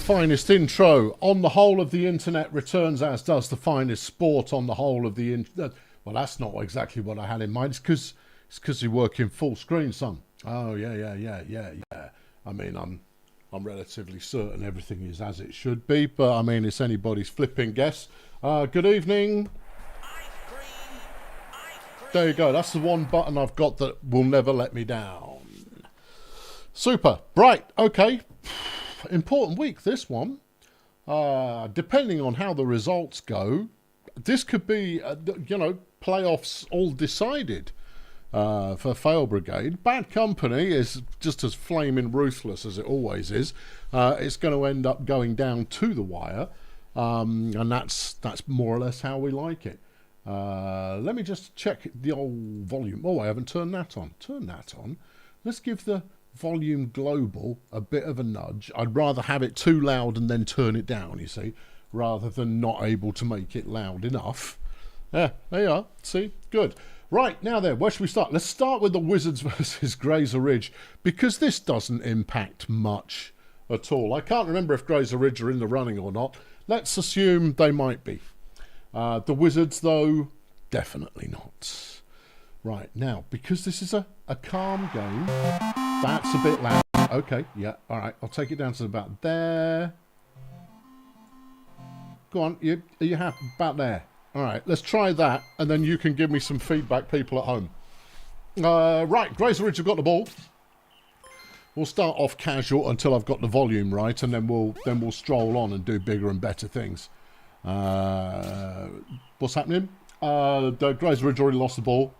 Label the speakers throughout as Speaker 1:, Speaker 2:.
Speaker 1: finest intro on the whole of the internet returns, as does the finest sport on the whole of the internet. Well, that's not exactly what I had in mind. It's because you work in full screen, son. Oh, yeah. I mean, I'm relatively certain everything is as it should be, but I mean, it's anybody's flipping guess. Good evening. There you go. That's the one button I've got that will never let me down. Super. Right. Okay. Important week, this one. Depending on how the results go, this could be, playoffs all decided for Fail Brigade. Bad Company is just as flaming ruthless as it always is. It's going to end up going down to the wire, and that's more or less how we like it. Let me just check the old volume. Oh, I haven't turned that on. Turn that on. Let's give the volume global a bit of a nudge. I'd rather have it too loud and then turn it down, you see, rather than not able to make it loud enough. Yeah, there you are. See? Good. Right, now then, where should we start? Let's start with the Wizards versus Graser Ridge, because this doesn't impact much at all. I can't remember if Graser Ridge are in the running or not. Let's assume they might be. The Wizards, though, definitely not. Right, now, because this is a calm game, that's a bit loud. Okay, yeah, all right, I'll take it down to about there. Go on, are you happy? About there. All right, let's try that, and then you can give me some feedback, people at home. Right, Graser Ridge have got the ball. We'll start off casual until I've got the volume right, and then we'll stroll on and do bigger and better things. What's happening? The Graser Ridge already lost the ball,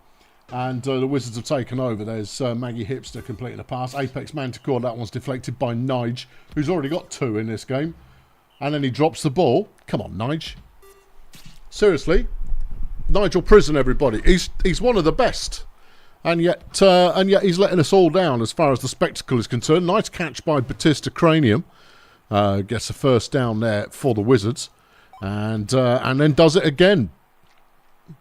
Speaker 1: and the Wizards have taken over. There's Maggie Hipster completing a pass. Apex Manticore, that one's deflected by Nige, who's already got 2 in this game. And then he drops the ball. Come on, Nige. Seriously, Nigel Prison, everybody. He's one of the best, and yet he's letting us all down as far as the spectacle is concerned. Nice catch by Batista Cranium, gets a first down there for the Wizards, and then does it again.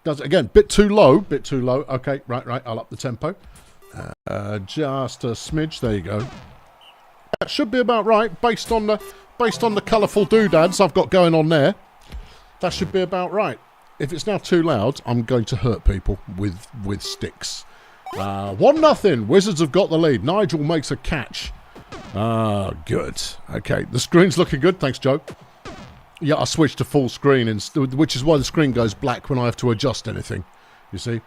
Speaker 1: Bit too low. Okay, right. I'll up the tempo, just a smidge. There you go. That should be about right based on the colourful doodads I've got going on there. That should be about right. If it's now too loud, I'm going to hurt people with sticks. 1-0. Wizards have got the lead. Nigel makes a catch. Good. Okay, the screen's looking good. Thanks, Joe. Yeah, I switched to full screen, which is why the screen goes black when I have to adjust anything. You see?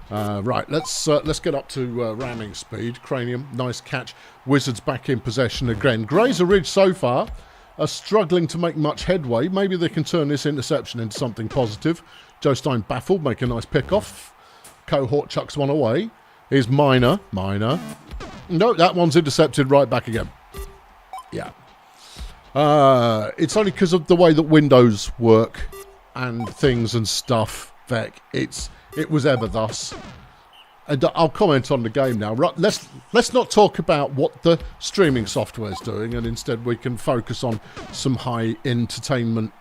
Speaker 1: Right, let's get up to ramming speed. Cranium, nice catch. Wizards back in possession again. Graser Ridge so far are struggling to make much headway. Maybe they can turn this interception into something positive. Joe Stein baffled, make a nice pick-off. Cohort chucks one away. Here's Minor. No, that one's intercepted right back again. Yeah. It's only because of the way that windows work and things and stuff, Vec. It was ever thus. And I'll comment on the game now. Right, let's not talk about what the streaming software is doing, and instead we can focus on some high entertainment,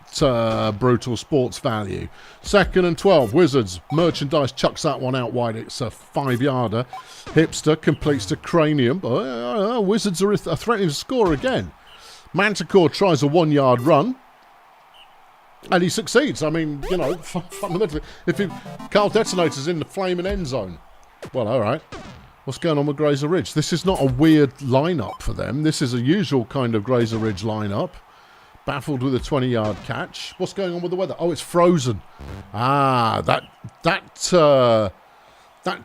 Speaker 1: brutal sports value. 2nd and 12. Wizards. Merchandise chucks that one out wide. It's a 5-yarder. Hipster completes the Cranium. Wizards are threatening to score again. Manticore tries a 1-yard run. And he succeeds. I mean, fundamentally, Carl Detonator's in the flaming end zone. Well, all right. What's going on with Graser Ridge? This is not a weird lineup for them. This is a usual kind of Graser Ridge lineup. Baffled with a 20-yard catch. What's going on with the weather? Oh, it's frozen. That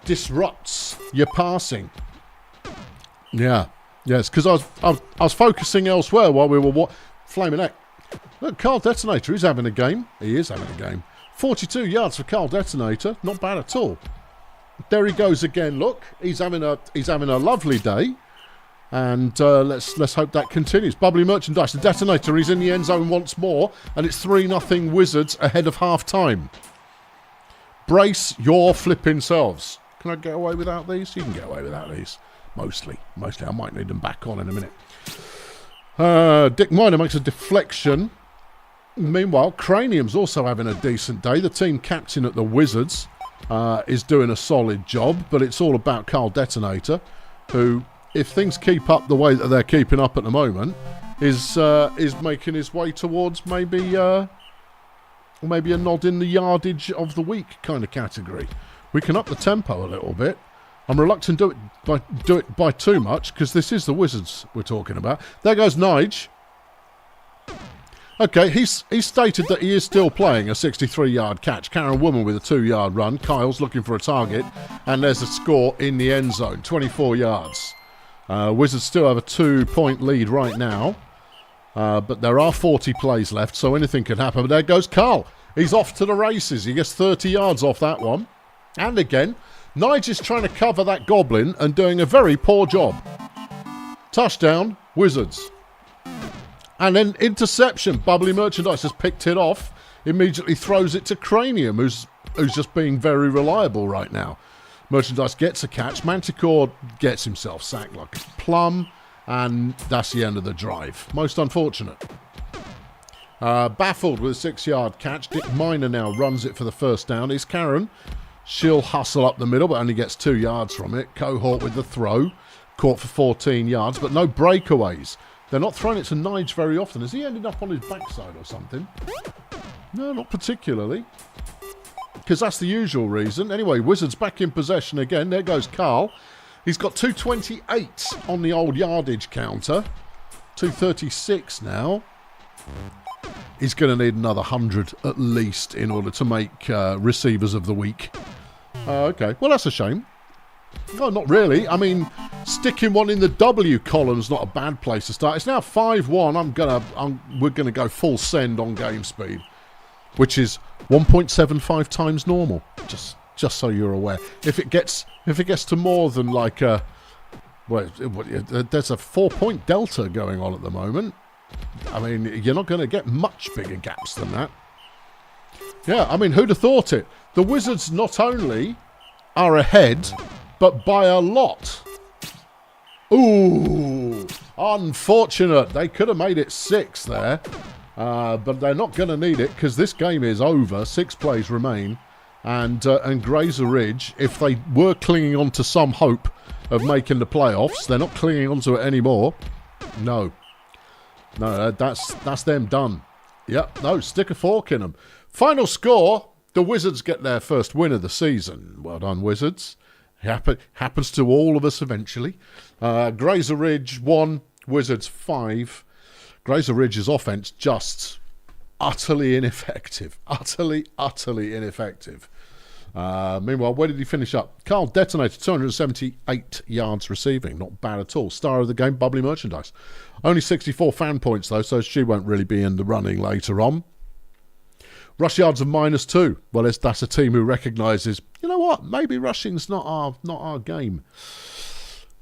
Speaker 1: disrupts your passing. Yeah. Yes, because I was focusing elsewhere while we were flaming heck. Look, Carl Detonator is having a game. He is having a game. 42 yards for Carl Detonator. Not bad at all. There he goes again. Look, he's having a lovely day, and let's hope that continues. Bubbly Merchandise. The Detonator is in the end zone once more, and it's 3-0 Wizards ahead of half time. Brace your flipping selves. Can I get away without these? You can get away without these. Mostly. I might need them back on in a minute. Dick Miner makes a deflection. Meanwhile, Cranium's also having a decent day. The team captain at the Wizards is doing a solid job, but it's all about Carl Detonator, who, if things keep up the way that they're keeping up at the moment, is making his way towards maybe a nod in the yardage of the week kind of category. We can up the tempo a little bit. I'm reluctant to do it by too much because this is the Wizards we're talking about. There goes Nige. Okay, he's stated that he is still playing a 63-yard catch. Karen Woman with a 2-yard run. Kyle's looking for a target. And there's a score in the end zone. 24 yards. Wizards still have a 2-point lead right now. But there are 40 plays left, so anything can happen. But there goes Carl. He's off to the races. He gets 30 yards off that one. And again, Nige is trying to cover that goblin and doing a very poor job. Touchdown, Wizards. And then interception. Bubbly Merchandise has picked it off. Immediately throws it to Cranium, who's just being very reliable right now. Merchandise gets a catch. Manticore gets himself sacked like a plum. And that's the end of the drive. Most unfortunate. Baffled with a 6-yard catch. Dick Miner now runs it for the first down. It's Karen. She'll hustle up the middle, but only gets 2 yards from it. Cohort with the throw. Caught for 14 yards, but no breakaways. They're not throwing it to Nige very often. Has he ended up on his backside or something? No, not particularly. Because that's the usual reason. Anyway, Wizards back in possession again. There goes Carl. He's got 228 on the old yardage counter. 236 now. He's going to need another 100 at least in order to make receivers of the week. Okay, well that's a shame. No, not really. I mean, sticking one in the W column's not a bad place to start. It's now 5-1. We're gonna go full send on game speed, which is 1.75 times normal. Just so you're aware. If it gets to more than like there's a 4-point delta going on at the moment. I mean, you're not going to get much bigger gaps than that. Yeah, I mean, who'd have thought it? The Wizards not only are ahead, but by a lot. Ooh, unfortunate. They could have made it 6 there, but they're not going to need it because this game is over. 6 plays remain, and Graser Ridge, if they were clinging on to some hope of making the playoffs, they're not clinging onto it anymore. No, that's them done. Yep, no, stick a fork in them. Final score: the Wizards get their first win of the season. Well done, Wizards. Happens to all of us eventually. Graser Ridge 1, Wizards 5. Graser Ridge's offense just utterly ineffective. Utterly ineffective. Meanwhile, where did he finish up? Carl detonated 278 yards receiving. Not bad at all. Star of the game, Bubbly Merchandise. Only 64 fan points, though, so she won't really be in the running later on. Rush yards of -2. Well, that's a team who recognises, you know what, maybe rushing's not our game.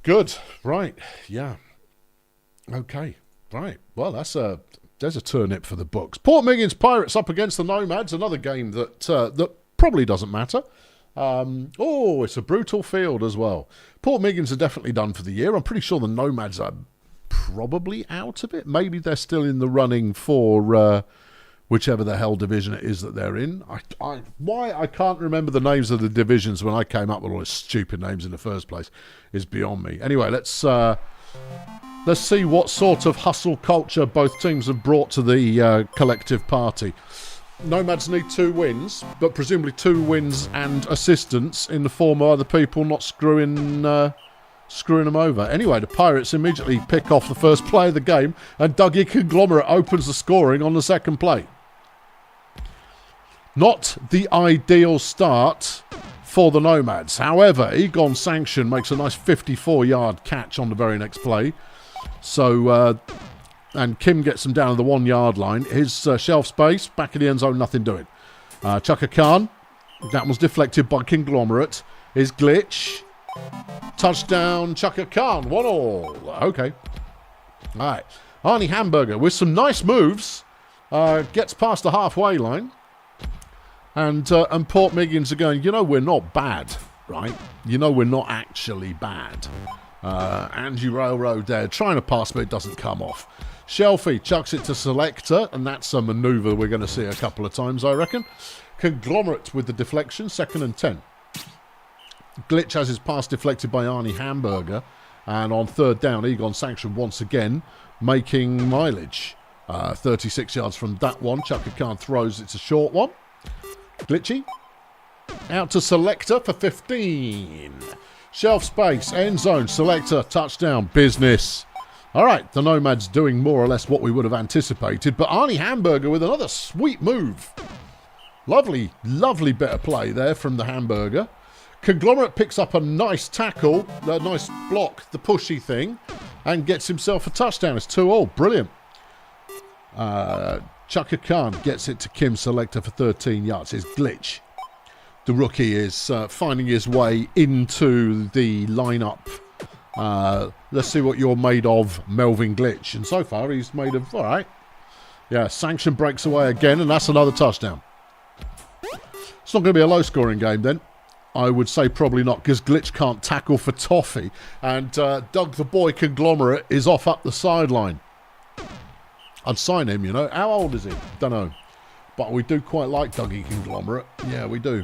Speaker 1: Good. Right. Yeah. Okay. Right. Well, there's a turnip for the books. Port Miggins Pirates up against the Nomads. Another game that probably doesn't matter. It's a brutal field as well. Port Miggins are definitely done for the year. I'm pretty sure the Nomads are probably out of it. Maybe they're still in the running for whichever the hell division it is that they're in. Why I can't remember the names of the divisions when I came up with all those stupid names in the first place is beyond me. Anyway, let's see what sort of hustle culture both teams have brought to the collective party. Nomads need 2 wins, but presumably 2 wins and assistance in the form of other people not screwing them over. Anyway, the Pirates immediately pick off the first play of the game, and Dougie Conglomerate opens the scoring on the second play. Not the ideal start for the Nomads. However, Egon Sanction makes a nice 54-yard catch on the very next play. So, and Kim gets him down to the 1-yard line. His shelf space, back in the end zone, nothing doing. Chaka Khan, that was deflected by Conglomerate. His glitch. Touchdown, Chaka Khan, 1-all. Okay. All right. Arnie Hamburger with some nice moves. Gets past the halfway line. And Port Miggins are going, you know, we're not bad, right? You know, we're not actually bad. Angie Railroad there, trying to pass, but it doesn't come off. Shelfie chucks it to Selector, and that's a manoeuvre we're going to see a couple of times, I reckon. Conglomerate with the deflection, 2nd and 10. Glitch has his pass deflected by Arnie Hamburger. And on third down, Egon Sanction once again making mileage. 36 yards from that one. Chaka Khan throws. It's a short one. Glitchy. Out to Selector for 15. Shelf space. End zone. Selector. Touchdown. Business. All right. The Nomads doing more or less what we would have anticipated. But Arnie Hamburger with another sweet move. Lovely, lovely bit of play there from the Hamburger. Conglomerate picks up a nice tackle. A nice block. The pushy thing. And gets himself a touchdown. It's 2-all. Brilliant. Chaka Khan gets it to Kim Selector for 13 yards. His glitch. The rookie is finding his way into the lineup. Let's see what you're made of, Melvin Glitch. And so far, he's made of, all right. Yeah, Sanction breaks away again, and that's another touchdown. It's not going to be a low-scoring game, then. I would say probably not, because Glitch can't tackle for toffee. And Doug the Boy Conglomerate is off up the sideline. I'd sign him, you know. How old is he? Don't know. But we do quite like Dougie Conglomerate. Yeah, we do.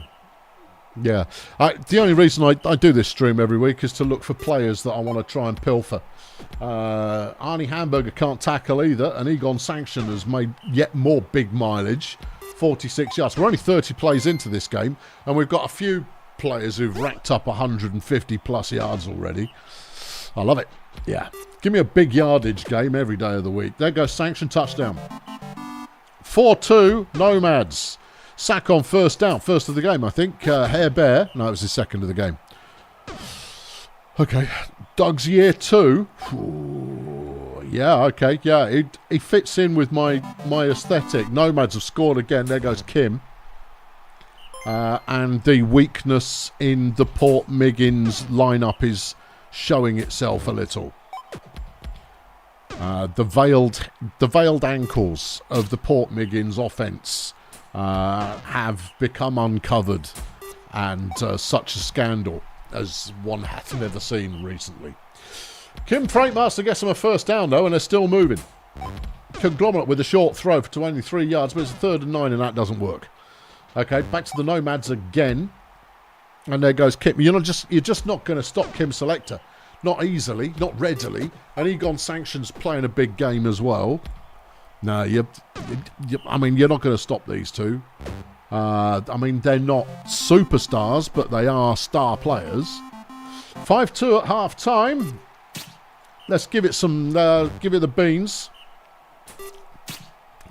Speaker 1: Yeah. The only reason I do this stream every week is to look for players that I want to try and pilfer. Arnie Hamburger can't tackle either. And Egon Sanction has made yet more big mileage. 46 yards. We're only 30 plays into this game. And we've got a few players who've racked up 150 plus yards already. I love it. Yeah. Give me a big yardage game every day of the week. There goes Sanction touchdown. 4-2 Nomads. Sack on first down. First of the game, I think. Hair Bear. No, it was his second of the game. Okay. Doug's year 2. Ooh, yeah, okay. Yeah, he fits in with my aesthetic. Nomads have scored again. There goes Kim. And the weakness in the Port Miggins lineup is showing itself a little. The veiled ankles of the Port Miggins offence have become uncovered, and such a scandal as one hath never seen recently. Kim Freightmaster gets him a first down though, and they're still moving. Conglomerate with a short throw for 23 yards, but it's a 3rd and 9, and that doesn't work. Okay, back to the Nomads again, and there goes Kim. You're just not going to stop Kim Selector. Not easily, not readily. And Egon Sanction's playing a big game as well. No, I mean, you're not going to stop these two. I mean, they're not superstars, but they are star players. 5-2 at half time. Let's give it some, give it the beans.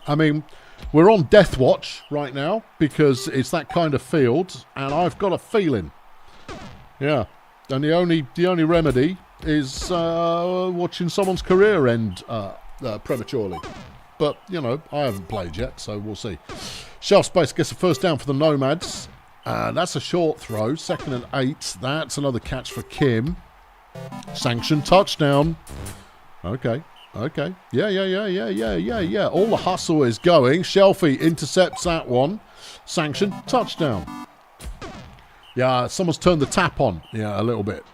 Speaker 1: I mean, we're on death watch right now because it's that kind of field, and I've got a feeling. Yeah. And the only remedy is watching someone's career end prematurely. But, you know, I haven't played yet, so we'll see. Shelf space gets a first down for the Nomads. That's a short throw. 2nd and 8. That's another catch for Kim. Sanction touchdown. Okay. Yeah. All the hustle is going. Shelfie intercepts that one. Sanction touchdown. Yeah, someone's turned the tap on. Yeah, a little bit.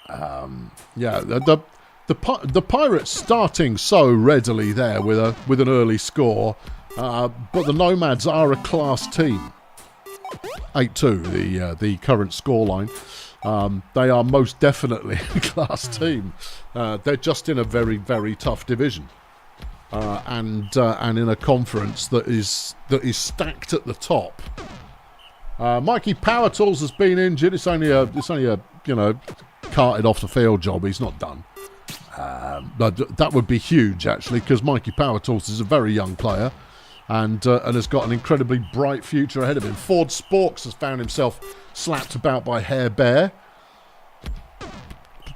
Speaker 1: Yeah, the Pirates starting so readily there with an early score, but the Nomads are a class team. 8-2, the current scoreline. They are most definitely a class team. They're just in a very, very tough division, and in a conference that is stacked at the top. Mikey Power Tools has been injured. It's only a you know, carted off the field job. He's not done. That would be huge actually, because Mikey Power Tools is a very young player, and has got an incredibly bright future ahead of him. Ford Sporks has found himself slapped about by Hair Bear.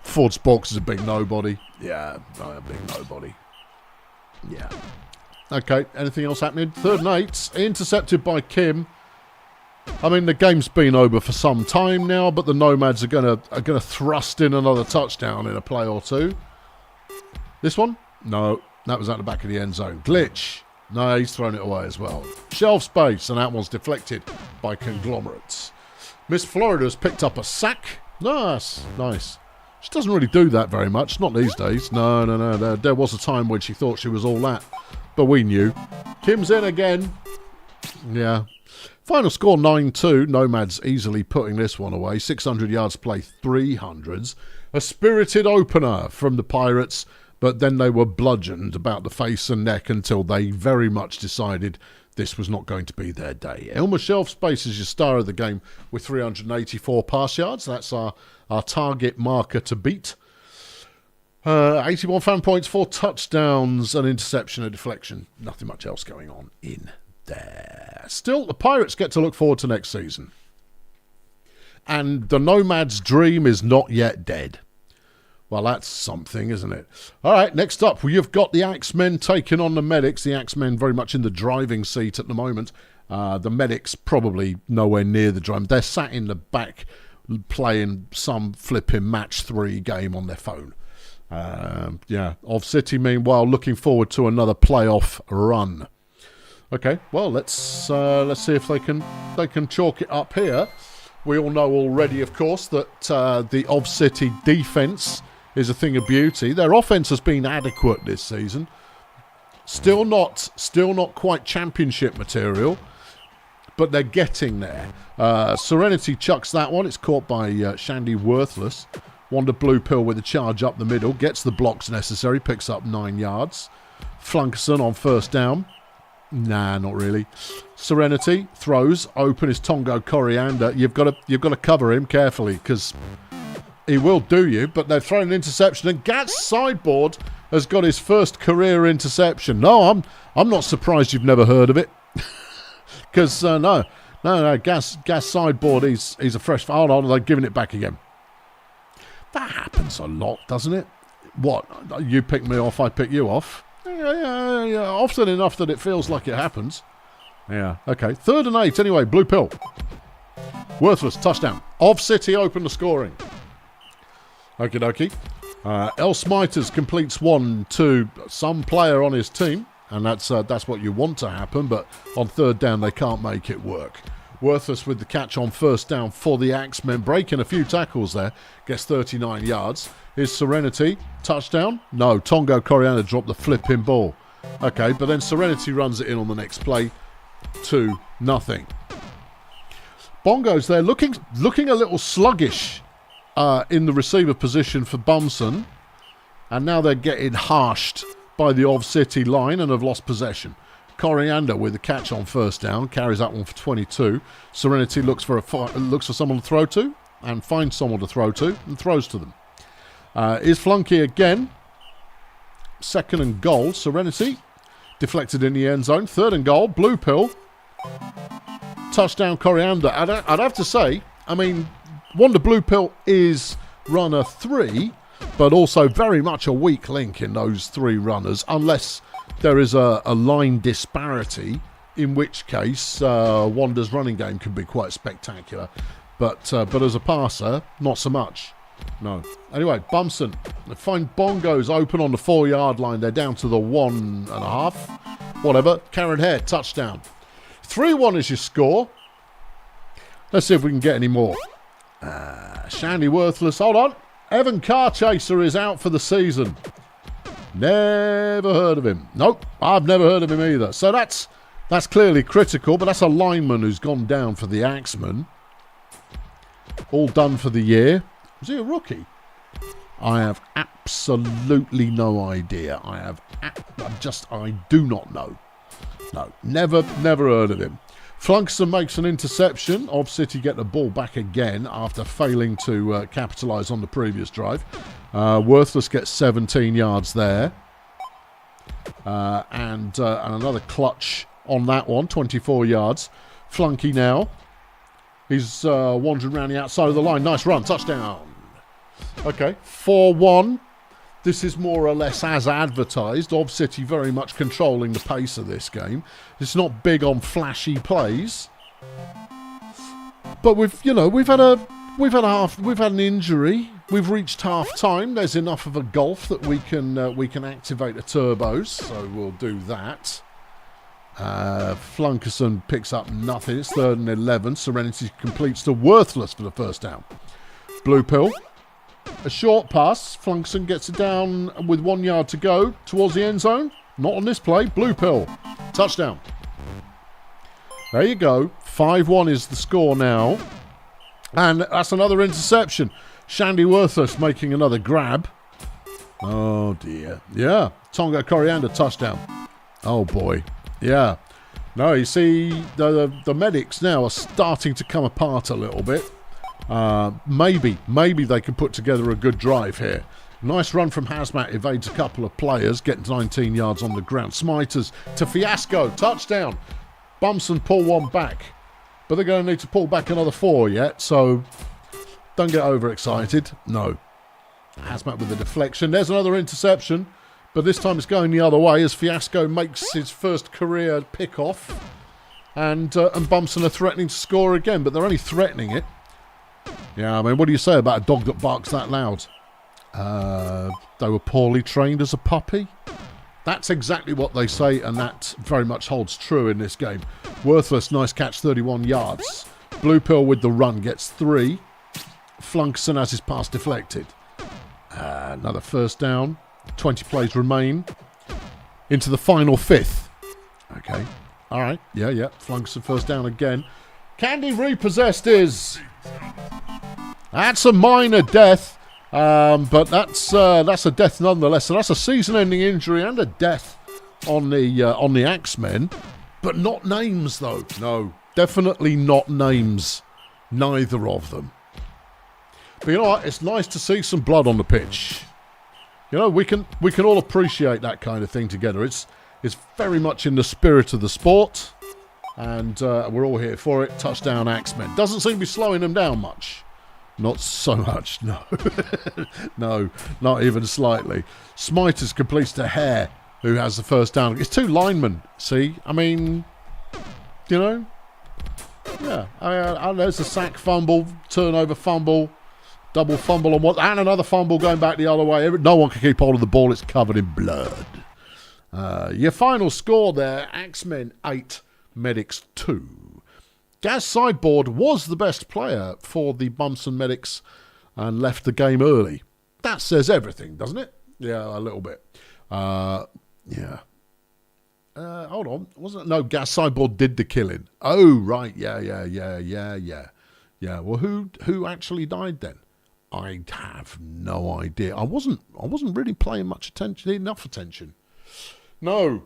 Speaker 1: Ford Sporks is a big nobody. Yeah, a big nobody. Yeah. Okay. Anything else happening? 3rd and 8, intercepted by Kim. I mean, the game's been over for some time now, but the Nomads are gonna thrust in another touchdown in a play or two. This one? No, that was at the back of the end zone. Glitch. No, he's thrown it away as well. Shelf space, and that one's deflected by Conglomerates. Miss Florida's picked up a sack. Nice. She doesn't really do that very much, not these days. No. There was a time when she thought she was all that, but we knew. Kim's in again. Yeah. Final score 9-2. Nomads easily putting this one away. 600 yards play, 300s. A spirited opener from the Pirates, but then they were bludgeoned about the face and neck until they very much decided this was not going to be their day. Elmer Shelf Space is your star of the game with 384 pass yards. That's our target marker to beat. 81 fan points, 4 touchdowns, an interception, a deflection. Nothing much else going on in there. Still, the Pirates get to look forward to next season. And the Nomads' dream is not yet dead. Well, that's something, isn't it? All right, next up, you've got the Axemen taking on the Medics. The Axemen very much in the driving seat at the moment. The Medics probably nowhere near the drive. They're sat in the back playing some flipping match 3 game on their phone. Of City, meanwhile, looking forward to another playoff run. Okay, well, let's see if they can chalk it up here. We all know already, of course, that the Of City defence is a thing of beauty. Their offence has been adequate this season. Still not quite championship material, but they're getting there. Serenity chucks that one. It's caught by Shandy Worthless. Wonder Blue Pill with a charge up the middle. Gets the blocks necessary. Picks up 9 yards. Flunkerson on first down. Nah, not really. Serenity throws. Open is Tongo Coriander. You've got to cover him carefully because he will do you. But they've thrown an interception, and Gat's sideboard has got his first career interception. No, I'm not surprised you've never heard of it because no. Gas sideboard. He's a fresh. Hold on, they're giving it back again. That happens a lot, doesn't it? What? You pick me off, I pick you off. Yeah. Often enough that it feels like it happens. Yeah, okay. 3rd and 8 anyway. Blue Pill. Worthless. Touchdown. Of City open the scoring. Okie dokie. El Smiters completes one to some player on his team. And that's what you want to happen. But on 3rd down, they can't make it work. Worthless with the catch on first down for the Axemen. Breaking a few tackles there. Gets 39 yards. Is Serenity. Touchdown? No. Tongo Coriander dropped the flipping ball. Okay, but then Serenity runs it in on the next play. 2-0. Bongos there looking a little sluggish in the receiver position for Bumson. And now they're getting harshed by the Of City line and have lost possession. Coriander with the catch on first down. Carries that one for 22. Serenity looks for someone to throw to. And finds someone to throw to. And throws to them. Is Flunky again. 2nd and goal. Serenity. Deflected in the end zone. 3rd and goal. Blue Pill. Touchdown Coriander. I'd have to say, I mean, Wonder Blue Pill is runner 3, but also very much a weak link in those 3 runners, unless there is a line disparity, in which case Wander's running game can be quite spectacular. But as a passer, not so much. No. Anyway, Bumson. They find Bongos open on the 4-yard line. They're down to the 1.5. Whatever. Karen Hare, touchdown. 3-1 is your score. Let's see if we can get any more. Shandy Worthless. Hold on. Evan Carchaser is out for the season. Never heard of him. Nope, I've never heard of him either. So that's clearly critical, but that's a lineman who's gone down for the Axemen. All done for the year. Was he a rookie? I have absolutely no idea. I do not know. No, never heard of him. Flunkerson makes an interception. Of City get the ball back again after failing to capitalise on the previous drive. Worthless gets 17 yards there. And another clutch on that one, 24 yards. Flunky now. He's wandering around the outside of the line. Nice run, touchdown. Okay, 4-1. This is more or less as advertised. Of City very much controlling the pace of this game. It's not big on flashy plays, but we've had an injury. We've reached half time. There's enough of a gulf that we can activate the turbos, so we'll do that. Flunkerson picks up nothing. It's 3rd and 11. Serenity completes to Worthless for the first down. Blue Pill. A short pass. Flunkerson gets it down with 1 yard to go towards the end zone. Not on this play. Blue Pill. Touchdown. There you go. 5-1 is the score now. And that's another interception. Shandy Worthless making another grab. Oh, dear. Yeah. Tonga Coriander touchdown. Oh, boy. Yeah. No, you see, the medics now are starting to come apart a little bit. Maybe they can put together a good drive here. Nice run from Hazmat, evades a couple of players, getting 19 yards on the ground. Smiters to Fiasco, touchdown. Bumson pull one back, but they're going to need to pull back another 4 yet, so don't get overexcited. No. Hazmat with the deflection. There's another interception, but this time it's going the other way as Fiasco makes his first career pick-off, and Bumson are threatening to score again, but they're only threatening it. Yeah, I mean, what do you say about a dog that barks that loud? They were poorly trained as a puppy. That's exactly what they say, and that very much holds true in this game. Worthless, nice catch, 31 yards. Blue Pill with the run gets 3. Flunkson has his pass deflected. Another first down. 20 plays remain. Into the final 5th. Okay. All right. Yeah. Flunkson first down again. Candy repossessed is... That's a minor death. But that's a death nonetheless. So that's a season-ending injury and a death on the Axemen, but not names though. No, definitely not names. Neither of them. But you know what? It's nice to see some blood on the pitch. You know, we can all appreciate that kind of thing together. It's very much in the spirit of the sport, and we're all here for it. Touchdown Axemen. Doesn't seem to be slowing them down much. Not so much, no. No, not even slightly. Smiters completes to Hare, who has the first down. It's 2 linemen, see? I mean, you know? Yeah, there's a sack fumble, turnover fumble, double fumble on one, and another fumble going back the other way. No one can keep hold of the ball. It's covered in blood. Your final score there, Axemen 8, Medics 2. Gaz Sideboard was the best player for the Bumson Medics and left the game early. That says everything, doesn't it? Yeah, a little bit. Yeah. Hold on. Wasn't it? No, Gaz Sideboard did the killing. Oh, right. Yeah. Yeah, well, who actually died then? I have no idea. I wasn't really paying enough attention. No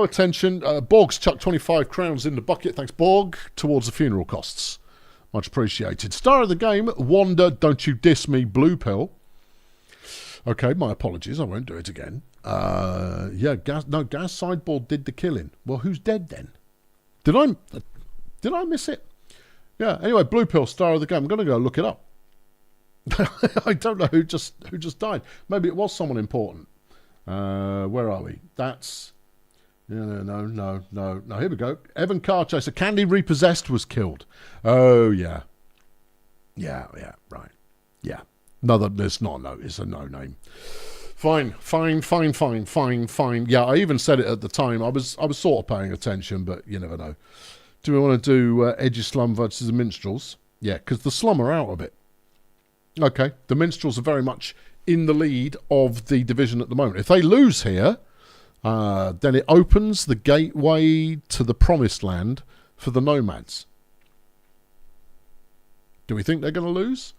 Speaker 1: attention. Borg's chucked 25 crowns in the bucket. Thanks, Borg. Towards the funeral costs. Much appreciated. Star of the game, Wanda, Don't You Diss Me, Blue Pill. Okay, my apologies. I won't do it again. Yeah, Gaz Sideboard did the killing. Well, who's dead then? Did I miss it? Yeah, anyway, Blue Pill, Star of the game. I'm going to go look it up. I don't know who just died. Maybe it was someone important. Where are we? That's... No. Here we go. Evan Carchaser, Candy Repossessed was killed. Oh, yeah. Yeah, right. Yeah. No, it's not a no. It's a no name. Fine. Yeah, I even said it at the time. I was sort of paying attention, but you never know. Do we want to do Edgeslum versus the Minstrels? Yeah, because the Slum are out of it. Okay, the Minstrels are very much in the lead of the division at the moment. If they lose here, then it opens the gateway to the promised land for the Nomads. Do we think they're going to lose?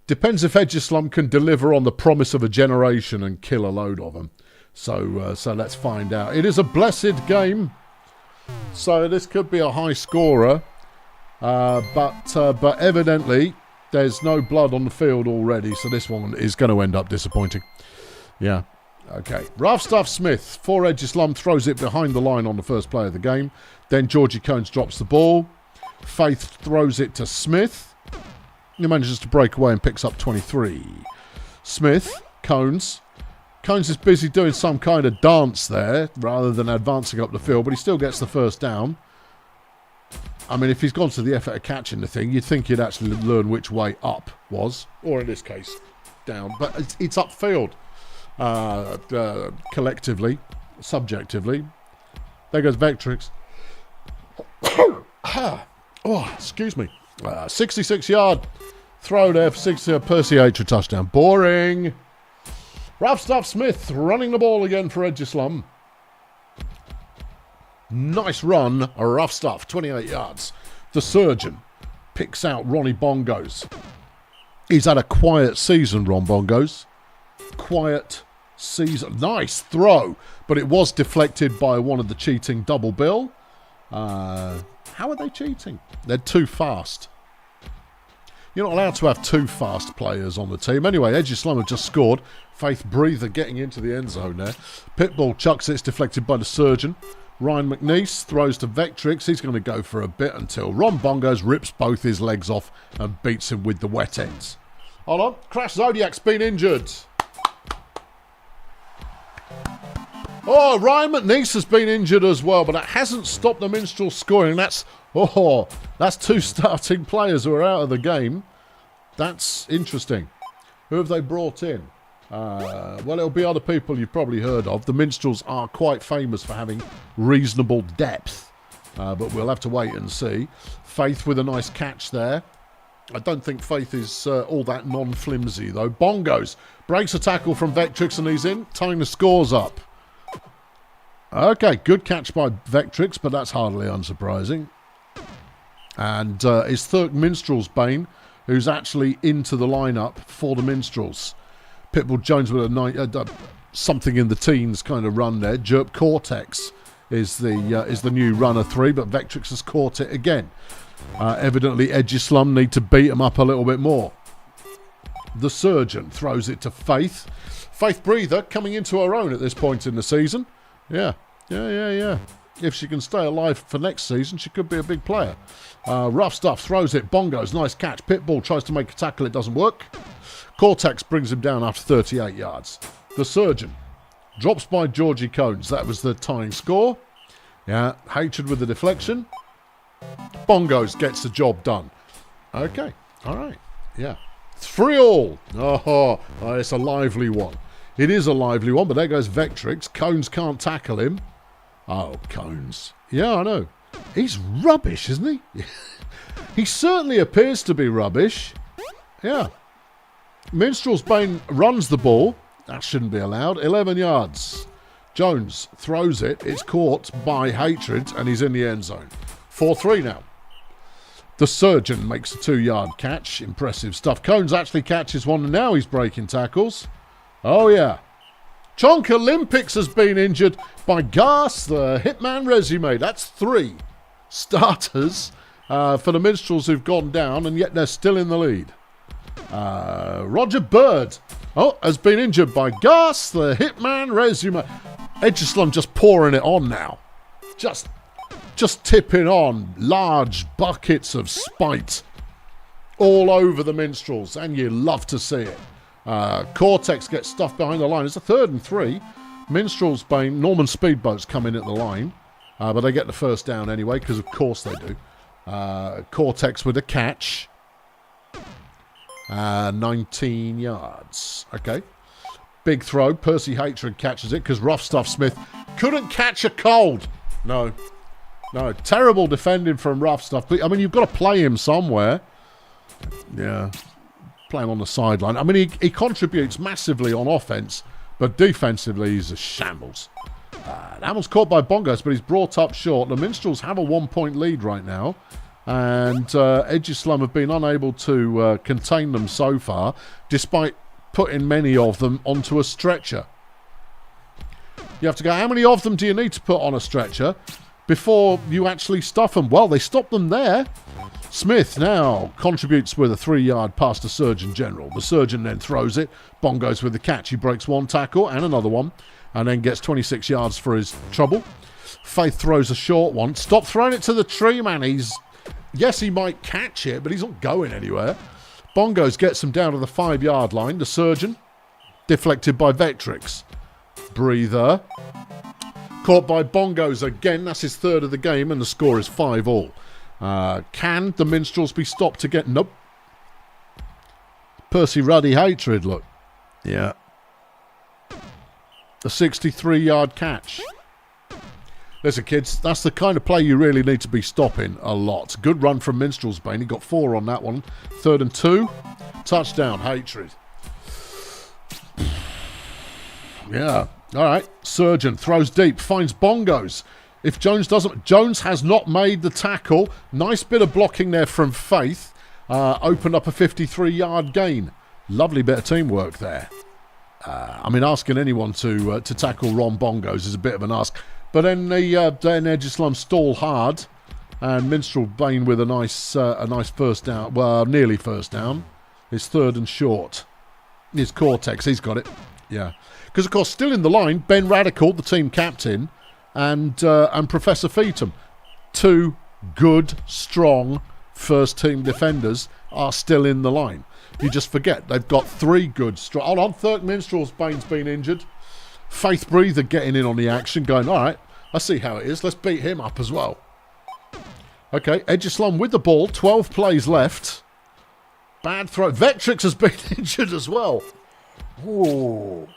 Speaker 1: Depends if Edgeslum can deliver on the promise of a generation and kill a load of them. So let's find out. It is a blessed game, so this could be a high scorer, but evidently there's no blood on the field already, so this one is going to end up disappointing. Yeah. Okay. Rough Stuff Smith for Edgeslum throws it behind the line on the first play of the game. Then Georgie Cones drops the ball. Faith throws it to Smith. He manages to break away and picks up 23. Smith, Cones. Cones is busy doing some kind of dance there rather than advancing up the field, but he still gets the first down. I mean, if he's gone to the effort of catching the thing, you'd think he'd actually learn which way up was, or in this case, down. But it's upfield, collectively, subjectively. There goes Vectrix. Oh, excuse me. 66-yard throw there for Percy H. a touchdown. Boring. Rough Stuff Smith running the ball again for Edgeslum. Nice run, rough stuff, 28 yards. The Surgeon picks out Ronnie Bongos. He's had a quiet season, Ron Bongos. Quiet season. Nice throw, but it was deflected by one of the cheating double bill. How are they cheating? They're too fast. You're not allowed to have two fast players on the team. Anyway, Edgeslum have just scored. Faith Breather getting into the end zone there. Pitbull chucks it. It's deflected by the Surgeon. Ryan McNeese throws to Vectrix. He's going to go for a bit until Ron Bongos rips both his legs off and beats him with the wet ends. Hold on. Crash Zodiac's been injured. Oh, Ryan McNeese has been injured as well, but that hasn't stopped the Minstrels scoring. That's two starting players who are out of the game. That's interesting. Who have they brought in? Well, it'll be other people you've probably heard of. The Minstrels are quite famous for having reasonable depth, but we'll have to wait and see. Faith with a nice catch there. I don't think Faith is all that non-flimsy, though. Bongos breaks a tackle from Vectrix and he's in, tying the scores up. Okay, good catch by Vectrix, but that's hardly unsurprising. And it's Thirk Minstrels Bane, who's actually into the lineup for the Minstrels. Pitbull Jones with a something in the teens kind of run there. Jerp Cortex is the new runner 3, but Vectrix has caught it again. Evidently, Edgeslum need to beat him up a little bit more. The Surgeon throws it to Faith. Faith Breather coming into her own at this point in the season. Yeah. If she can stay alive for next season, she could be a big player. Rough Stuff throws it. Bongos, nice catch. Pitbull tries to make a tackle. It doesn't work. Cortex brings him down after 38 yards. The Surgeon drops by Georgie Cones. That was the tying score. Yeah, Hatred with the deflection. Bongos gets the job done. Okay, all right. Yeah. 3-3. Oh, it's a lively one. It is a lively one, but there goes Vectrix. Cones can't tackle him. Oh, Cones. Yeah, I know. He's rubbish, isn't he? He certainly appears to be rubbish. Yeah. Minstrels Bane runs the ball. That shouldn't be allowed. 11 yards. Jones throws it. It's caught by Hatred, and he's in the end zone. 4-3 now. The Surgeon makes a 2-yard catch. Impressive stuff. Cones actually catches one, and now he's breaking tackles. Oh, yeah. Chonk Olympics has been injured by Gas, the Hitman resume. That's 3 starters for the Minstrels who've gone down, and yet they're still in the lead. Roger Bird has been injured by Gas, the Hitman resume. Edgeslum just pouring it on now. Just tipping on large buckets of spite all over the Minstrels, and you love to see it. Cortex gets stuffed behind the line. It's a 3rd and 3. Minstrels Bane, Norman Speedboats come in at the line, but they get the first down anyway, because of course they do. Cortex with a catch. 19 yards. Okay. Big throw. Percy Hatred catches it, because Rough Stuff Smith couldn't catch a cold. No. Terrible defending from Rough Stuff. I mean, you've got to play him somewhere. Yeah. Play him on the sideline. I mean, he contributes massively on offense, but defensively he's a shambles. That one's caught by Bongos, but he's brought up short. The Minstrels have a 1-point lead right now, and Edgeslum have been unable to contain them so far, despite putting many of them onto a stretcher. You have to go, how many of them do you need to put on a stretcher before you actually stuff them? Well, they stopped them there. Smith now contributes with a 3-yard pass to Surgeon General. The Surgeon then throws it. Bongos with the catch. He breaks one tackle and another one, and then gets 26 yards for his trouble. Faith throws a short one. Stop throwing it to the tree, man. Yes, he might catch it, but he's not going anywhere. Bongos gets him down to the 5-yard line. The Surgeon deflected by Vectrix. Breather caught by Bongos again. That's his 3rd of the game, and the score is 5-5. Can the Minstrels be stopped again? Nope. Percy Ruddy Hatred, look. Yeah. A 63-yard catch. Listen, kids, that's the kind of play you really need to be stopping a lot. Good run from Minstrels Bane. He got 4 on that one. 3rd and 2. Touchdown, Hatred. Yeah. All right. Surgeon throws deep. Finds Bongos. If Jones doesn't... Jones has not made the tackle. Nice bit of blocking there from Faith. Opened up a 53-yard gain. Lovely bit of teamwork there. I mean, asking anyone to tackle Ron Bongos is a bit of an ask. But then Edgeslum stall hard. And Minstrel Bane with a nice first down. Well, nearly first down. It's third and short. It's Cortex. He's got it. Yeah. Because, of course, still in the line, Ben Radical, the team captain, and Professor Feetham. Two good, strong first-team defenders are still in the line. You just forget. They've got three good, strong... Hold on, Thirk Minstrels, Bane's been injured. Faith Breather getting in on the action, going, all right, I see how it is. Let's beat him up as well. Okay, Edgeslum with the ball. 12 plays left. Bad throw. Vectrix has been injured as well. Oh,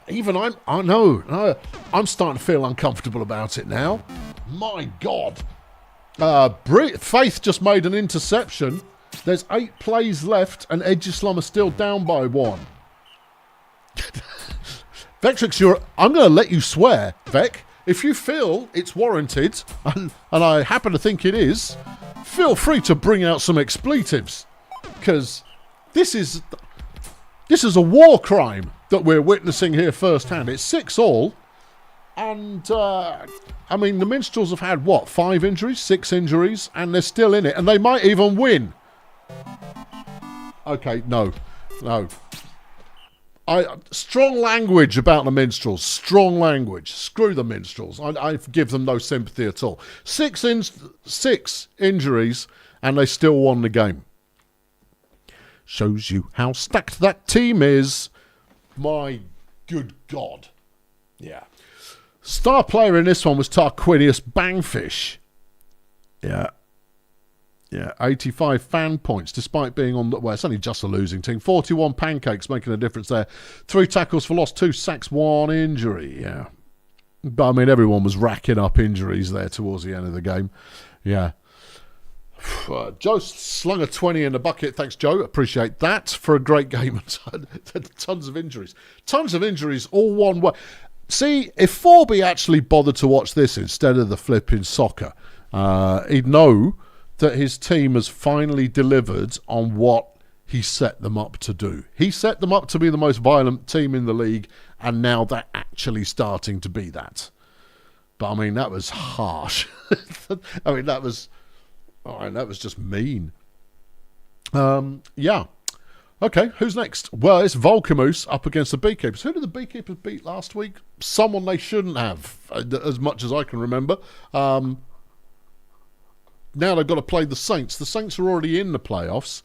Speaker 1: even I'm starting to feel uncomfortable about it now. My God. Faith just made an interception. There's 8 plays left and Edgeslum are still down by 1. Vectrix, I'm going to let you swear, Vec. If you feel it's warranted, and I happen to think it is, feel free to bring out some expletives. Because this is a war crime that we're witnessing here firsthand. It's 6-all. And, I mean, the Minstrels have had, 5 injuries? 6 injuries? And they're still in it. And they might even win. Okay, no. Strong language about the Minstrels. Strong language. Screw the Minstrels. I give them no sympathy at all. 6 injuries, and they still won the game. Shows you how stacked that team is. My good God. Yeah. Star player in this one was Tarquinius Bangfish. Yeah. 85 fan points, despite being on the... Well, it's only just a losing team. 41 pancakes making a difference there. 3 tackles for loss, 2 sacks, 1 injury. Yeah. But, I mean, everyone was racking up injuries there towards the end of the game. Yeah. Joe slung a 20 in the bucket. Thanks, Joe. Appreciate that for a great game. Tons of injuries. Tons of injuries, all one way. See, if Forby actually bothered to watch this instead of the flipping soccer, he'd know that his team has finally delivered on what he set them up to do. He set them up to be the most violent team in the league, and now they're actually starting to be that. But, I mean, that was harsh. I mean, that was just mean. Yeah. Okay, who's next? Well, it's Vulamoose up against the Beekeepers. Who did the Beekeepers beat last week? Someone they shouldn't have, as much as I can remember. Now they've got to play the Saints. The Saints are already in the playoffs,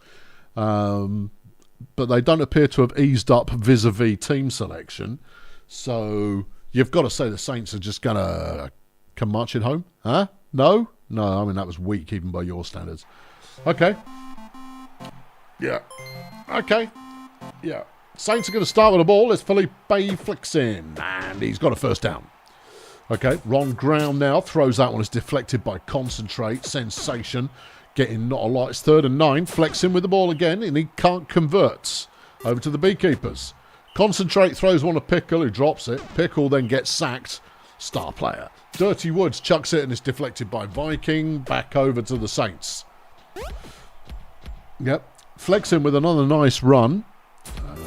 Speaker 1: but they don't appear to have eased up vis-a-vis team selection. So you've got to say the Saints are just going to come marching home. Huh? No, I mean, that was weak even by your standards. Okay. Yeah. Okay. Yeah. Saints are going to start with the ball. It's Felipe flicks in, and he's got a first down. Okay, Ron Ground now throws that one. It's deflected by Concentrate. Sensation. Getting not a lot. It's 3rd and 9. Flexing with the ball again, and he can't convert. Over to the Beekeepers. Concentrate throws one to Pickle, who drops it. Pickle then gets sacked. Star player. Dirty Woods chucks it, and it's deflected by Viking. Back over to the Saints. Yep. Flexing with another nice run.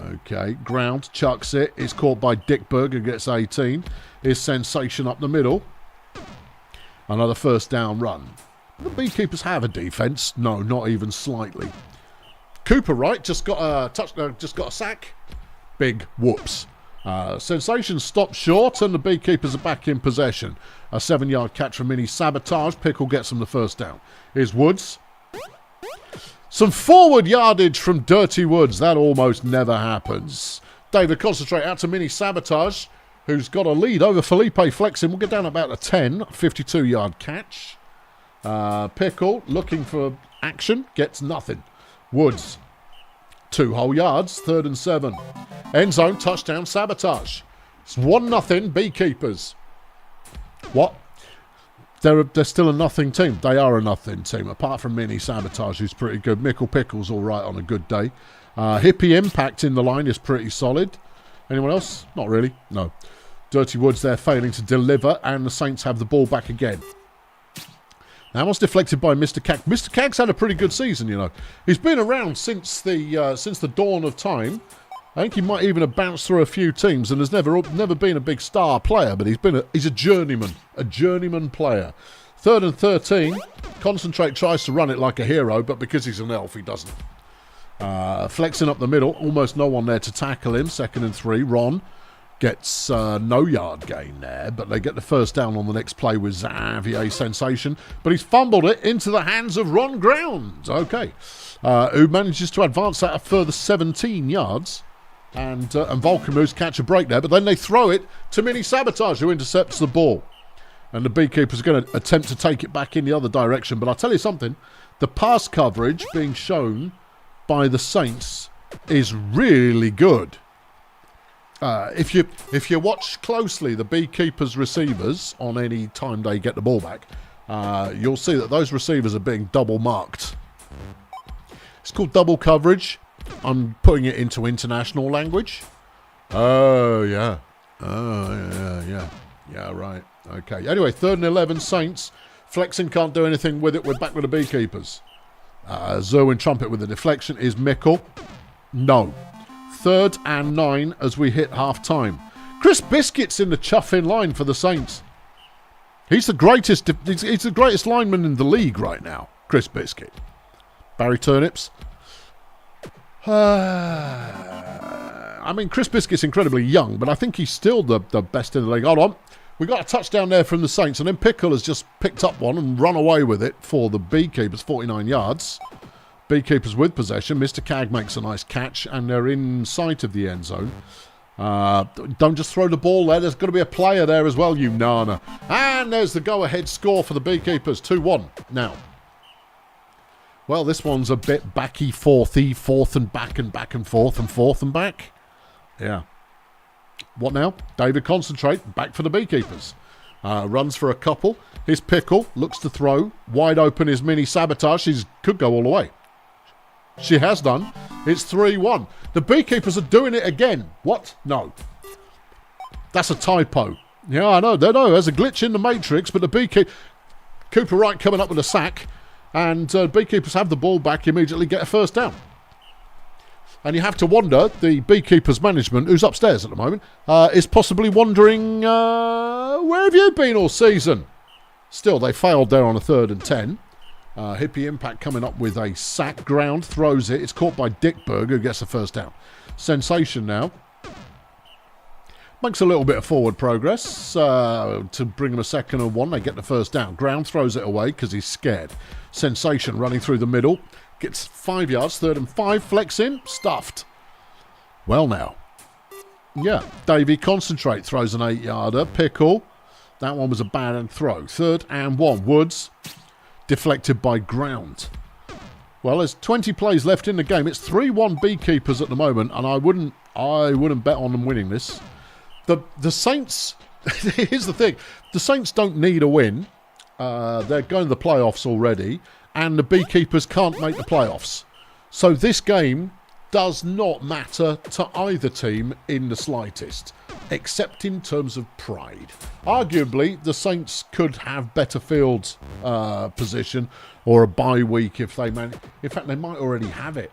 Speaker 1: Okay, Ground chucks it. It's caught by Dickberg, who gets 18. Is Sensation up the middle. Another first down run. The Beekeepers have a defence. No, not even slightly. Cooper Wright just got a sack. Big whoops. Sensation stops short, and the Beekeepers are back in possession. A 7-yard catch from Mini Sabotage. Pickle gets them the first down. Here's Woods. Some forward yardage from Dirty Woods. That almost never happens. David Concentrate out to Mini Sabotage, who's got a lead over Felipe Flexing. We'll get down about a 10. 52-yard catch. Pickle looking for action. Gets nothing. Woods. 2 whole yards. 3rd and 7. End zone. Touchdown. Sabotage. It's 1-0 Beekeepers. What? They're still a nothing team. They are a nothing team, apart from Mini Sabotage, who's pretty good. Mickle Pickle's all right on a good day. Hippie Impact in the line is pretty solid. Anyone else? Not really. No. Dirty Woods there failing to deliver, and the Saints have the ball back again. That was deflected by Mr. Cag. Mr. Cag's had a pretty good season, you know. He's been around since the dawn of time. I think he might even have bounced through a few teams, and has never been a big star player, but he's a journeyman player. 3rd and 13. Concentrate tries to run it like a hero, but because he's an elf, he doesn't. Flexing up the middle, almost no one there to tackle him. 2nd and 3. Ron gets no yard gain there, but they get the first down on the next play with Xavier Sensation. But he's fumbled it into the hands of Ron Ground. Okay. Who manages to advance that a further 17 yards. And Vulamoose catch a break there, but then they throw it to Mini Sabotage, who intercepts the ball. And the Beekeepers are going to attempt to take it back in the other direction. But I'll tell you something, the pass coverage being shown by the Saints is really good. If you watch closely the Beekeepers receivers on any time they get the ball back, you'll see that those receivers are being double marked. It's called double coverage. I'm putting it into international language. Oh, yeah. Oh, yeah. Yeah, right. Okay. Anyway, 3rd and 11, Saints. Flexing can't do anything with it. We're back with the Beekeepers. Zerwin Trumpet with the deflection. Is Mickle? No. 3rd and 9 as we hit half-time. Chris Biscuit's in the chuffing line for the Saints. He's the greatest lineman in the league right now. Chris Biscuit. Barry Turnips. I mean, Chris Biscuit's incredibly young, but I think he's still the best in the league. Hold on. We got a touchdown there from the Saints, and then Pickle has just picked up one and run away with it for the Beekeepers, 49 yards. Beekeepers with possession. Mr. Cag makes a nice catch, and they're in sight of the end zone. Don't just throw the ball there. There's got to be a player there as well, you nana. And there's the go-ahead score for the Beekeepers, 2-1 now. Well, this one's a bit backy, forthy, forth and back and forth and forth and back. Yeah. What now? David Concentrate, back for the Beekeepers. Runs for a couple. His Pickle looks to throw. Wide open is Mini Sabotage. She could go all the way. She has done. It's 3-1. The Beekeepers are doing it again. What? No. That's a typo. Yeah, I know. There's a glitch in the Matrix, but the Cooper Wright coming up with a sack. And Beekeepers have the ball back, immediately get a first down. And you have to wonder, the Beekeepers management, who's upstairs at the moment, is possibly wondering, where have you been all season? Still, they failed there on a 3rd and 10. Hippie Impact coming up with a sack. Ground throws it. It's caught by Dickberg, who gets the first down. Sensation now. Makes a little bit of forward progress to bring them a 2nd and 1. They get the first down. Ground throws it away because he's scared. Sensation running through the middle. Gets 5 yards. 3rd and 5. Flex in. Stuffed. Well now. Yeah. Davey Concentrate throws an 8-yarder. Pickle. That one was a bad throw. 3rd and 1. Woods. Deflected by Ground. Well, there's 20 plays left in the game. It's 3-1 Beekeepers at the moment, and I wouldn't bet on them winning this. The Saints, here's the thing, the Saints don't need a win. They're going to the playoffs already, and the Beekeepers can't make the playoffs. So this game does not matter to either team in the slightest, except in terms of pride. Arguably, the Saints could have better field position or a bye week if they manage. In fact, they might already have it.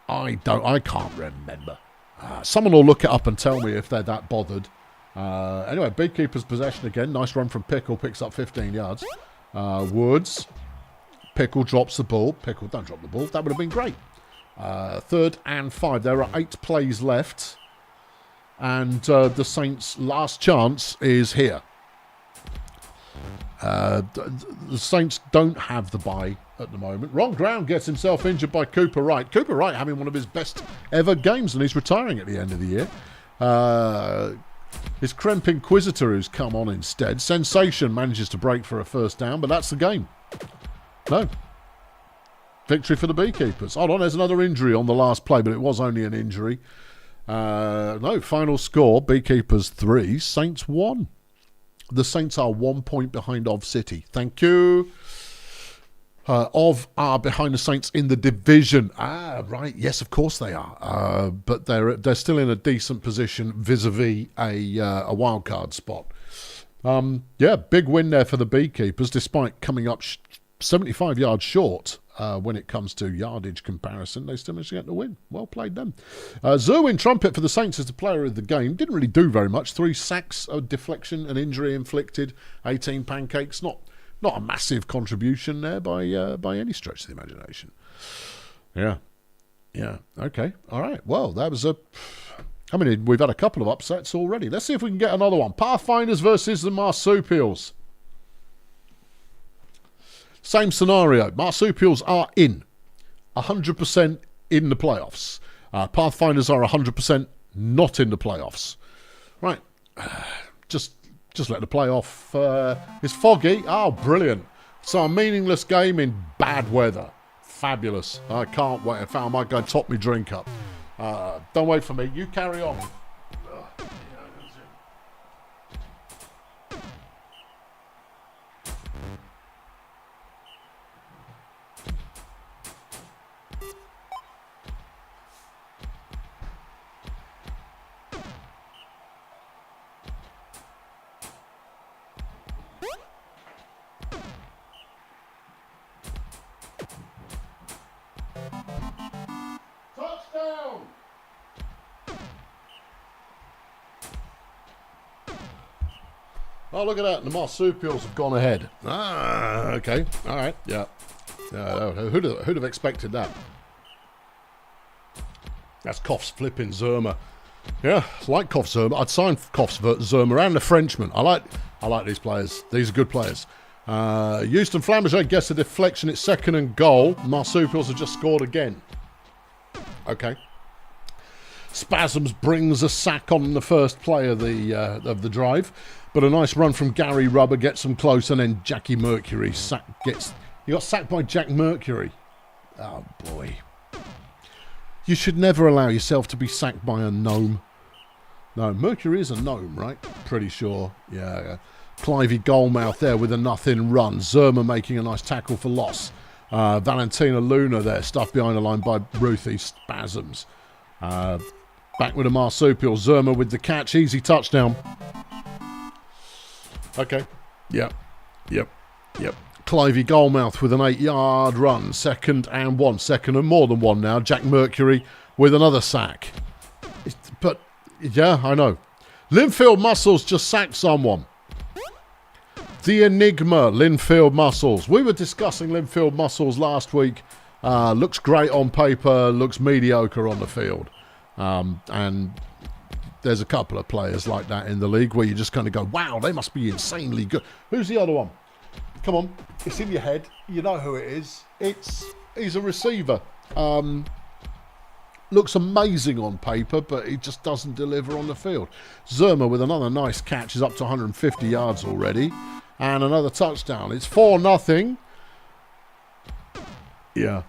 Speaker 1: I can't remember. Someone will look it up and tell me if they're that bothered. Anyway, Beekeepers possession again. Nice run from Pickle. Picks up 15 yards. Woods. Pickle drops the ball. Pickle, don't drop the ball. That would have been great. 3rd and 5. There are 8 plays left. And the Saints' last chance is here. The Saints don't have the bye at the moment. Ron Ground gets himself injured by Cooper Wright. Cooper Wright having one of his best ever games, and he's retiring at the end of the year. It's Kremp Inquisitor who's come on instead. Sensation manages to break for a first down, but that's the game. No. Victory for the Beekeepers. Hold on, there's another injury on the last play, but it was only an injury. No, final score, Beekeepers 3, Saints 1. The Saints are 1 point behind Ov City. Thank you. are behind the Saints in the division. Ah, right. Yes, of course they are. But they're still in a decent position vis-a-vis a wild card spot. Yeah, big win there for the Beekeepers, despite coming up 75 yards short when it comes to yardage comparison. They still managed to get the win. Well played them. Zerwin Trumpet for the Saints is the player of the game. Didn't really do very much. 3 sacks, a deflection, an injury inflicted, 18 pancakes. Not a massive contribution there by any stretch of the imagination. Yeah. Okay. All right. Well, that was we've had a couple of upsets already. Let's see if we can get another one. Pathfinders versus the Marsupials. Same scenario. Marsupials are in. 100% in the playoffs. Pathfinders are 100% not in the playoffs. Right. Just let the playoff. It's foggy. Oh, brilliant. So a meaningless game in bad weather. Fabulous. I can't wait. In fact, I might go and top my drink up. Don't wait for me. You carry on. Oh, look at that. The Marsupials have gone ahead. Ah, okay. All right. Yeah. Who'd have expected that? That's Koff's flipping Zerma. Yeah, like Koff Zerma. I'd sign Koff's Zerma and the Frenchman. I like these players. These are good players. Houston Flambouget gets a deflection. It's 2nd and goal. Marsupials have just scored again. Okay. Spasms brings a sack on the first play of the drive. But a nice run from Gary Rubber gets them close, and then Jackie Mercury he got sacked by Jack Mercury. Oh boy. You should never allow yourself to be sacked by a gnome. No, Mercury is a gnome, right? Pretty sure. Yeah. Clivey Goalmouth there with a nothing run. Zerma making a nice tackle for loss. Valentina Luna there, stuffed behind the line by Ruthie Spasms. Back with the Marsupial. Zerma with the catch. Easy touchdown. Okay. Yep. Clivey Goalmouth with an 8-yard run. 2nd and 1. 2nd and more than 1 now. Jack Mercury with another sack. But, yeah, I know. Linfield Muscles just sacked someone. The Enigma, Linfield Muscles. We were discussing Linfield Muscles last week. Looks great on paper. Looks mediocre on the field. And there's a couple of players like that in the league where you just kind of go, wow, they must be insanely good. Who's the other one? Come on, it's in your head. You know who it is. He's a receiver. Looks amazing on paper, but he just doesn't deliver on the field. Zerma with another nice catch is up to 150 yards already. And another touchdown. It's 4-0. Yeah.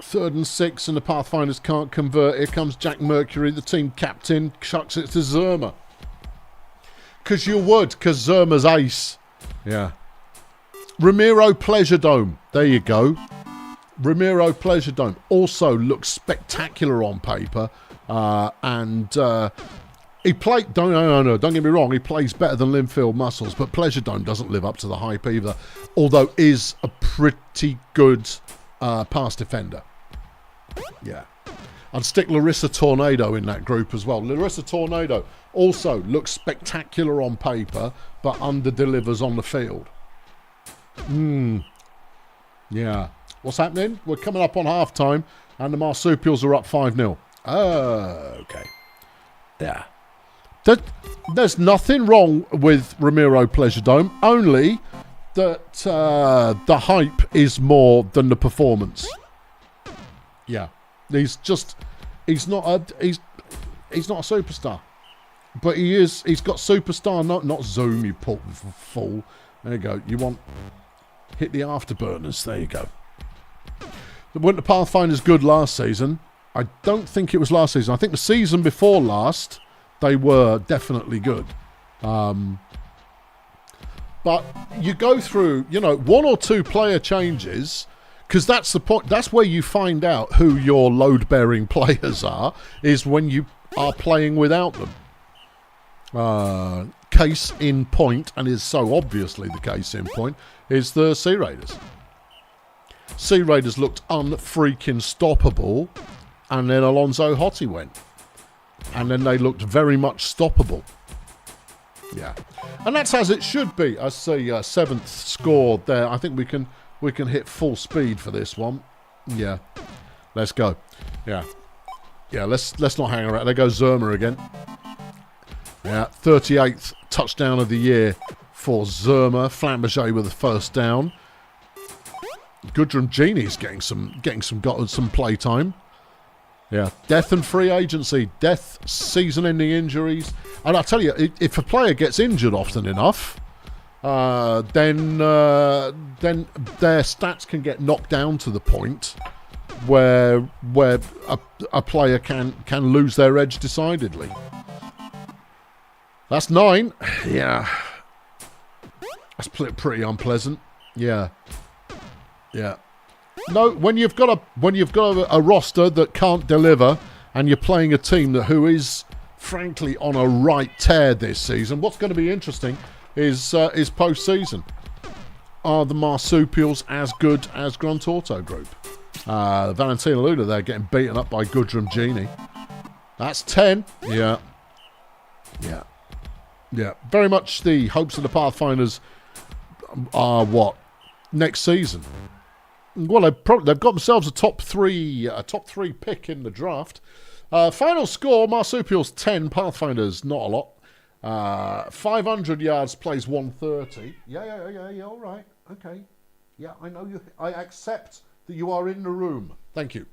Speaker 1: 3rd and 6, and the Pathfinders can't convert. Here comes Jack Mercury, the team captain, chucks it to Zerma. Because you would, because Zerma's ace. Yeah. Ramiro Pleasure Dome. There you go. Ramiro Pleasure Dome also looks spectacular on paper. He played... No, don't get me wrong. He plays better than Linfield Muscles, but Pleasure Dome doesn't live up to the hype either. Although is a pretty good pass defender. Yeah. I'd stick Larissa Tornado in that group as well. Larissa Tornado also looks spectacular on paper, but under-delivers on the field. Yeah. What's happening? We're coming up on half-time, and the Marsupials are up 5-0. Okay. Yeah. There's nothing wrong with Ramiro Pleasure Dome, only that the hype is more than the performance. Yeah. He's not a superstar. But he's got superstar, not Zoom, you fool. There you go. You want... Hit the afterburners. There you go. Weren't the Pathfinders good last season? I don't think it was last season. I think the season before last, they were definitely good. But you go through, you know, 1 or 2 player changes, because that's the point. That's where you find out who your load-bearing players are, is when you are playing without them. Case in point, and is so obviously the case in point, is the Sea Raiders. Sea Raiders looked unfreaking stoppable, and then Alonso Hottie went. And then they looked very much stoppable. Yeah. And that's as it should be. I see 7th score there. I think we can hit full speed for this one. Yeah. Let's go. Yeah. Yeah, let's not hang around. There goes Zerma again. Yeah, 38th touchdown of the year for Zerma. Flamberger with the first down. Gudrun Genie's getting some play time. Yeah, death and free agency, death, season-ending injuries, and I tell you, if a player gets injured often enough, then their stats can get knocked down to the point where a player can lose their edge decidedly. That's 9. Yeah, that's pretty unpleasant. Yeah. Yeah. No, when you've got a roster that can't deliver, and you're playing a team who is frankly on a right tear this season, what's going to be interesting is post-season. Are the Marsupials as good as Grunt Auto Group? Valentina Luna there getting beaten up by Gudrun Genie. That's 10. Yeah. Yeah. Yeah. Very much the hopes of the Pathfinders are what? Next season. Well, they've got themselves a top three pick in the draft. Final score: Marsupials 10, Pathfinders not a lot. 500 yards, plays 130. Yeah. All right, okay. Yeah, I know you. I accept that you are in the room. Thank you.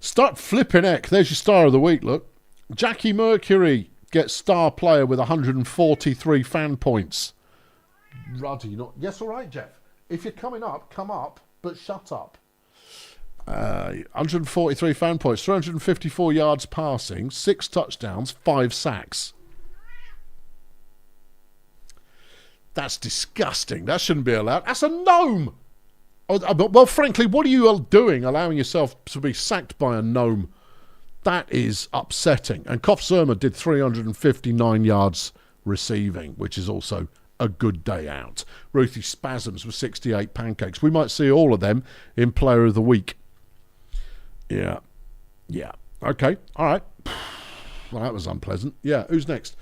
Speaker 1: Start flipping heck. There's your star of the week. Look, Jackie Mercury gets star player with 143 fan points. Ruddy, not yes. All right, Jeff. If you're coming up, come up. But shut up. 143 fan points, 354 yards passing, 6 touchdowns, 5 sacks. That's disgusting. That shouldn't be allowed. That's a gnome. Well, frankly, what are you doing allowing yourself to be sacked by a gnome? That is upsetting. And Kof Surma did 359 yards receiving, which is also a good day out. Ruthie Spasms with 68 pancakes. We might see all of them in Player of the Week. Yeah. Yeah. Okay. All right. Well, that was unpleasant. Yeah. Who's next?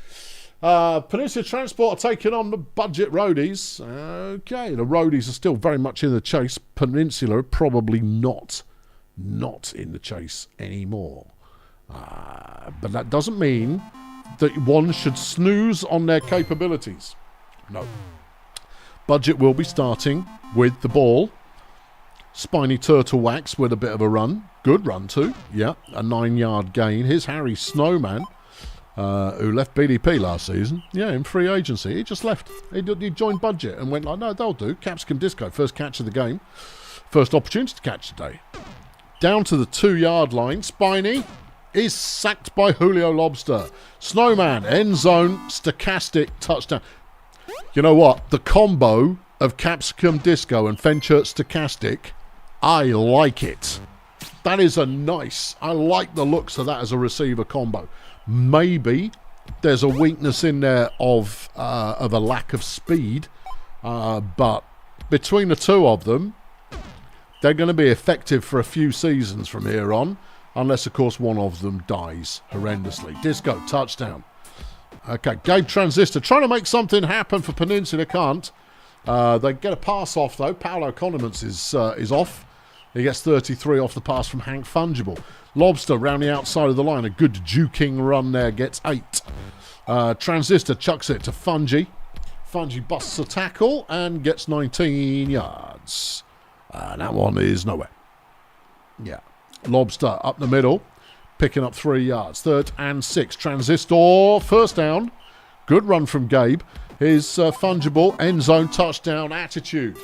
Speaker 1: Peninsula Transport are taking on the budget Roadies. Okay. The Roadies are still very much in the chase. Peninsula are probably not in the chase anymore. But that doesn't mean that one should snooze on their capabilities. No. Budget will be starting with the ball. Spiny Turtle Wax with a bit of a run. Good run too. Yeah, a 9-yard gain. Here's Harry Snowman, who left BDP last season. Yeah, in free agency. He just left. He joined Budget and went like, no, they'll do. Capsicum Disco, first catch of the game. First opportunity to catch today. Down to the 2-yard line. Spiny is sacked by Julio Lobster. Snowman, end zone, stochastic touchdown. You know what? The combo of Capsicum Disco and Fenchurch Stochastic, I like it. That is a nice... I like the looks of that as a receiver combo. Maybe there's a weakness in there of a lack of speed, but between the two of them, they're going to be effective for a few seasons from here on, unless, of course, one of them dies horrendously. Disco, touchdown. Okay, Gabe Transistor trying to make something happen for Peninsula. Can't. They get a pass off, though. Paolo Condiments is off. He gets 33 off the pass from Hank Fungible. Lobster round the outside of the line. A good juking run there. Gets 8. Transistor chucks it to Fungi. Fungi busts a tackle and gets 19 yards. That one is nowhere. Yeah. Lobster up the middle. Picking up 3 yards. 3rd and 6. Transistor. First down. Good run from Gabe. His Fungible. End zone touchdown. Attitude.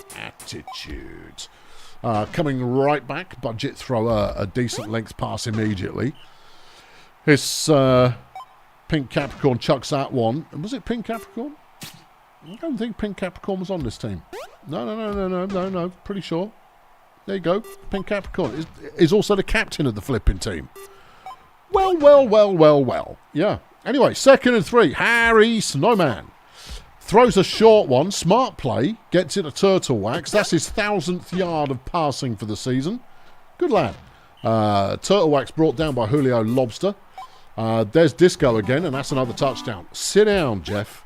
Speaker 1: Coming right back. Budget throw a decent length pass immediately. His Pink Capricorn chucks that one. Was it Pink Capricorn? I don't think Pink Capricorn was on this team. No. Pretty sure. There you go. Pink Capricorn is also the captain of the flipping team. Well. Yeah. Anyway, 2nd and 3. Harry Snowman. Throws a short one. Smart play. Gets it a turtle wax. That's his 1,000th yard of passing for the season. Good lad. Turtle wax brought down by Julio Lobster. There's Disco again, and that's another touchdown. Sit down, Jeff.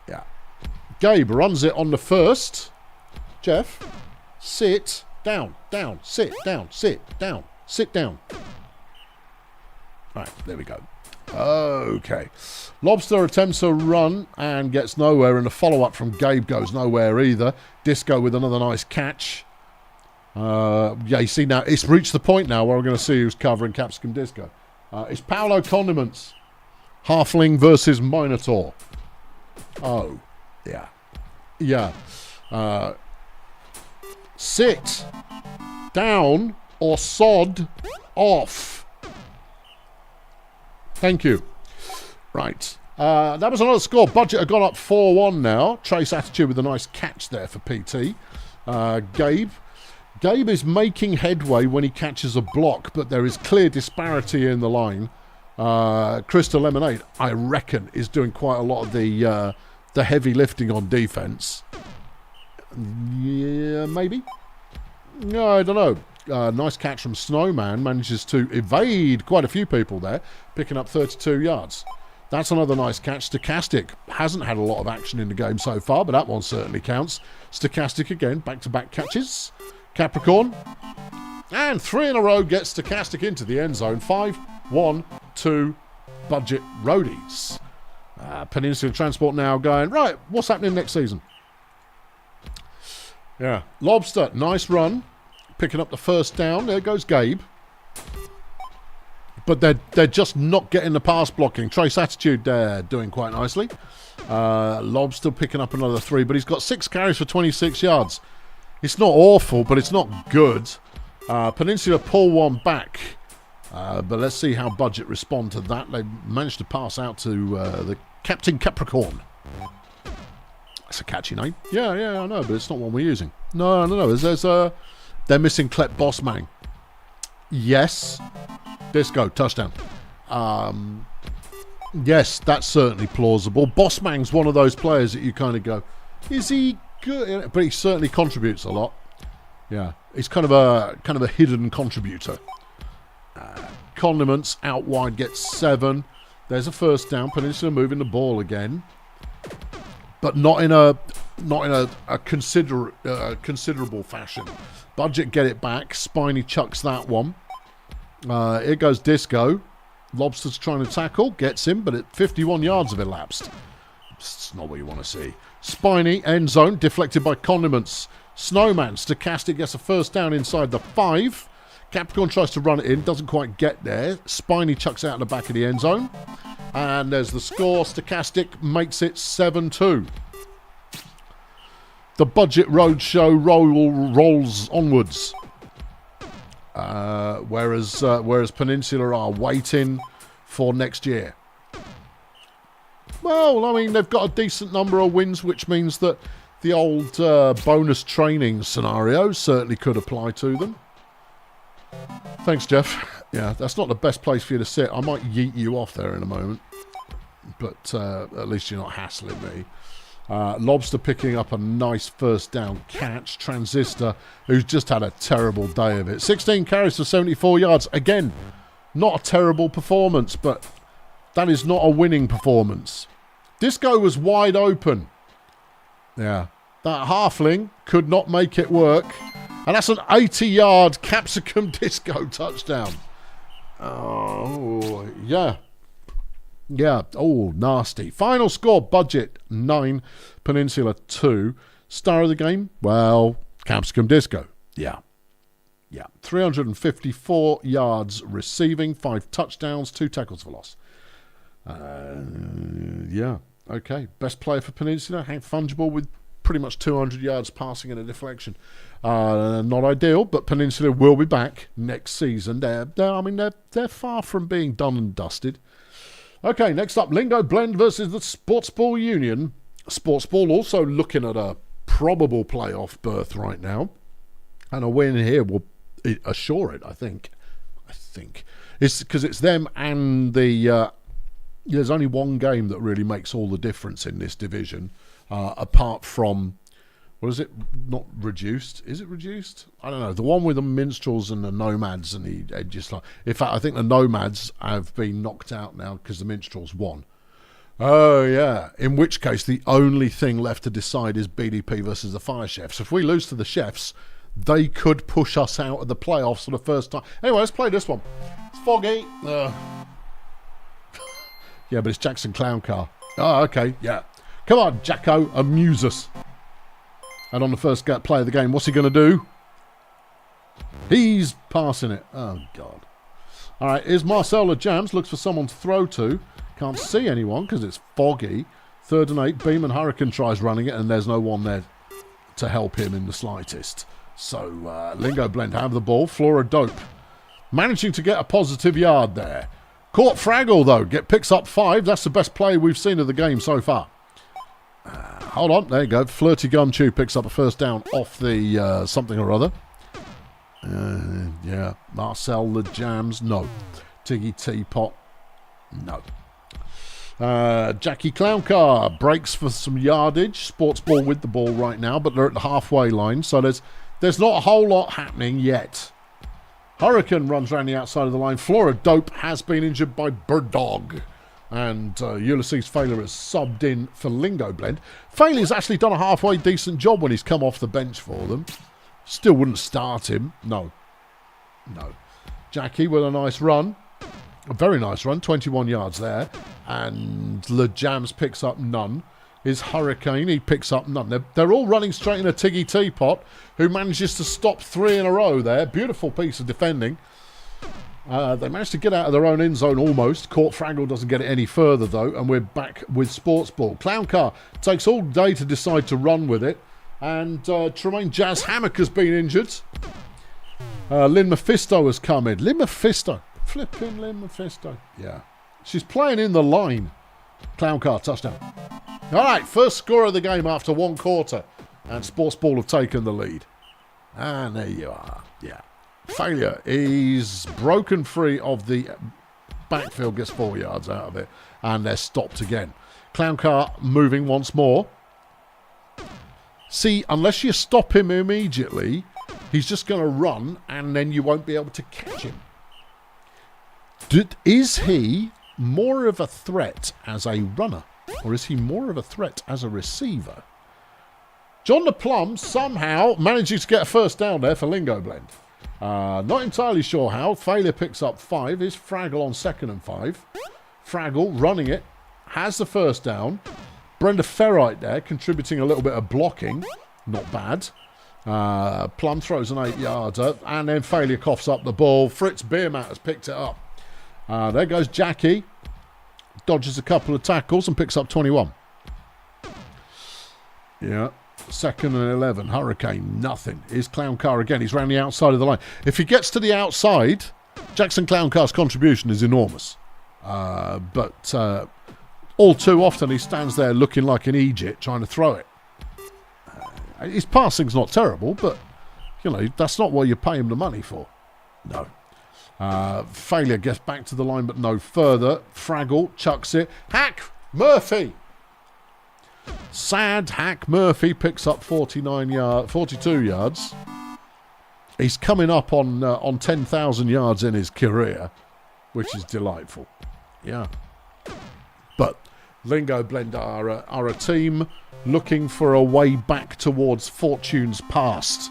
Speaker 1: Yeah. Gabe runs it on the first. Jeff, sit down, sit down. Right, there we go. Okay. Lobster attempts a run and gets nowhere, and the follow-up from Gabe goes nowhere either. Disco with another nice catch. Yeah, you see now, it's reached the point now where we're going to see who's covering Capsicum Disco. It's Paolo Condiments. Halfling versus Minotaur. Oh, yeah. Yeah. Sit down or sod off. Thank you. Right. That was another score. Budget had gone up 4-1 now. Trace Attitude with a nice catch there for PT. Gabe is making headway when he catches a block, but there is clear disparity in the line. Crystal Lemonade, I reckon, is doing quite a lot of the heavy lifting on defense. Yeah, maybe? No, I don't know. Nice catch from Snowman. Manages to evade quite a few people there, picking up 32 yards. That's another nice catch. Stochastic hasn't had a lot of action in the game so far, but that one certainly counts. Stochastic again, back-to-back catches. Capricorn. And 3 in a row gets Stochastic into the end zone. 5-1-2 Budget Roadies. Peninsula Transport now going, right, what's happening next season? Yeah. Lobster, nice run. Picking up the first down. There goes Gabe. But they're just not getting the pass blocking. Trace Attitude there doing quite nicely. Lobster picking up another 3, but he's got 6 carries for 26 yards. It's not awful, but it's not good. Peninsula pull one back. But let's see how Budget respond to that. They managed to pass out to the Captain Capricorn. That's a catchy name. Yeah, I know, but it's not one we're using. No. They're missing Klep Bossman. Yes. Disco, touchdown. Yes, that's certainly plausible. Bossmang's one of those players that you kind of go, is he good? But he certainly contributes a lot. Yeah, he's kind of a hidden contributor. Condiments out wide gets 7. There's a first down. Peninsula moving the ball again, but not in a considerable fashion. Budget get it back. Spiny chucks that one. Here goes Disco. Lobster's trying to tackle, gets him, but at 51 yards have elapsed. It's not what you want to see. Spiny, end zone, deflected by Condiments. Snowman, Stochastic gets a first down inside the 5. Capricorn tries to run it in, doesn't quite get there. Spiny chucks out the back of the end zone. And there's the score. Stochastic makes it 7-2. The Budget Roadshow rolls onwards. Whereas Peninsula are waiting for next year. Well, I mean, they've got a decent number of wins, which means that the old bonus training scenario certainly could apply to them. Thanks, Jeff. Yeah, that's not the best place for you to sit. I might yeet you off there in a moment. But at least you're not hassling me. Lobster picking up a nice first down catch. Transistor, who's just had a terrible day of it. 16 carries for 74 yards. Again, not a terrible performance, but that is not a winning performance. Disco was wide open. Yeah, that halfling could not make it work. And that's an 80-yard Capsicum Disco touchdown. Oh, yeah. Yeah, oh, nasty. Final score, Budget 9, Peninsula 2. Star of the game? Well, Capsicum Disco. Yeah. 354 yards receiving, 5 touchdowns, 2 tackles for loss. Yeah, okay. Best player for Peninsula, Hank Fungible with pretty much 200 yards passing and a deflection. Not ideal, but Peninsula will be back next season. They're far from being done and dusted. Okay, next up, Lingo Blend versus the Sports Ball Union. Sportsball also looking at a probable playoff berth right now. And a win here will assure it, I think. It's because it's them and the... there's only one game that really makes all the difference in this division, apart from... What is it? Not reduced? Is it reduced? I don't know. The one with the Minstrels and the Nomads and the Edgeslum. In fact, I think the Nomads have been knocked out now because the Minstrels won. Oh, yeah. In which case, the only thing left to decide is BDP versus the Fire Chefs. If we lose to the Chefs, they could push us out of the playoffs for the first time. Anyway, let's play this one. It's foggy. Yeah, but it's Jackson Clown Car. Oh, okay. Yeah. Come on, Jacko. Amuse us. And on the first play of the game, what's he going to do? He's passing it. Oh, God. All right, here's Marcel Jams. Looks for someone to throw to. Can't see anyone because it's foggy. 3rd and 8. Beam and Hurricane tries running it, and there's no one there to help him in the slightest. So, Lingo Blend have the ball. Flora Dope managing to get a positive yard there. Caught Fraggle, though. Picks up 5. That's the best play we've seen of the game so far. Hold on, there you go. Flirty Gumchew picks up a first down off the something or other. Yeah. Marcel the Jams, no. Tiggy Teapot, no. Jackie Clown Car breaks for some yardage. Sportsball with the ball right now, but they're at the halfway line, so there's not a whole lot happening yet. Hurricane runs around the outside of the line. Flora Dope has been injured by Bird Dog. And Ulysses Failure has subbed in for Lingo Blend. Failur's actually done a halfway decent job when he's come off the bench for them. Still wouldn't start him. No. Jackie with a nice run. A very nice run. 21 yards there. And Le Jams picks up none. His Hurricane, he picks up none. They're all running straight in a Tiggy Teapot, who manages to stop 3 in a row there. Beautiful piece of defending. They managed to get out of their own end zone almost. Caught Fraggle doesn't get it any further, though, and we're back with Sportsball. Clown Car takes all day to decide to run with it, and Tremaine Jazz Hammock has been injured. Lynn Mephisto has come in. Lynn Mephisto. Flipping Lynn Mephisto. Yeah. She's playing in the line. Clown Car, touchdown. All right, first score of the game after 1 quarter, and Sportsball have taken the lead. And there you are. Yeah. Failure. He's broken free of the backfield, gets 4 yards out of it, and they're stopped again. Clown Car moving once more. See, unless you stop him immediately, he's just going to run, and then you won't be able to catch him. Is he more of a threat as a runner, or is he more of a threat as a receiver? John the Plum somehow managing to get a first down there for Lingo Blend. Not entirely sure how. Failure picks up 5. Is Fraggle on 2nd and 5. Fraggle running it. Has the first down. Brenda Ferrite there contributing a little bit of blocking. Not bad. Plum throws an 8-yarder. And then Failure coughs up the ball. Fritz Beermat has picked it up. There goes Jackie. Dodges a couple of tackles and picks up 21. Yeah. 2nd and 11. Hurricane, nothing. Here's Clown Car again. He's round the outside of the line. If he gets to the outside, Jackson Clown Car's contribution is enormous. But all too often he stands there looking like an Egypt trying to throw it. His passing's not terrible, but, you know, that's not what you pay him the money for. No. Failure gets back to the line, but no further. Fraggle chucks it. Hack Murphy! Sad Hack Murphy picks up 42 yards. He's coming up on 10,000 yards in his career, which is delightful. Yeah. But Lingo Blend are a team looking for a way back towards fortunes past.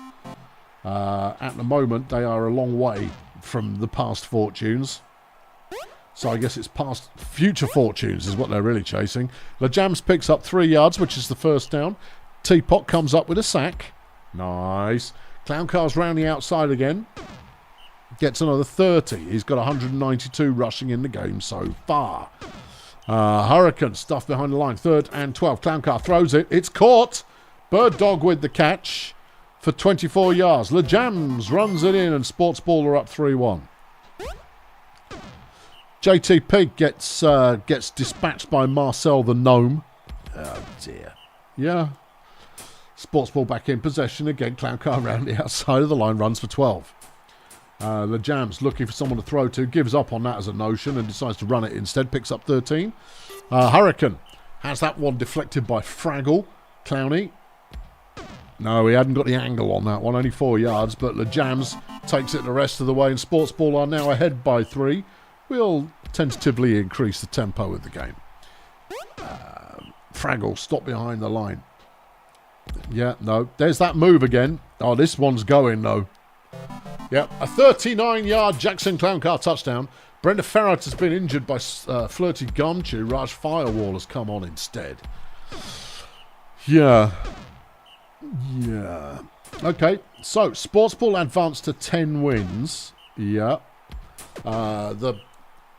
Speaker 1: At the moment, they are a long way from the past fortunes. So I guess it's past future fortunes is what they're really chasing. The Jams picks up 3 yards, which is the first down. Teapot comes up with a sack. Nice. Clown Car's round the outside again. Gets another 30. He's got 192 rushing in the game so far. Hurricane stuffed behind the line. 3rd and 12. Clown Car throws it. It's caught. Bird Dog with the catch for 24 yards. Le Jams runs it in and Sportsball are up 3-1. JT Pig gets dispatched by Marcel the Gnome. Oh dear. Yeah. Sports ball back in possession again. Clown car around the outside of the line, runs for 12. The Jams looking for someone to throw to, gives up on that as a notion and decides to run it instead, picks up 13. Hurricane has that one deflected by Fraggle. Clowny. No, he hadn't got the angle on that one, only 4 yards, but the Jams takes it the rest of the way, and Sports Ball are now ahead by 3. We'll tentatively increase the tempo of the game. Fraggle, stop behind the line. Yeah, no, there's that move again. Oh, this one's going, though. Yep, a 39-yard Jackson Clown Car touchdown. Brenda Ferrat has been injured by Flirty Gumchew. Raj Firewall has come on instead. Yeah. Okay, so Sports Ball advanced to 10 wins. Yeah. The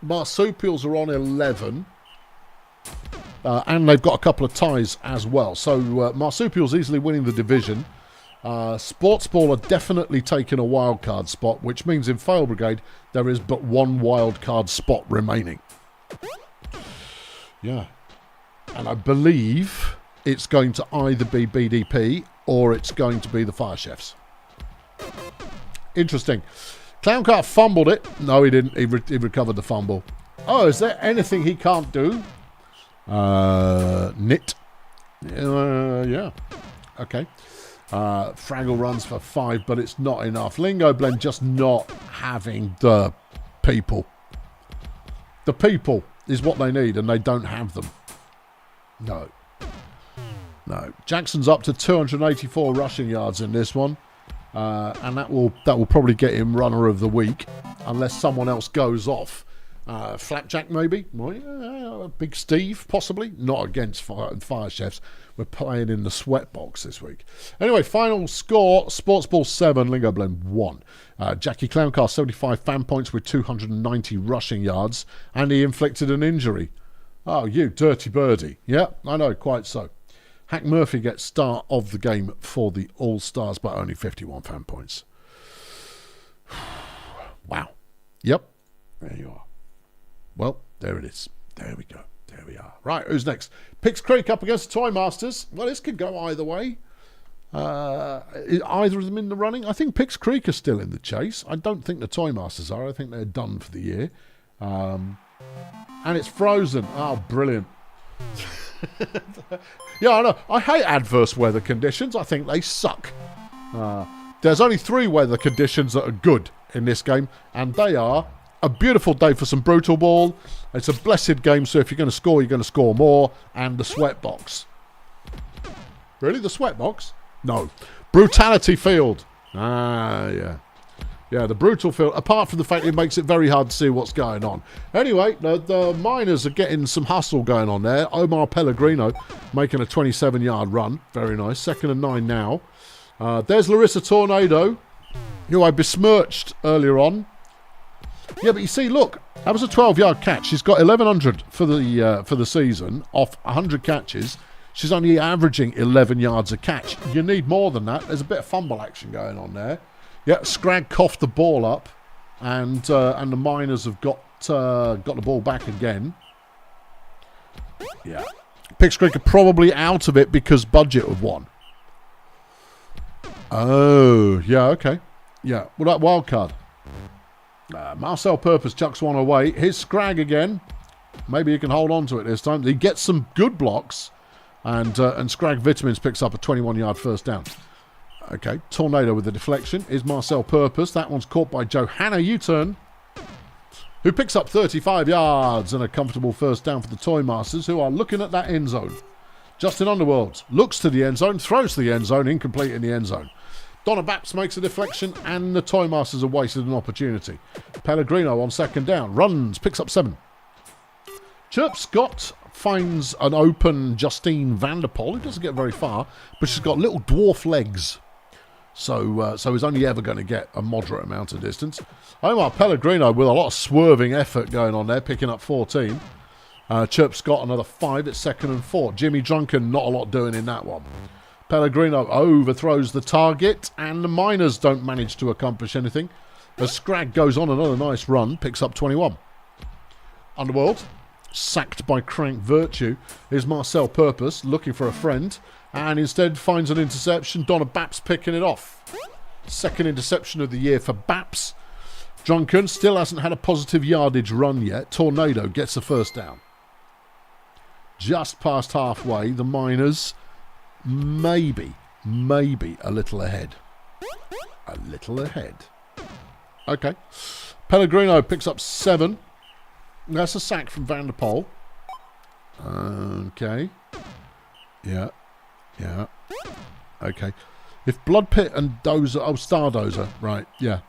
Speaker 1: Marsupials are on 11. And they've got a couple of ties as well. So Marsupials easily winning the division. Sports Ball are definitely taking a wild card spot, which means in Fail Brigade there is but one wild card spot remaining. Yeah. And I believe it's going to either be BDP or it's going to be the Fire Chefs. Interesting. Clown Car fumbled it. No, he didn't. He recovered the fumble. Oh, is there anything he can't do? Knit. Yeah. Okay. Fraggle runs for 5, but it's not enough. Lingo Blend just not having the people. The people is what they need, and they don't have them. No. Jackson's up to 284 rushing yards in this one, and that will probably get him runner of the week, unless someone else goes off. Flapjack maybe, Big Steve possibly. Not against Fire Chefs. We're playing in the sweat box this week. Anyway, final score: Sports Ball 7, Lingo Blend 1. Jackie Clowncar 75 fan points with 290 rushing yards, and he inflicted an injury. Oh, you dirty birdie! Yeah, I know, quite so. Hack Murphy gets start of the game for the All Stars, but only 51 fan points. Wow. Yep. There you are. Well, there it is. There we go. There we are. Right, who's next? Pix Creek up against Toy Masters. Well, this could go either way. Either of them in the running? I think Pix Creek are still in the chase. I don't think the Toy Masters are. I think they're done for the year. And it's frozen. Oh, brilliant. Yeah, I know. I hate adverse weather conditions. I think they suck. There's only 3 weather conditions that are good in this game, and they are a beautiful day for some Brutalball. It's a blessed game, so if you're going to score more, and the sweat box. Really? The sweat box? No. Brutality field. Yeah. Yeah, the brutal field, apart from the fact it makes it very hard to see what's going on. Anyway, the Miners are getting some hustle going on there. Omar Pellegrino making a 27-yard run. Very nice. 2nd and 9 now. There's Larissa Tornado, who I besmirched earlier on. Yeah, but you see, look, that was a 12-yard catch. She's got 1,100 for the season off 100 catches. She's only averaging 11 yards a catch. You need more than that. There's a bit of fumble action going on there. Yeah, Scrag coughed the ball up, and the Miners have got the ball back again. Yeah, Pix Creek are probably out of it because budget have won. Oh, yeah, okay. Yeah, well, that wild card. Marcel Purpose chucks one away. Here's Scrag again. Maybe he can hold on to it this time. He gets some good blocks, and Scrag Vitamins picks up a 21-yard first down. Okay, Tornado with the deflection is Marcel Purpose. That one's caught by Johanna U-turn, who picks up 35 yards and a comfortable first down for the Toy Masters, who are looking at that end zone. Justin Underworld looks to the end zone, throws to the end zone, incomplete in the end zone. Donna Baps makes a deflection, and the Toy Masters have wasted an opportunity. Pellegrino on 2nd down, runs, picks up 7. Chirp Scott finds an open Justine Vanderpool, who doesn't get very far, but she's got little dwarf legs. So he's only ever going to get a moderate amount of distance. Omar Pellegrino with a lot of swerving effort going on there, picking up 14. Chirp Scott another 5 at 2nd and 4. Jimmy Drunken, not a lot doing in that one. Pellegrino overthrows the target, and the Miners don't manage to accomplish anything. As Scrag goes on another nice run, picks up 21. Underworld, sacked by Crank Virtue, is Marcel Purpose, looking for a friend, and instead finds an interception. Donna Baps picking it off. Second interception of the year for Baps. Drunken still hasn't had a positive yardage run yet. Tornado gets the first down. Just past halfway, the Miners maybe a little ahead. A little ahead. Okay. Pellegrino picks up 7. That's a sack from Van der Poel. Okay. Yeah. Okay. If Blood Pit and Dozer... Oh, Stardozer. Right. Yeah.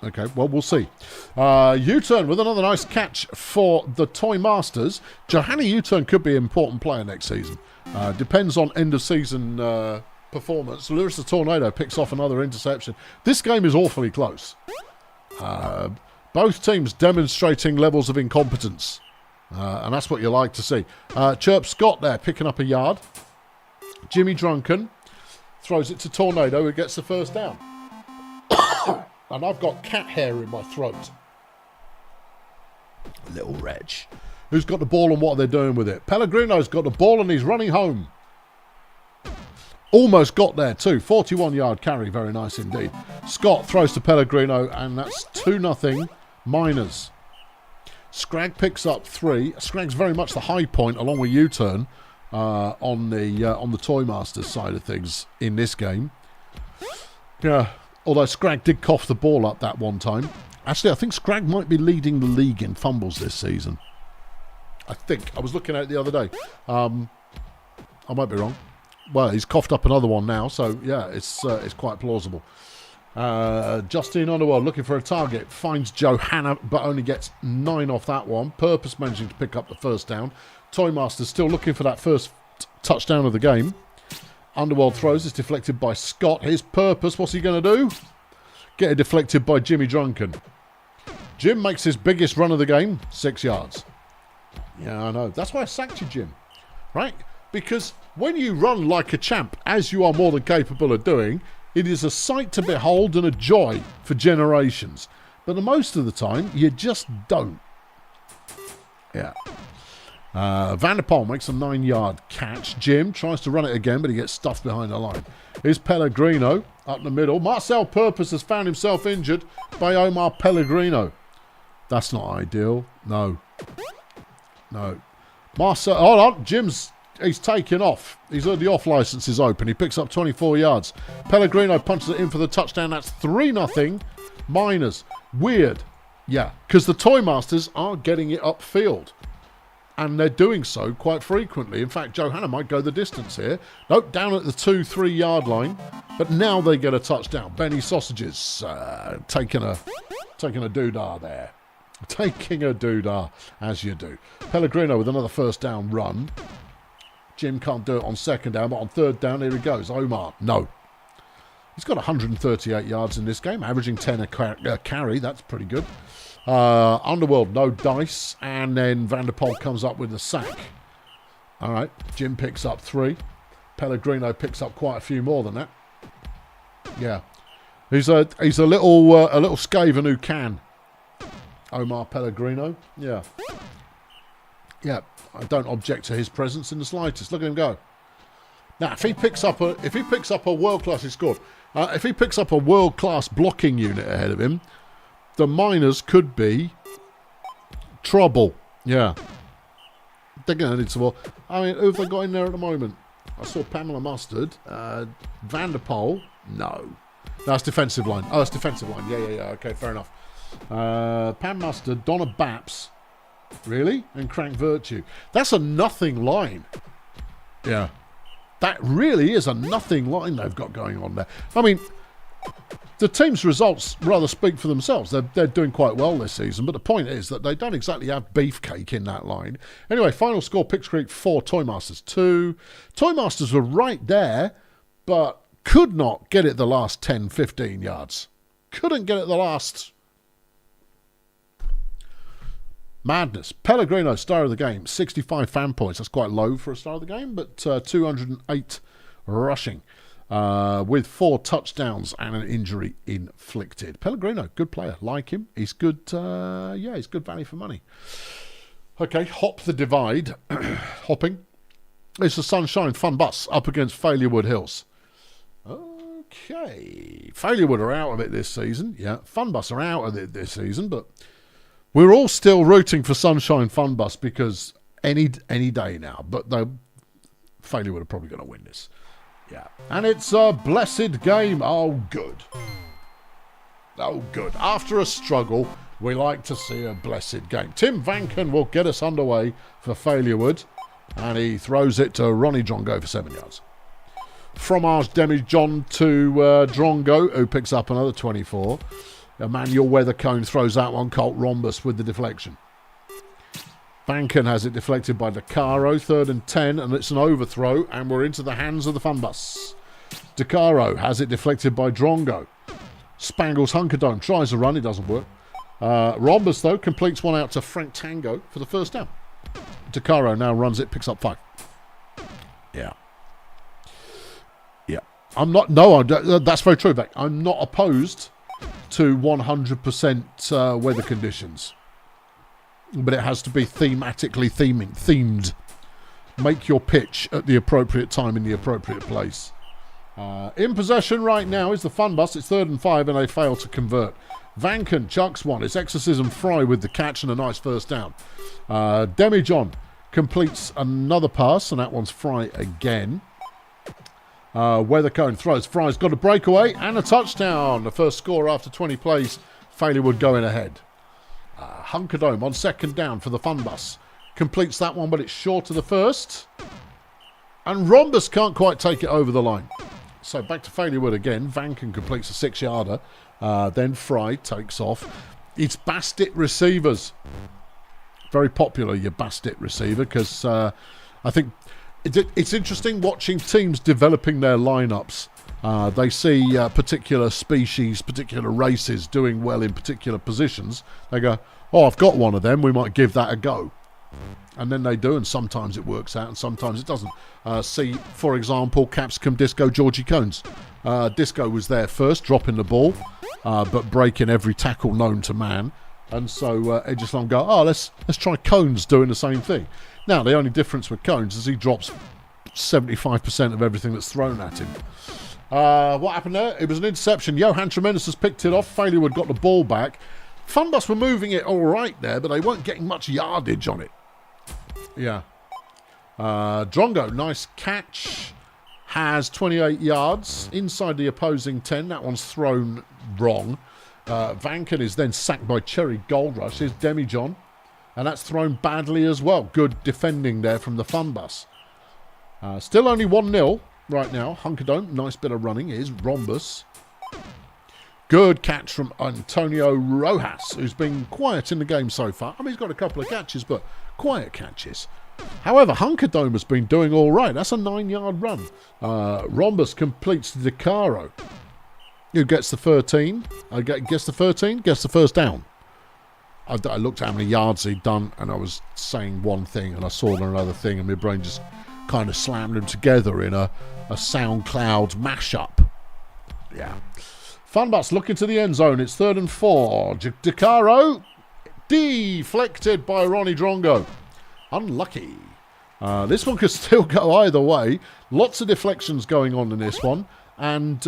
Speaker 1: Okay, well, we'll see. U-Turn with another nice catch for the Toy Masters. Johanna U-Turn could be an important player next season. Depends on end-of-season performance. Larissa Tornado picks off another interception. This game is awfully close. Both teams demonstrating levels of incompetence. And that's what you like to see. Chirp Scott there picking up a yard. Jimmy Drunken throws it to Tornado who gets the first down. And I've got cat hair in my throat. Little wretch. Who's got the ball and what are they doing with it? Pellegrino's got the ball and he's running home. Almost got there too. 41-yard carry. Very nice indeed. Scott throws to Pellegrino and that's 2-0 Miners. Scrag picks up 3. Scrag's very much the high point along with U-Turn on the Toy Masters side of things in this game. Yeah. Although Scrag did cough the ball up that one time. Actually, I think Scrag might be leading the league in fumbles this season. I think. I was looking at it the other day. I might be wrong. Well, he's coughed up another one now, so yeah, it's quite plausible. Justine Underworld looking for a target. Finds Johanna, but only gets 9 off that one. Purpose managing to pick up the first down. Toymaster still looking for that first touchdown of the game. Underworld throws is deflected by Scott. His Purpose, what's he going to do? Get it deflected by Jimmy Drunken. Jim makes his biggest run of the game, 6 yards. Yeah, I know. That's why I sacked you, Jim. Right? Because when you run like a champ, as you are more than capable of doing, it is a sight to behold and a joy for generations. But the most of the time, you just don't. Yeah. Van der Poel makes a 9-yard catch. Jim tries to run it again, but he gets stuffed behind the line. Here's Pellegrino up the middle. Marcel Purpose has found himself injured by Omar Pellegrino. That's not ideal. No. Marcel, hold on. He's taking off. The off license is open. He picks up 24 yards. Pellegrino punches it in for the touchdown. That's 3-0 Miners. Weird. Yeah, because the Toy Masters are getting it upfield. And they're doing so quite frequently. In fact, Johanna might go the distance here. Nope, down at the 2-3 yard line. But now they get a touchdown. Benny Sausages taking a doodah there. Taking a doodah, as you do. Pellegrino with another first down run. Jim can't do it on second down, but on third down, here he goes. Omar, no. He's got 138 yards in this game, averaging 10 a carry. That's pretty good. Underworld, no dice. And then Van der Poel comes up with a sack. All right, Jim picks up 3. Pellegrino picks up quite a few more than that. Yeah. He's a little scaven who can. Omar Pellegrino. Yeah. Yeah, I don't object to his presence in the slightest. Look at him go. Now, if he picks up a world-class, he scored. If he picks up a world-class blocking unit ahead of him, the Miners could be trouble. Yeah. They're going to need some more. I mean, who have they got in there at the moment? I saw Pamela Mustard. Van der Poel. No. That's defensive line. Oh, that's defensive line. Yeah. Okay, fair enough. Pam Mustard, Donna Baps. Really? And Crank Virtue. That's a nothing line. Yeah. That really is a nothing line they've got going on there. I mean, the team's results rather speak for themselves. They're doing quite well this season, but the point is that they don't exactly have beefcake in that line. Anyway, final score, Pix Creek 4, Toy Masters 2. Toy Masters were right there, but could not get it the last 10, 15 yards. Couldn't get it the last... Madness. Pellegrino, star of the game, 65 fan points. That's quite low for a star of the game, but 208 rushing with 4 touchdowns and an injury inflicted. Pellegrino, good player. Like him. He's good. He's good value for money. Okay, hop the divide. Hopping. It's the Sunshine Fun Bus up against Failurewood Hills. Okay. Failurewood are out of it this season. Yeah, Fun Bus are out of it this season, but we're all still rooting for Sunshine Fun Bus because any day now. But Failurewood are probably going to win this. Yeah. And it's a blessed game. Oh, good. Oh, good. After a struggle, we like to see a blessed game. Tim Vanken will get us underway for Failurewood. And he throws it to Ronnie Drongo for 7 yards. Fromage Demijohn to Drongo, who picks up another 24. Emmanuel Weathercone throws that one. Colt Rhombus with the deflection. Vanken has it deflected by DeCaro, 3rd and 10, and it's an overthrow, and we're into the hands of the Fun Bus. DeCaro has it deflected by Drongo. Spangles Hunkerdome tries a run, it doesn't work. Rhombus, though, completes one out to Frank Tango for the first down. DeCaro now runs it, picks up 5. Yeah. Yeah. That's very true, Beck. I'm not opposed to 100% weather conditions. But it has to be thematically themed. Make your pitch at the appropriate time in the appropriate place. In possession right now is the Fun Bus. It's 3rd and 5 and they fail to convert. Vanken chucks one. It's Exorcism Fry with the catch and a nice first down. Demijohn completes another pass, and that one's Fry again. Weathercone throws. Fry's got a breakaway and a touchdown. The first score after 20 plays. Failurewood going ahead. Hunkerdome on 2nd down for the Fun Bus. Completes that one, but it's short of the first. And Rhombus can't quite take it over the line. So back to Failurewood again. Vanken completes a 6-yarder. Then Fry takes off. It's Bastet receivers. Very popular, your Bastet receiver, because I think it's interesting watching teams developing their lineups. They see particular species, particular races doing well in particular positions. They go, oh, I've got one of them. We might give that a go. And then they do, and sometimes it works out and sometimes it doesn't. See, for example, Capsicum Disco Georgie Cones. Disco was there first, dropping the ball, but breaking every tackle known to man. And so Edgeslum go, oh, let's try Cones doing the same thing. Now, the only difference with Cones is he drops 75% of everything that's thrown at him. What happened there? It was an interception. Johan Tremendous has picked it off. Failurewood got the ball back. Fun Bus were moving it all right there, but they weren't getting much yardage on it. Yeah. Drongo, nice catch. Has 28 yards inside the opposing 10. That one's thrown wrong. Vanken is then sacked by Cherry Gold Rush. Here's Demijohn. And that's thrown badly as well. Good defending there from the Fun Bus. Still only 1-0 right now. Hunkerdome, nice bit of running. Here's Rhombus. Good catch from Antonio Rojas, who's been quiet in the game so far. I mean, he's got a couple of catches, but quiet catches. However, Hunkerdome has been doing all right. That's a 9-yard run. Rhombus completes the DeCaro. Who gets the 13? Gets the 13? Gets the first down. I looked at how many yards he'd done, and I was saying one thing, and I saw another thing, and my brain just kind of slammed them together in a SoundCloud mashup. Yeah. Fun Bus looking to the end zone. It's 3rd and 4. DeCaro deflected by Ronnie Drongo. Unlucky. This one could still go either way. Lots of deflections going on in this one, and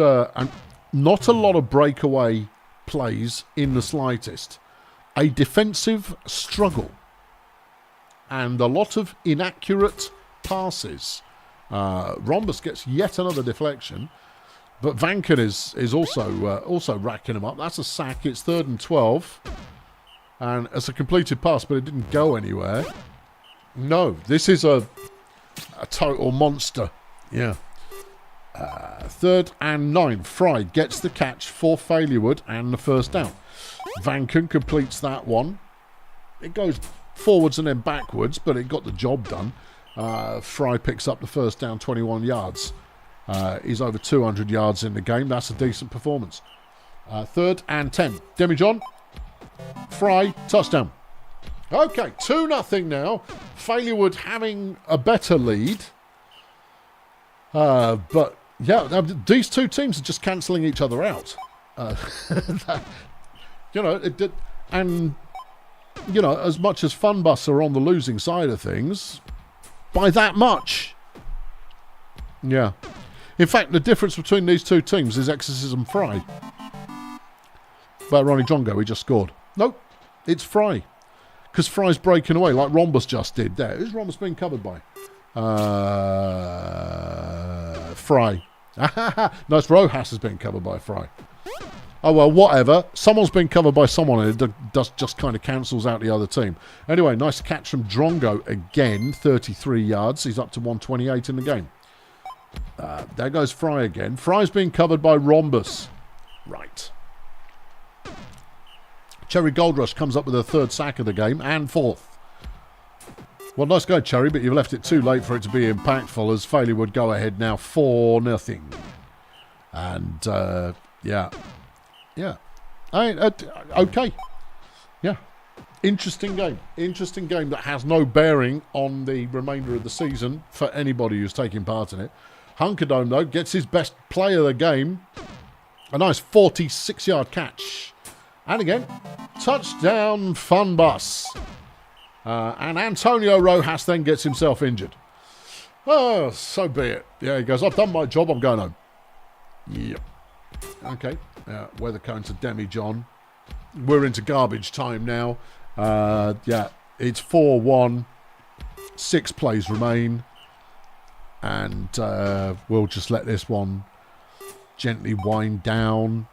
Speaker 1: not a lot of breakaway plays in the slightest. A defensive struggle and a lot of inaccurate passes. Rhombus gets yet another deflection, but Vanken is also racking them up. That's a sack. It's 3rd and 12, and it's a completed pass, but it didn't go anywhere. No, this is a total monster. Yeah. 3rd and 9. Fry gets the catch for Failurewood and the first down. Vanken completes that one. It goes forwards and then backwards, but it got the job done. Fry picks up the first down, 21 yards. He's over 200 yards in the game. That's a decent performance. 3rd and 10. Demijohn. Fry, touchdown. Okay, 2-0 now. Failurewood having a better lead. But, yeah, these two teams are just cancelling each other out. And, as much as Fun Bus are on the losing side of things, by that much, Yeah. In fact, the difference between these two teams is Exorcism Fry. But Ronnie Drongo, he just scored. Nope, it's Fry. Because Fry's breaking away like Rhombus just did. There, who's Rhombus being covered by? Fry. No, it's Rojas has been covered by Fry. Oh, well, whatever. Someone's been covered by someone, and it just kind of cancels out the other team. Anyway, nice catch from Drongo again. 33 yards. He's up to 128 in the game. There goes Fry again. Fry's being covered by Rhombus. Right. Cherry Gold Rush comes up with a third sack of the game and fourth. Well, nice go, Cherry, but you've left it too late for it to be impactful as Failurewood go ahead now 4-0. And, yeah. Yeah. Okay. Yeah. Interesting game. Interesting game that has no bearing on the remainder of the season for anybody who's taking part in it. Hunkerdome, though, gets his best play of the game. A nice 46-yard catch. And again, touchdown, Fun Bus. And Antonio Rojas then gets himself injured. Oh, so be it. Yeah, he goes, I've done my job, I'm going home. Yep. Okay. Weather cone to Demi-John. We're into garbage time now. Yeah, it's 4-1. 6 plays remain. And we'll just let this one gently wind down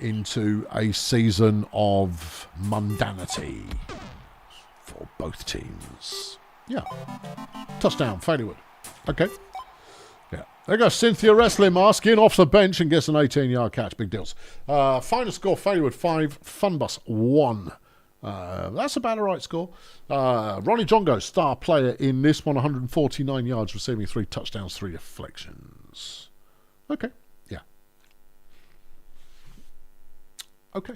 Speaker 1: into a season of mundanity for both teams. Yeah. Touchdown, Failurewood. Okay. Yeah. There goes Cynthia Wrestling Mask in off the bench and gets an 18-yard catch. Big deals. Final score, Failurewood 5, Funbus 1. That's about a right score. Ronnie Drongo, star player in this one, 149 yards, receiving 3 touchdowns, 3 deflections. Okay. Yeah. Okay.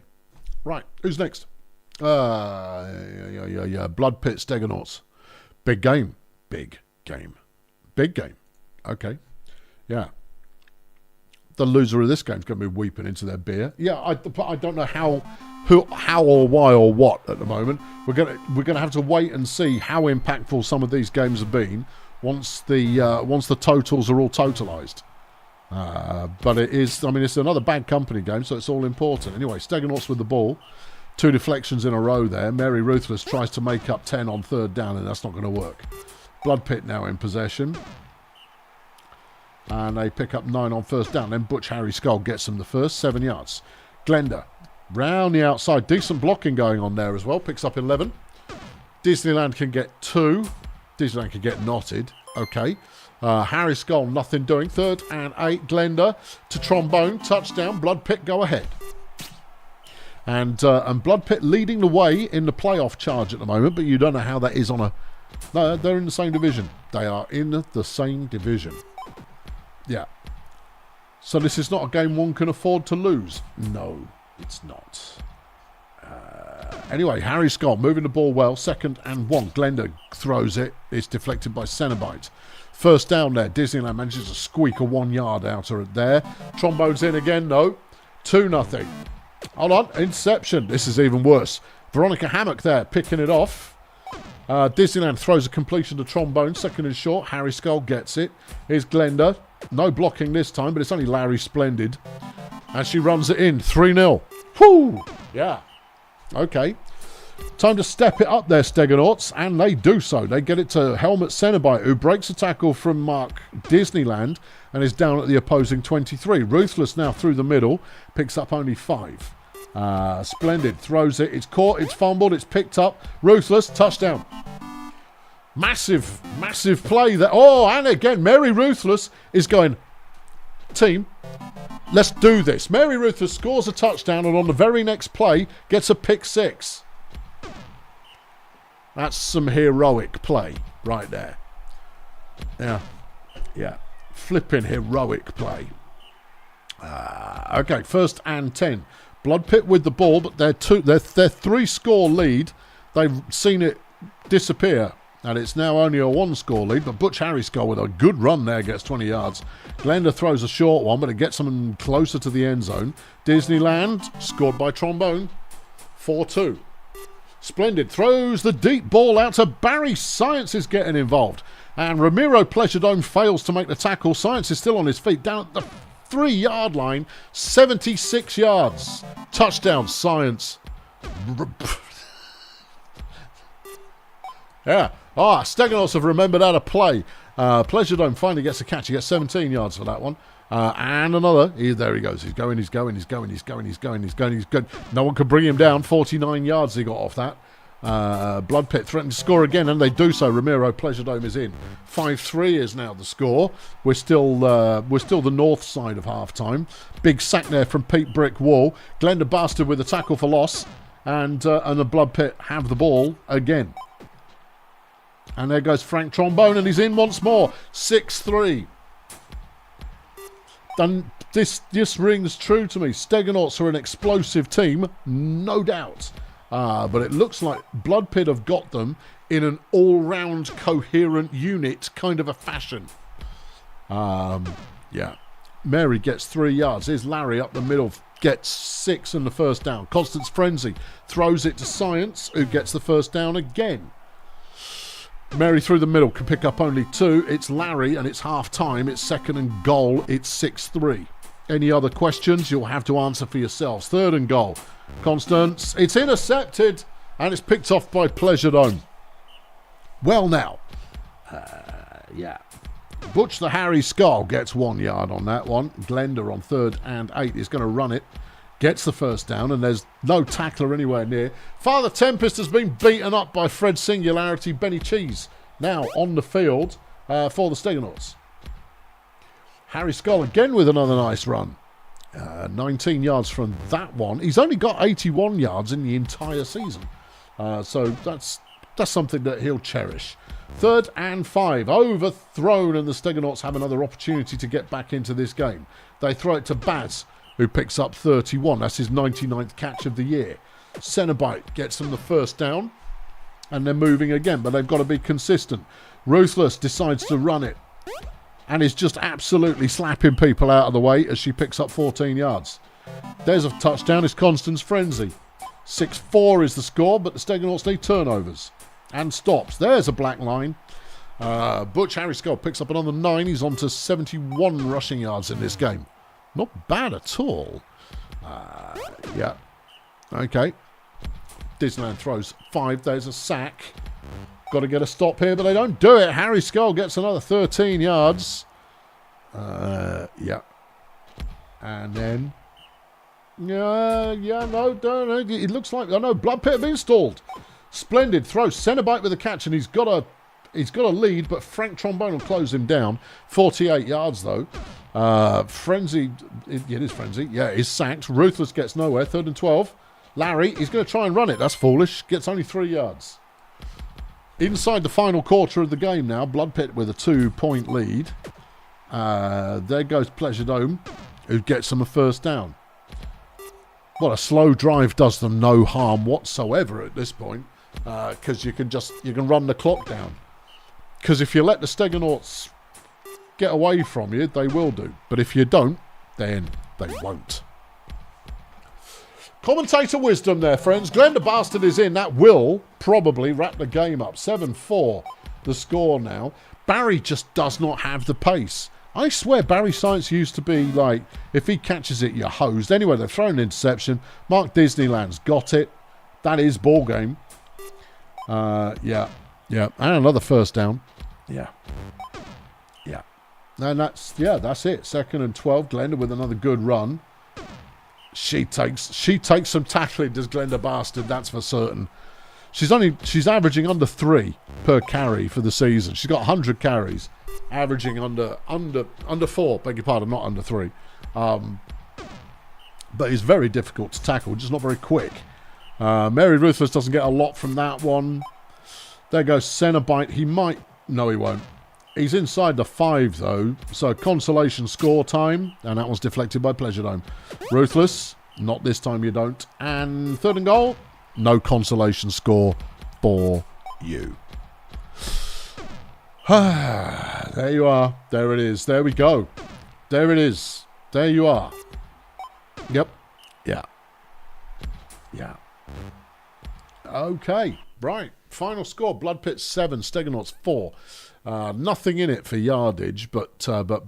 Speaker 1: Right. Who's next? Yeah. Blood Pit Steenauts. Big game. Big game. Big game. Okay. Yeah. The loser of this game is going to be weeping into their beer. Yeah, I don't know how or why or what at the moment. We're gonna have to wait and see how impactful some of these games have been once the totals are all totalised. But it is, I mean, it's another bad company game, so it's all important. Anyway, Steenauts with the ball. 2 deflections in a row there. Mary Ruthless tries to make up 10 on third down, and that's not going to work. Blood Pit now in possession. And they pick up 9 on first down. Then Butch Harry Skull gets them the first, 7 yards. Glenda, round the outside. Decent blocking going on there as well. Picks up 11. Disneyland can get 2. Disneyland can get knotted. Okay. Harry Skull, nothing doing. 3rd and 8. Glenda to Trombone. Touchdown. Blood Pit go ahead. And Blood Pit leading the way in the playoff charge at the moment, but you don't know how that is on a... No, they're in the same division. They are in the same division. Yeah. So this is not a game one can afford to lose. No, it's not. Anyway, Harry Scott moving the ball well. 2nd and 1. Glenda throws it. It's deflected by Cenobite. First down there. Disneyland manages to squeak a 1 yard out of it there. Trombone's in again, no. 2-0. Hold on. Inception. This is even worse. Veronica Hammock there picking it off. Disneyland throws a completion to Trombone. 2nd and short. Harry Skull gets it. Here's Glenda. No blocking this time, but it's only Larry Splendid. And she runs it in. 3-0. Whoo! Yeah. Okay. Time to step it up there, Steenauts. And they do so. They get it to Helmut Cenobite, who breaks a tackle from Mark Disneyland and is down at the opposing 23. Ruthless now through the middle. Picks up only 5. Splendid throws it. It's caught. It's fumbled. It's picked up. Ruthless. Touchdown. Massive play there. Oh, and again, Mary Ruthless is going, team, let's do this. Mary Ruthless scores a touchdown and on the very next play gets a pick 6. That's some heroic play right there. Yeah. Flipping heroic play. Okay, 1st and 10. Blood Pit with the ball, but their 3-score lead, they've seen it disappear. And it's now only a 1-score lead, but Butch Harry Skull with a good run there gets 20 yards. Glenda throws a short one, but it gets them closer to the end zone. Disneyland, scored by Trombone, 4-2. Splendid. Throws the deep ball out to Barry. Science is getting involved. And Ramiro Pleasuredome fails to make the tackle. Science is still on his feet down at the 3-yard line. 76 yards. Touchdown, Science. Yeah. Steenauts have remembered how to play. Pleasuredome finally gets a catch. He gets 17 yards for that one. And another. There he goes. He's going. No one could bring him down. 49 yards he got off that. Blood Pit threatening to score again, and they do so. Ramiro Pleasuredome is in. 5-3 is now the score. We're still the north side of half-time. Big sack there from Pete Brick Wall. Glenda Bastard with a tackle for loss, and the Blood Pit have the ball again. And there goes Frank Trombone, and he's in once more. 6-3. And this rings true to me. Steenauts are an explosive team, no doubt. But it looks like Blood Pit have got them in an all-round coherent unit kind of a fashion. Yeah. Mary gets 3 yards. Here's Larry up the middle, gets 6 and the first down. Constance Frenzy throws it to Science, who gets the first down again. Mary through the middle can pick up only 2. It's Larry, and it's half-time. It's 2nd and goal. It's 6-3. Any other questions? You'll have to answer for yourselves. 3rd and goal. Constance. It's intercepted, and it's picked off by Pleasuredome. Well, now. Yeah. Butch the Harry Skull gets 1 yard on that one. Glenda on 3rd and 8 is going to run it. Gets the first down, and there's no tackler anywhere near. Father Tempest has been beaten up by Fred Singularity. Benny Cheese now on the field for the Steenauts. Harry Skull again with another nice run. 19 yards from that one. He's only got 81 yards in the entire season. So that's something that he'll cherish. 3rd and 5. Overthrown, and the Steenauts have another opportunity to get back into this game. They throw it to Baz, who picks up 31. That's his 99th catch of the year. Cenobite gets them the first down, and they're moving again, but they've got to be consistent. Ruthless decides to run it, and is just absolutely slapping people out of the way as she picks up 14 yards. There's a touchdown. It's Constance Frenzy. 6-4 is the score, but the Steenauts need turnovers and stops. There's a black line. Butch Harry Skull picks up another 9. He's on to 71 rushing yards in this game. Not bad at all. Yeah. Okay. Disneyland throws 5. There's a sack. Got to get a stop here, but they don't do it. Harry Skull gets another 13 yards. Yeah. And then... no, don't. It looks like... oh, no, Blood Pit have been stalled. Splendid throw. Cenobite with a catch, and he's got a lead, but Frank Trombone will close him down. 48 yards, though. Frenzy... it is Frenzy. Yeah, he's sacked. Ruthless gets nowhere. 3rd and 12. Larry, he's going to try and run it. That's foolish. Gets only 3 yards. Inside the final quarter of the game now. Blood Pit with a 2-point lead. There goes Pleasuredome, who gets them a first down. Well, a slow drive does them no harm whatsoever at this point, because you can run the clock down. Because if you let the Steenauts get away from you, they will do. But if you don't, then they won't. Commentator wisdom there, friends. Glenda Bastard is in. That will probably wrap the game up. 7-4 the score now. Barry just does not have the pace. I swear Barry Science used to be like, if he catches it, you're hosed. Anyway, they've thrown an interception. Mark Disneyland's got it. That is ball game. Yeah. And another first down. Yeah. And that's it. 2nd and 12. Glenda with another good run. She takes some tackling, does Glenda Bastard, that's for certain. She's averaging under 3 per carry for the season. She's got 100 carries, averaging under 4, beg your pardon, not under 3. But it's very difficult to tackle, just not very quick. Mary Ruthless doesn't get a lot from that one. There goes Cenobite. He might... no, he won't. He's inside the 5, though. So, consolation score time. And that was deflected by Pleasuredome. Ruthless. Not this time, you don't. And 3rd and goal. No consolation score for you. There you are. There it is. There we go. There it is. There you are. Yep. Yeah. Okay, right. Final score, Blood Pit 7, Steenauts 4. Nothing in it for yardage, but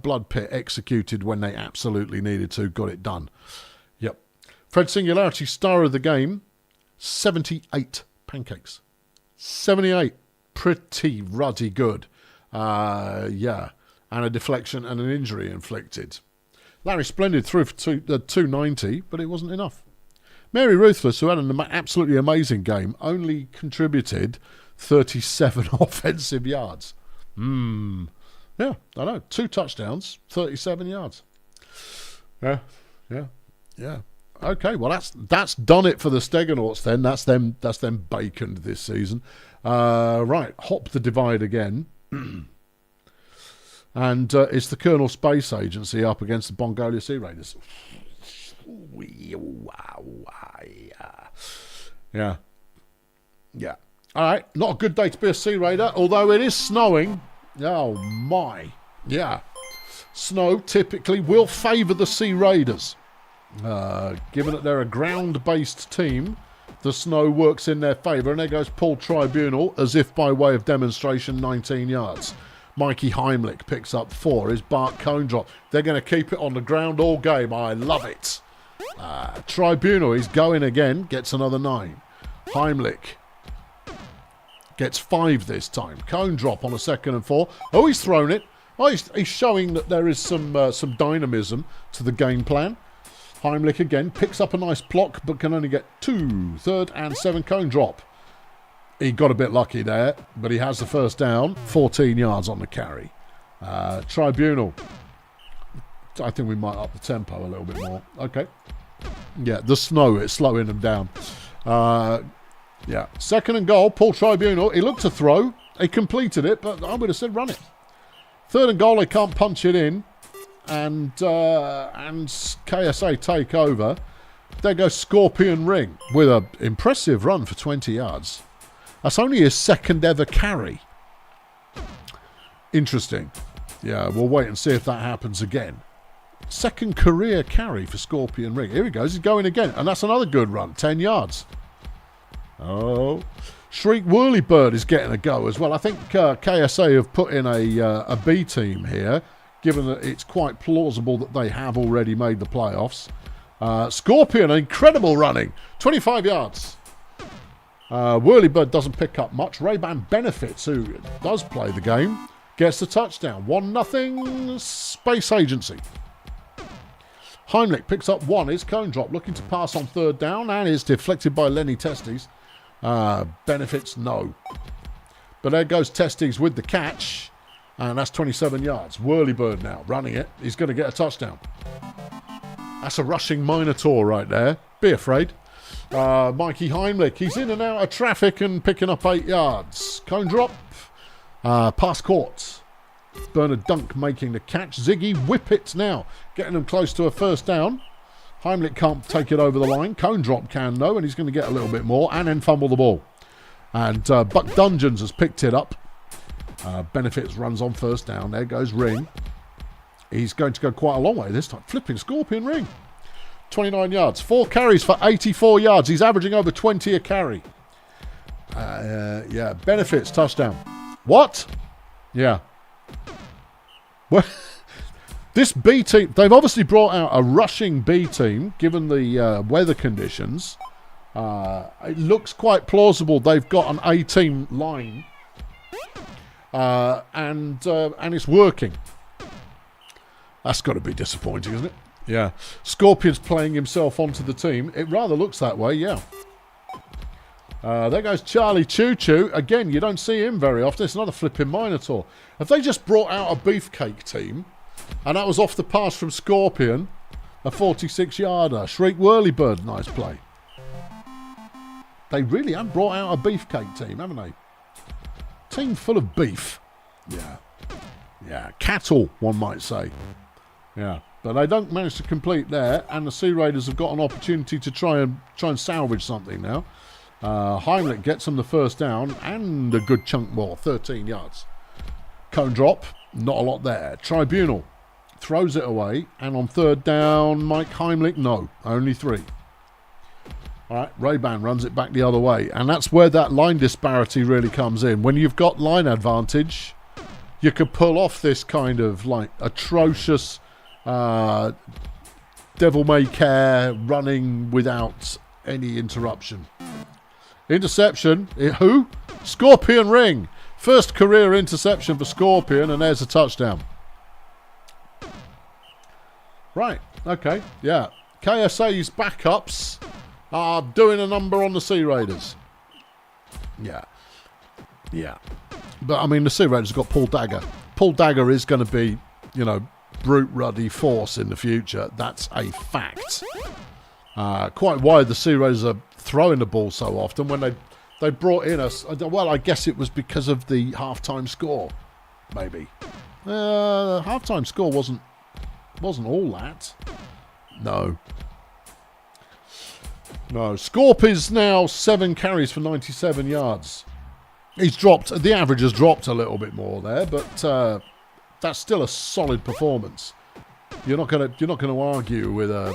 Speaker 1: Blood Pit executed when they absolutely needed to, got it done. Yep. Fred Singularity, star of the game, 78 pancakes. 78. Pretty ruddy good. Yeah. And a deflection and an injury inflicted. Larry Splendid threw for 290, but it wasn't enough. Mary Ruthless, who had an absolutely amazing game, only contributed 37 offensive yards. Yeah, I know. 2 touchdowns, 37 yards. Yeah. Okay, well that's done it for the Steenauts then. That's them baconed this season. Right, hop the divide again. And it's the Colonel Space Agency up against the Bongolia Sea Raiders. Yeah. All right, not a good day to be a Sea Raider, although it is snowing. Oh, my. Yeah. Snow typically will favour the Sea Raiders. Given that they're a ground-based team, the snow works in their favour, and there goes Paul Tribunal, as if by way of demonstration, 19 yards. Mikey Heimlich picks up 4. His Bart cone drop. They're going to keep it on the ground all game. I love it. Tribunal, he's going again, gets another 9. Heimlich gets 5 this time. Cone drop on a 2nd and 4. Oh, he's thrown it. Oh, he's showing that there is some dynamism to the game plan. Heimlich again picks up a nice block, but can only get 2, 3rd and 7 cone drop. He got a bit lucky there, but he has the first down. 14 yards on the carry. Tribunal. I think we might up the tempo a little bit more. Okay. Yeah, the snow, it's slowing them down. Yeah, 2nd and goal, Paul Tribunal. He looked to throw. He completed it, but I would have said run it. 3rd and goal, they can't punch it in. And KSA take over. There goes Scorpion Ring with an impressive run for 20 yards. That's only his 2nd ever carry. Interesting. Yeah, we'll wait and see if that happens again. 2nd career carry for Scorpion Ring. Here he goes. He's going again. And that's another good run. 10 yards. Oh. Shriek Whirlybird is getting a go as well. I think KSA have put in a B team here, given that it's quite plausible that they have already made the playoffs. Scorpion, incredible running. 25 yards. Whirlybird doesn't pick up much. Ray-Ban Benefits, who does play the game, gets the touchdown. 1-0 Space Agency. Heimlich picks up 1. It's cone drop, looking to pass on 3rd down, and is deflected by Lenny Testes. Benefits, no. But there goes Testes with the catch, and that's 27 yards. Whirlybird now running it. He's going to get a touchdown. That's a rushing Minotaur right there. Be afraid. Mikey Heimlich, he's in and out of traffic and picking up 8 yards. Cone drop. Pass court. Bernard Dunk making the catch. Ziggy Whippet now, getting them close to a 1st down. Heimlich can't take it over the line. Cone drop can though, and he's going to get a little bit more and then fumble the ball. And Buck Dungeons has picked it up. Benefits runs on 1st down. There goes Ring. He's going to go quite a long way this time. Flipping Scorpion Ring. 29 yards. 4 carries for 84 yards. He's averaging over 20 a carry. Yeah, Benefits, touchdown. What? Yeah. Well, this B team, they've obviously brought out a rushing B team, given the weather conditions. It looks quite plausible they've got an A team line. And it's working. That's got to be disappointing, isn't it? Yeah. Scorpion's playing himself onto the team. It rather looks that way, yeah. There goes Charlie Choo Choo. Again, you don't see him very often. It's another flipping Minotaur. Have they just brought out a beefcake team? And that was off the pass from Scorpion. A 46-yarder. Shriek Whirlybird, nice play. They really have brought out a beefcake team, haven't they? Team full of beef. Yeah. Yeah, cattle, one might say. Yeah. But they don't manage to complete there, and the Sea Raiders have got an opportunity to try and salvage something now. Heimlich gets them the 1st down, and a good chunk more, 13 yards. Cone drop, not a lot there. Tribunal throws it away, and on 3rd down, Mike Heimlich, no, only 3. All right, Ray-Ban runs it back the other way. And that's where that line disparity really comes in. When you've got line advantage, you could pull off this kind of like atrocious devil-may-care running without any interruption. Interception. Who? Scorpion Ring. First career interception for Scorpion, and there's a touchdown. Right, okay, yeah. KSA's backups are doing a number on the Sea Raiders. Yeah. Yeah. But, I mean, the Sea Raiders have got Paul Dagger. Paul Dagger is going to be, you know, brute ruddy force in the future. That's a fact. Quite why the Sea Raiders are throwing the ball so often when they brought in us. Well, I guess it was because of the halftime score, maybe. Halftime score wasn't all that. No. Scorp is now 7 carries for 97 yards. He's dropped. The average has dropped a little bit more there, but that's still a solid performance. You're not gonna argue with a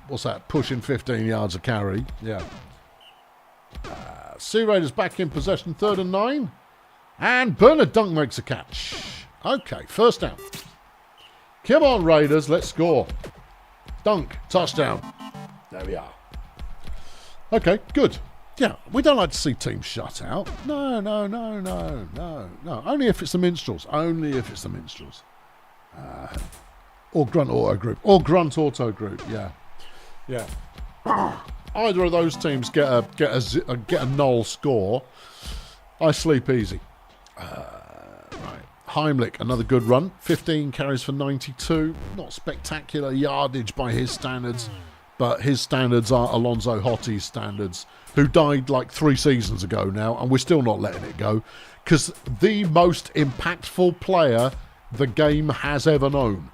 Speaker 1: what's that? Pushing 15 yards a carry. Yeah. Sea Raiders back in possession, 3rd and 9, and Bernard Dunk makes a catch. Okay, first down. Come on, Raiders, let's score. Dunk, touchdown. There we are. Okay, good. Yeah, we don't like to see teams shut out. No. Only if it's the Minstrels. Or Grunt Auto Group. Yeah. Either of those teams get a null score, I sleep easy. Right. Heimlich, another good run. 15 carries for 92. Not spectacular yardage by his standards, but his standards are Alonzo Hotti's standards, who died like 3 seasons ago now, and we're still not letting it go, because the most impactful player the game has ever known.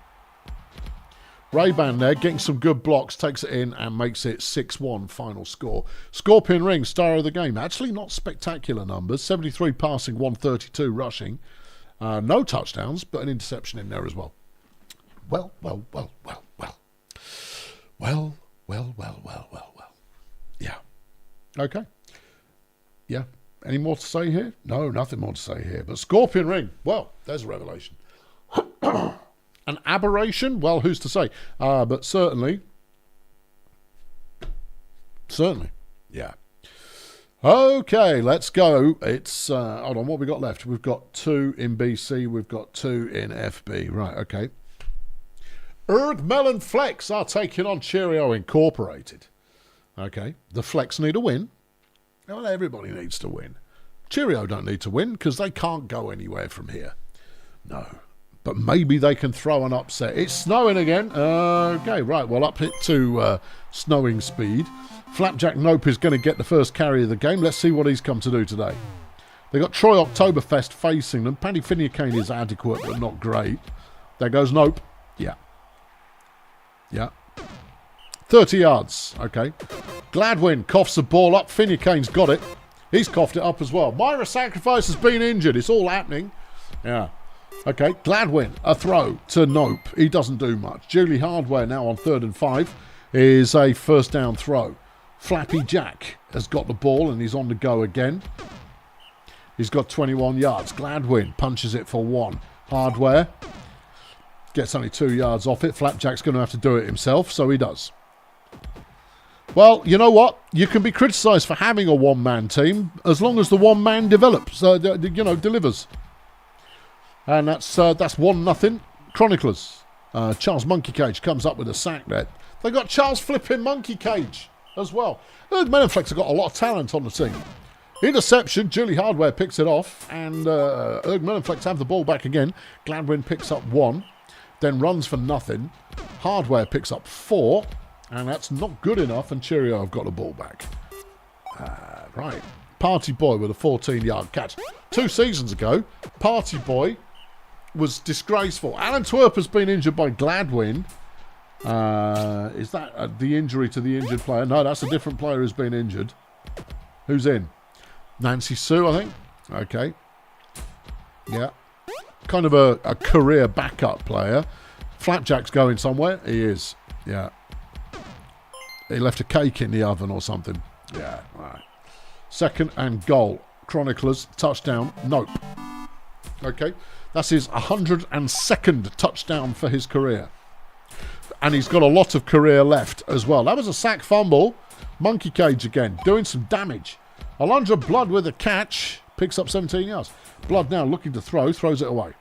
Speaker 1: Ray-Ban there, getting some good blocks, takes it in and makes it 6-1 final score. Scorpion Ring, star of the game. Actually not spectacular numbers. 73 passing, 132 rushing. No touchdowns, but an interception in there as well. Well. Yeah. Okay. Yeah. Any more to say here? No, nothing more to say here. But Scorpion Ring, well, there's a revelation. An aberration? Well, who's to say? But certainly. Yeah. Okay, let's go. It's, hold on, what have we got left? We've got 2 in BC, we've got 2 in FB. Right, okay. Melon Flex are taking on Cheerio Incorporated. Okay, the Flex need a win. Well, everybody needs to win. Cheerio don't need to win because they can't go anywhere from here. No. But maybe they can throw an upset. It's snowing again. Okay, right. Well, up it to snowing speed. Flapjack Nope is going to get the first carry of the game. Let's see what he's come to do today. They got Troy Oktoberfest facing them. Paddy Finucane is adequate, but not great. There goes Nope. Yeah. 30 yards. Okay. Gladwin coughs the ball up. Finucane's got it. He's coughed it up as well. Myra Sacrifice has been injured. It's all happening. Yeah. Okay, Gladwin, a throw to Nope. He doesn't do much. Julie Hardware now on 3rd and 5 is a first down throw. Flappy Jack has got the ball and he's on the go again. He's got 21 yards. Gladwin punches it for 1. Hardware gets only 2 yards off it. Flapjack's going to have to do it himself, so he does. Well, you know what? You can be criticised for having a one-man team as long as the one-man develops, delivers. And that's 1-0. Chroniclers. Charles Monkey Cage comes up with a sack there. They got Charles flipping Monkey Cage as well. Menonflex have got a lot of talent on the team. Interception. Julie Hardware picks it off, and Menonflex have the ball back again. Gladwin picks up 1, then runs for nothing. Hardware picks up 4, and that's not good enough. And Cheerio have got the ball back. Right. Party Boy with a 14-yard catch. 2 seasons ago, Party Boy was disgraceful. Alan Twerp has been injured by Gladwin. Is that the injury to the injured player? No, that's a different player who's been injured. Who's in? Nancy Sue, I think. Okay. Yeah. Kind of a career backup player. Flapjack's going somewhere. He is. Yeah. He left a cake in the oven or something. Yeah, right. Second and goal. Chroniclers, touchdown. Nope. Okay. That's his 102nd touchdown for his career. And he's got a lot of career left as well. That was a sack fumble. Monkey cage again, doing some damage. Alondra Blood with a catch. Picks up 17 yards. Blood now looking to throw. Throws it away.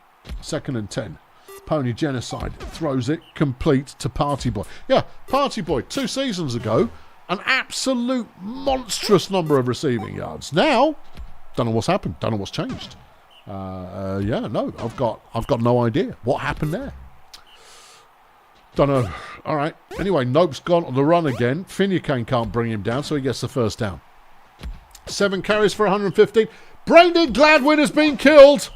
Speaker 1: 2nd and 10. Pony Genocide throws it complete to Party Boy. Yeah, Party Boy, 2 seasons ago, an absolute monstrous number of receiving yards. Now, don't know what's happened. Don't know what's changed. Yeah, no, I've got no idea what happened there. Don't know. All right. Anyway, Nope's gone on the run again. Finucane can't bring him down, so he gets the first down. 7 carries for 115. Brandon Gladwin has been killed.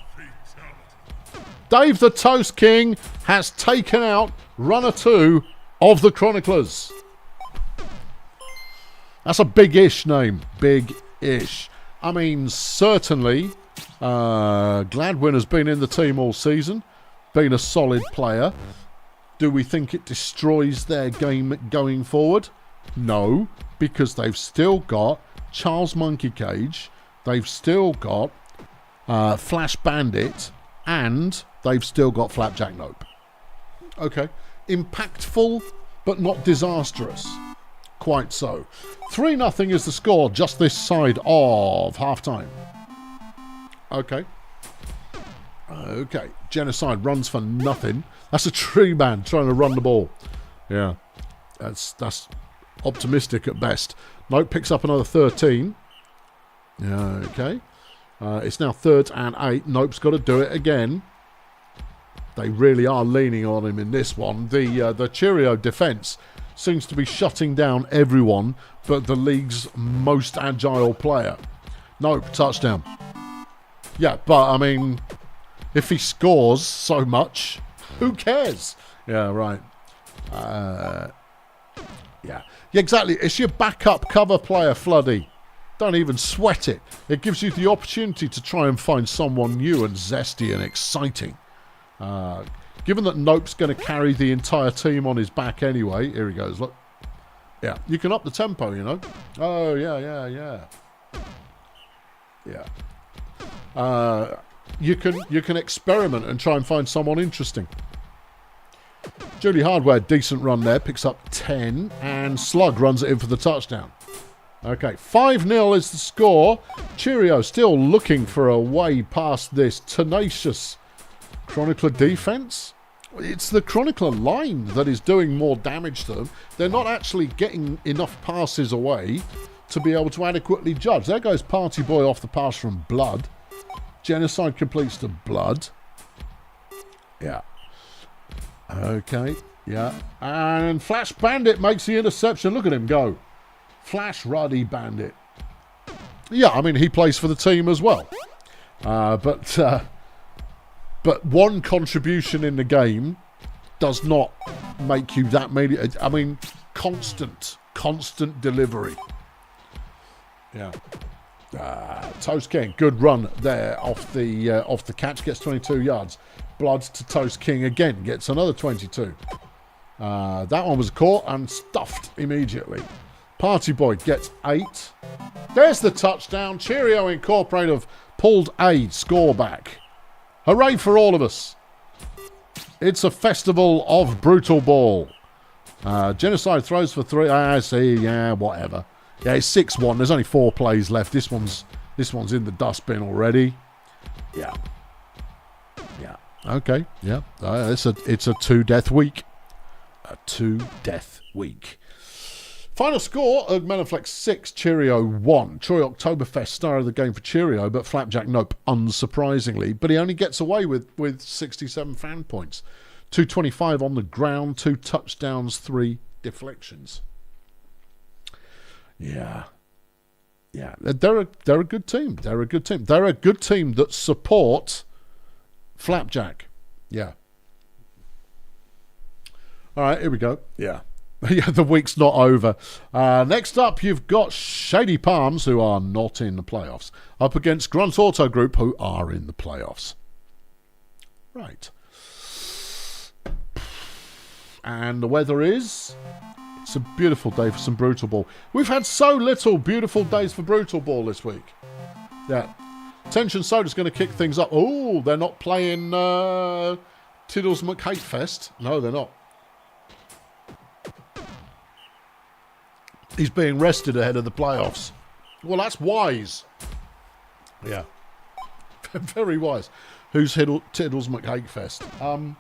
Speaker 1: Dave the Toast King has taken out runner 2 of the Chroniclers. That's a big-ish name. Big-ish. I mean, certainly, Gladwin has been in the team all season, been a solid player. Do we think it destroys their game going forward? No, because they've still got Charles Monkey Cage, they've still got Flash Bandit, and they've still got Flapjack Nope. Okay. Impactful, but not disastrous. Quite so. 3-0 is the score just this side of half-time. Okay. Okay. Genocide runs for nothing. That's a tree man trying to run the ball. Yeah. That's optimistic at best. Nope picks up another 13. Okay. It's now 3rd and 8. Nope's got to do it again. They really are leaning on him in this one. The Cheerio defence seems to be shutting down everyone but the league's most agile player. Nope, touchdown. Yeah, but I mean, if he scores so much, who cares? Yeah, right. Yeah, exactly. It's your backup cover player, Floody. Don't even sweat it. It gives you the opportunity to try and find someone new and zesty and exciting. Given that Nope's going to carry the entire team on his back anyway. Here he goes, look. Yeah, you can up the tempo, you know. Oh, yeah. You can experiment and try and find someone interesting. Julie Hardware, decent run there. Picks up 10. And Slug runs it in for the touchdown. Okay, 5-0 is the score. Cheerio still looking for a way past this tenacious Chronicler defense. It's the Chronicler line that is doing more damage to them. They're not actually getting enough passes away to be able to adequately judge. There goes Party Boy off the pass from Blood. Genocide completes to Blood. Yeah. Okay, yeah. And Flash Bandit makes the interception. Look at him go. Flash Ruddy Bandit. Yeah, I mean, he plays for the team as well. But one contribution in the game does not make you that many. I mean, constant delivery. Yeah. Toast King, good run there off the catch, gets 22 yards. Blood to Toast King again, gets another 22. That one was caught and stuffed immediately. Party Boy gets 8. There's the touchdown. Cheerio Incorporated have pulled a score back. Hooray for all of us. It's a festival of Brutalball. Genocide throws for 3. I see, yeah, whatever. Yeah, it's 6-1. There's only 4 plays left. This one's in the dustbin already. Yeah. Okay. Yeah. It's a 2-death week. A 2-death week. Final score of Menaflex 6, Cheerio 1. Troy Oktoberfest, star of the game for Cheerio, but Flapjack Nope, unsurprisingly. But he only gets away with 67 fan points. 225 on the ground, 2 touchdowns, 3 deflections. Yeah. They're a good team. They're a good team that support Flapjack. Yeah. All right, here we go. Yeah. Yeah, the week's not over. Next up, you've got Shady Palms, who are not in the playoffs, up against Grunt Auto Group, who are in the playoffs. Right. And the weather is... It's a beautiful day for some Brutalball. We've had so little beautiful days for Brutalball this week. Yeah. Tension Soda's going to kick things up. Oh, they're not playing Tiddles McHatefest. No, they're not. He's being rested ahead of the playoffs. Well, that's wise. Yeah. Very wise. Who's Tiddles McHatefest?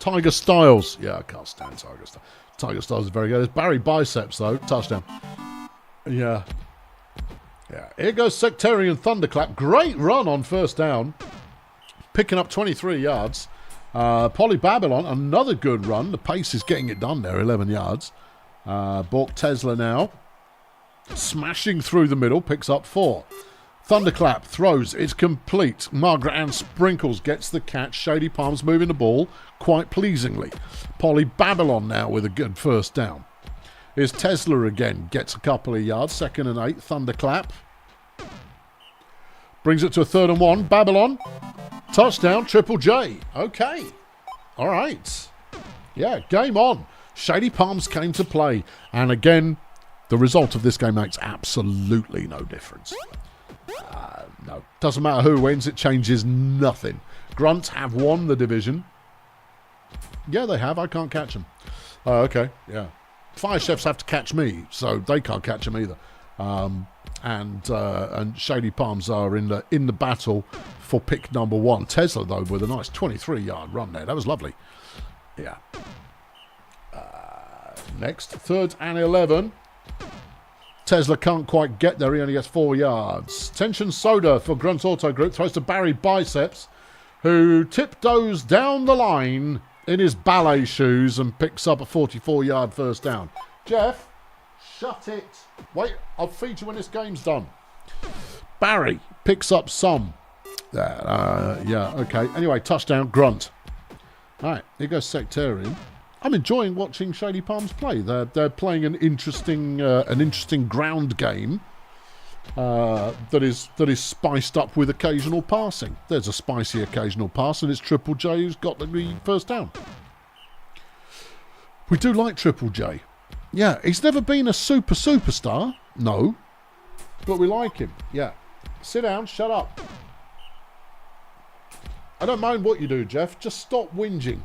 Speaker 1: Tiger Styles. Yeah, I can't stand Tiger Styles. Tiger Styles is very good. There's Barry Biceps, though. Touchdown. Yeah. Yeah. Here goes Sectarian Thunderclap. Great run on first down. Picking up 23 yards. Polly Babylon, another good run. The pace is getting it done there, 11 yards. Bork Tesla now. Smashing through the middle, picks up 4. Thunderclap throws, it's complete. Margaret Ann Sprinkles gets the catch. Shady Palms moving the ball quite pleasingly. Polly Babylon now with a good first down. Here's Tesla again, gets a couple of yards. 2nd and 8, Thunderclap. Brings it to a 3rd and 1. Babylon, touchdown, Triple J. Okay, all right. Yeah, game on. Shady Palms came to play. And again, the result of this game makes absolutely no difference. No, doesn't matter who wins, it changes nothing. Grunt have won the division. Yeah, they have. I can't catch them. Oh, okay, yeah. Fire Chefs have to catch me, so they can't catch them either. And Shady Palms are in the battle for pick number 1. Tesla, though, with a nice 23-yard run there. That was lovely. Yeah. Next, 3rd and 11. Tesla can't quite get there. He only gets 4 yards. Tension Soda for Grunt Auto Group throws to Barry Biceps, who tiptoes down the line in his ballet shoes and picks up a 44-yard first down. Jeff, shut it. Wait, I'll feed you when this game's done. Barry picks up some. Yeah, okay. Anyway, touchdown, Grunt. All right, here goes Sectarian. I'm enjoying watching Shady Palms play. They're playing an interesting ground game that is spiced up with occasional passing. There's a spicy occasional pass, and it's Triple J who's got the first down. We do like Triple J. Yeah, he's never been a superstar. No, but we like him. Yeah, sit down, shut up. I don't mind what you do, Jeff. Just stop whinging.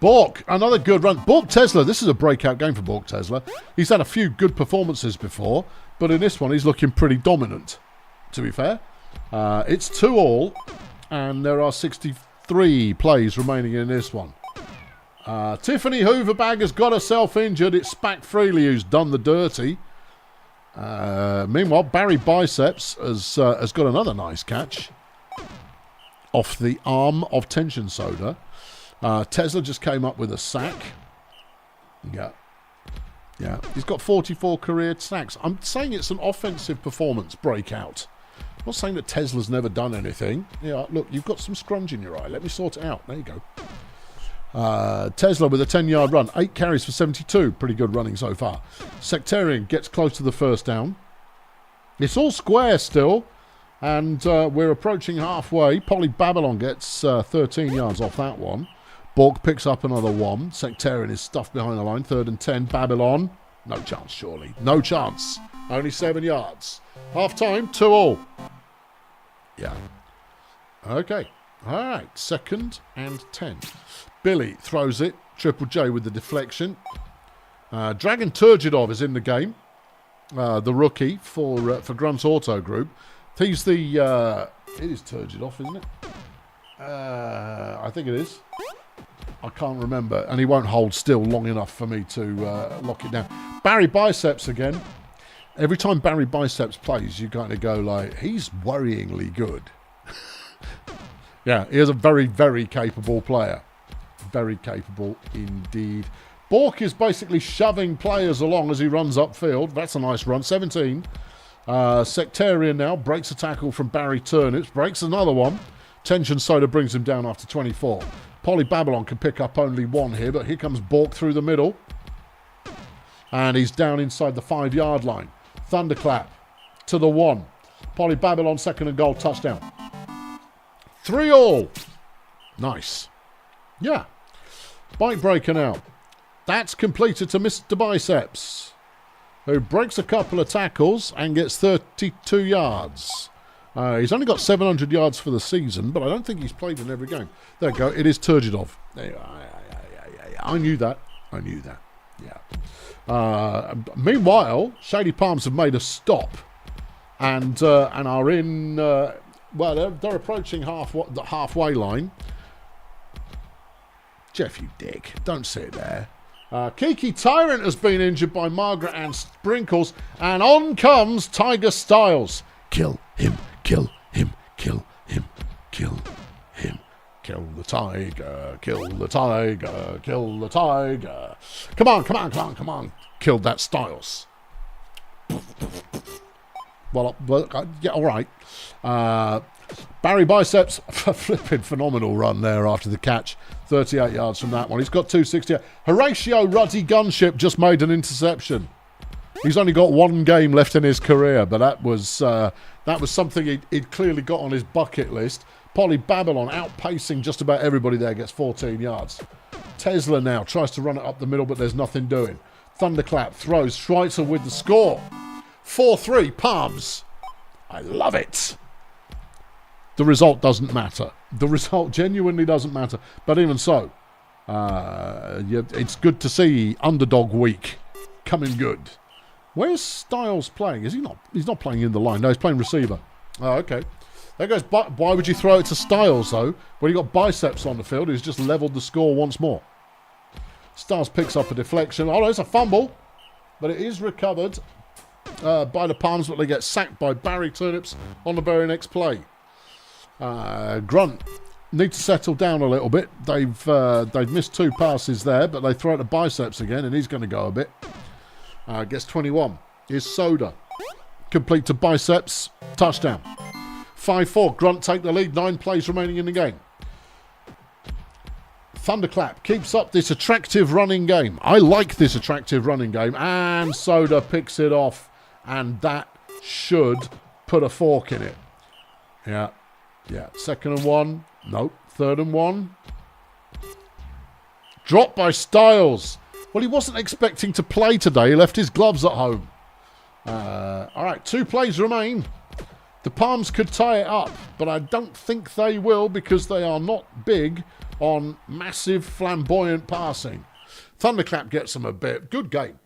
Speaker 1: Bork, another good run. Bork Tesla, this is a breakout game for Bork Tesla. He's had a few good performances before, but in this one he's looking pretty dominant, to be fair. It's 2-all, and there are 63 plays remaining in this one. Tiffany Hooverbag has got herself injured. It's Spack Freely who's done the dirty. Meanwhile, Barry Biceps has got another nice catch off the arm of Tension Soda. Tesla just came up with a sack. Yeah. He's got 44 career sacks. I'm saying it's an offensive performance breakout. I'm not saying that Tesla's never done anything. Yeah, look, you've got some scrunch in your eye. Let me sort it out. There you go. Tesla with a 10-yard run. 8 carries for 72. Pretty good running so far. Sectarian gets close to the first down. It's all square still. And we're approaching halfway. Polly Babylon gets 13 yards off that one. Bork picks up another 1. Sectarian is stuffed behind the line. 3rd and 10. Babylon. No chance, surely. No chance. Only 7 yards. Half time, 2-all. Yeah. Okay. All right. 2nd and 10. Billy throws it. Triple J with the deflection. Dragon Turgidov is in the game. The rookie for Grunt Auto Group. He's the... it is Turgidov, isn't it? I think it is. I can't remember. And he won't hold still long enough for me to lock it down. Barry Biceps again. Every time Barry Biceps plays, you kind of go like, he's worryingly good. Yeah, he is a very, very capable player. Very capable indeed. Bork is basically shoving players along as he runs upfield. That's a nice run. 17. Sectarian now breaks a tackle from Barry Turnips. Breaks another one. Tension Soda brings him down after 24. Polly Babylon can pick up only 1 here, but here comes Bork through the middle. And he's down inside the 5-yard line. Thunderclap to the 1. Polly Babylon, 2nd and goal, touchdown. 3-all. Nice. Yeah. Bike breaker now. That's completed to Mr. Biceps, who breaks a couple of tackles and gets 32 yards. He's only got 700 yards for the season, but I don't think he's played in every game. There you go. It is Turgidov. I knew that. Yeah. Meanwhile, Shady Palms have made a stop and are in... well, they're approaching the halfway line. Jeff, you dick. Don't sit there. Kiki Tyrant has been injured by Margaret and Sprinkles, and on comes Tiger Styles. Kill him, kill him, kill him, kill him. Kill the tiger, kill the tiger, kill the tiger. Come on. Killed that Styles. Well, yeah, all right. Barry Biceps, flipping phenomenal run there after the catch. 38 yards from that one. He's got 268. Horatio Ruddy Gunship just made an interception. He's only got one game left in his career, but that was something he'd clearly got on his bucket list. Polly Babylon outpacing just about everybody there, gets 14 yards. Tesla now tries to run it up the middle, but there's nothing doing. Thunderclap throws. Schweitzer with the score. 4-3, Palms. I love it. The result doesn't matter. The result genuinely doesn't matter. But even so, it's good to see Underdog Week coming good. Where's Styles playing? Is he not? He's not playing in the line. No, he's playing receiver. Oh, okay. There goes. Why would you throw it to Styles, though, when you got Biceps on the field who's just levelled the score once more? Styles picks up a deflection. Oh, no, it's a fumble. But it is recovered by the Palms, but they get sacked by Barry Turnips on the very next play. Grunt need to settle down a little bit. They've missed 2 passes there, but they throw it to Biceps again, and he's going to go a bit. Gets 21. Here's Soda. Complete to Biceps. Touchdown. 5-4. Grunt take the lead. 9 plays remaining in the game. Thunderclap keeps up this attractive running game. I like this attractive running game. And Soda picks it off. And that should put a fork in it. Yeah. 2nd and 1. Nope. 3rd and 1. Dropped by Styles. Well, he wasn't expecting to play today. He left his gloves at home. All right, 2 plays remain. The Palms could tie it up, but I don't think they will because they are not big on massive, flamboyant passing. Thunderclap gets them a bit. Good game.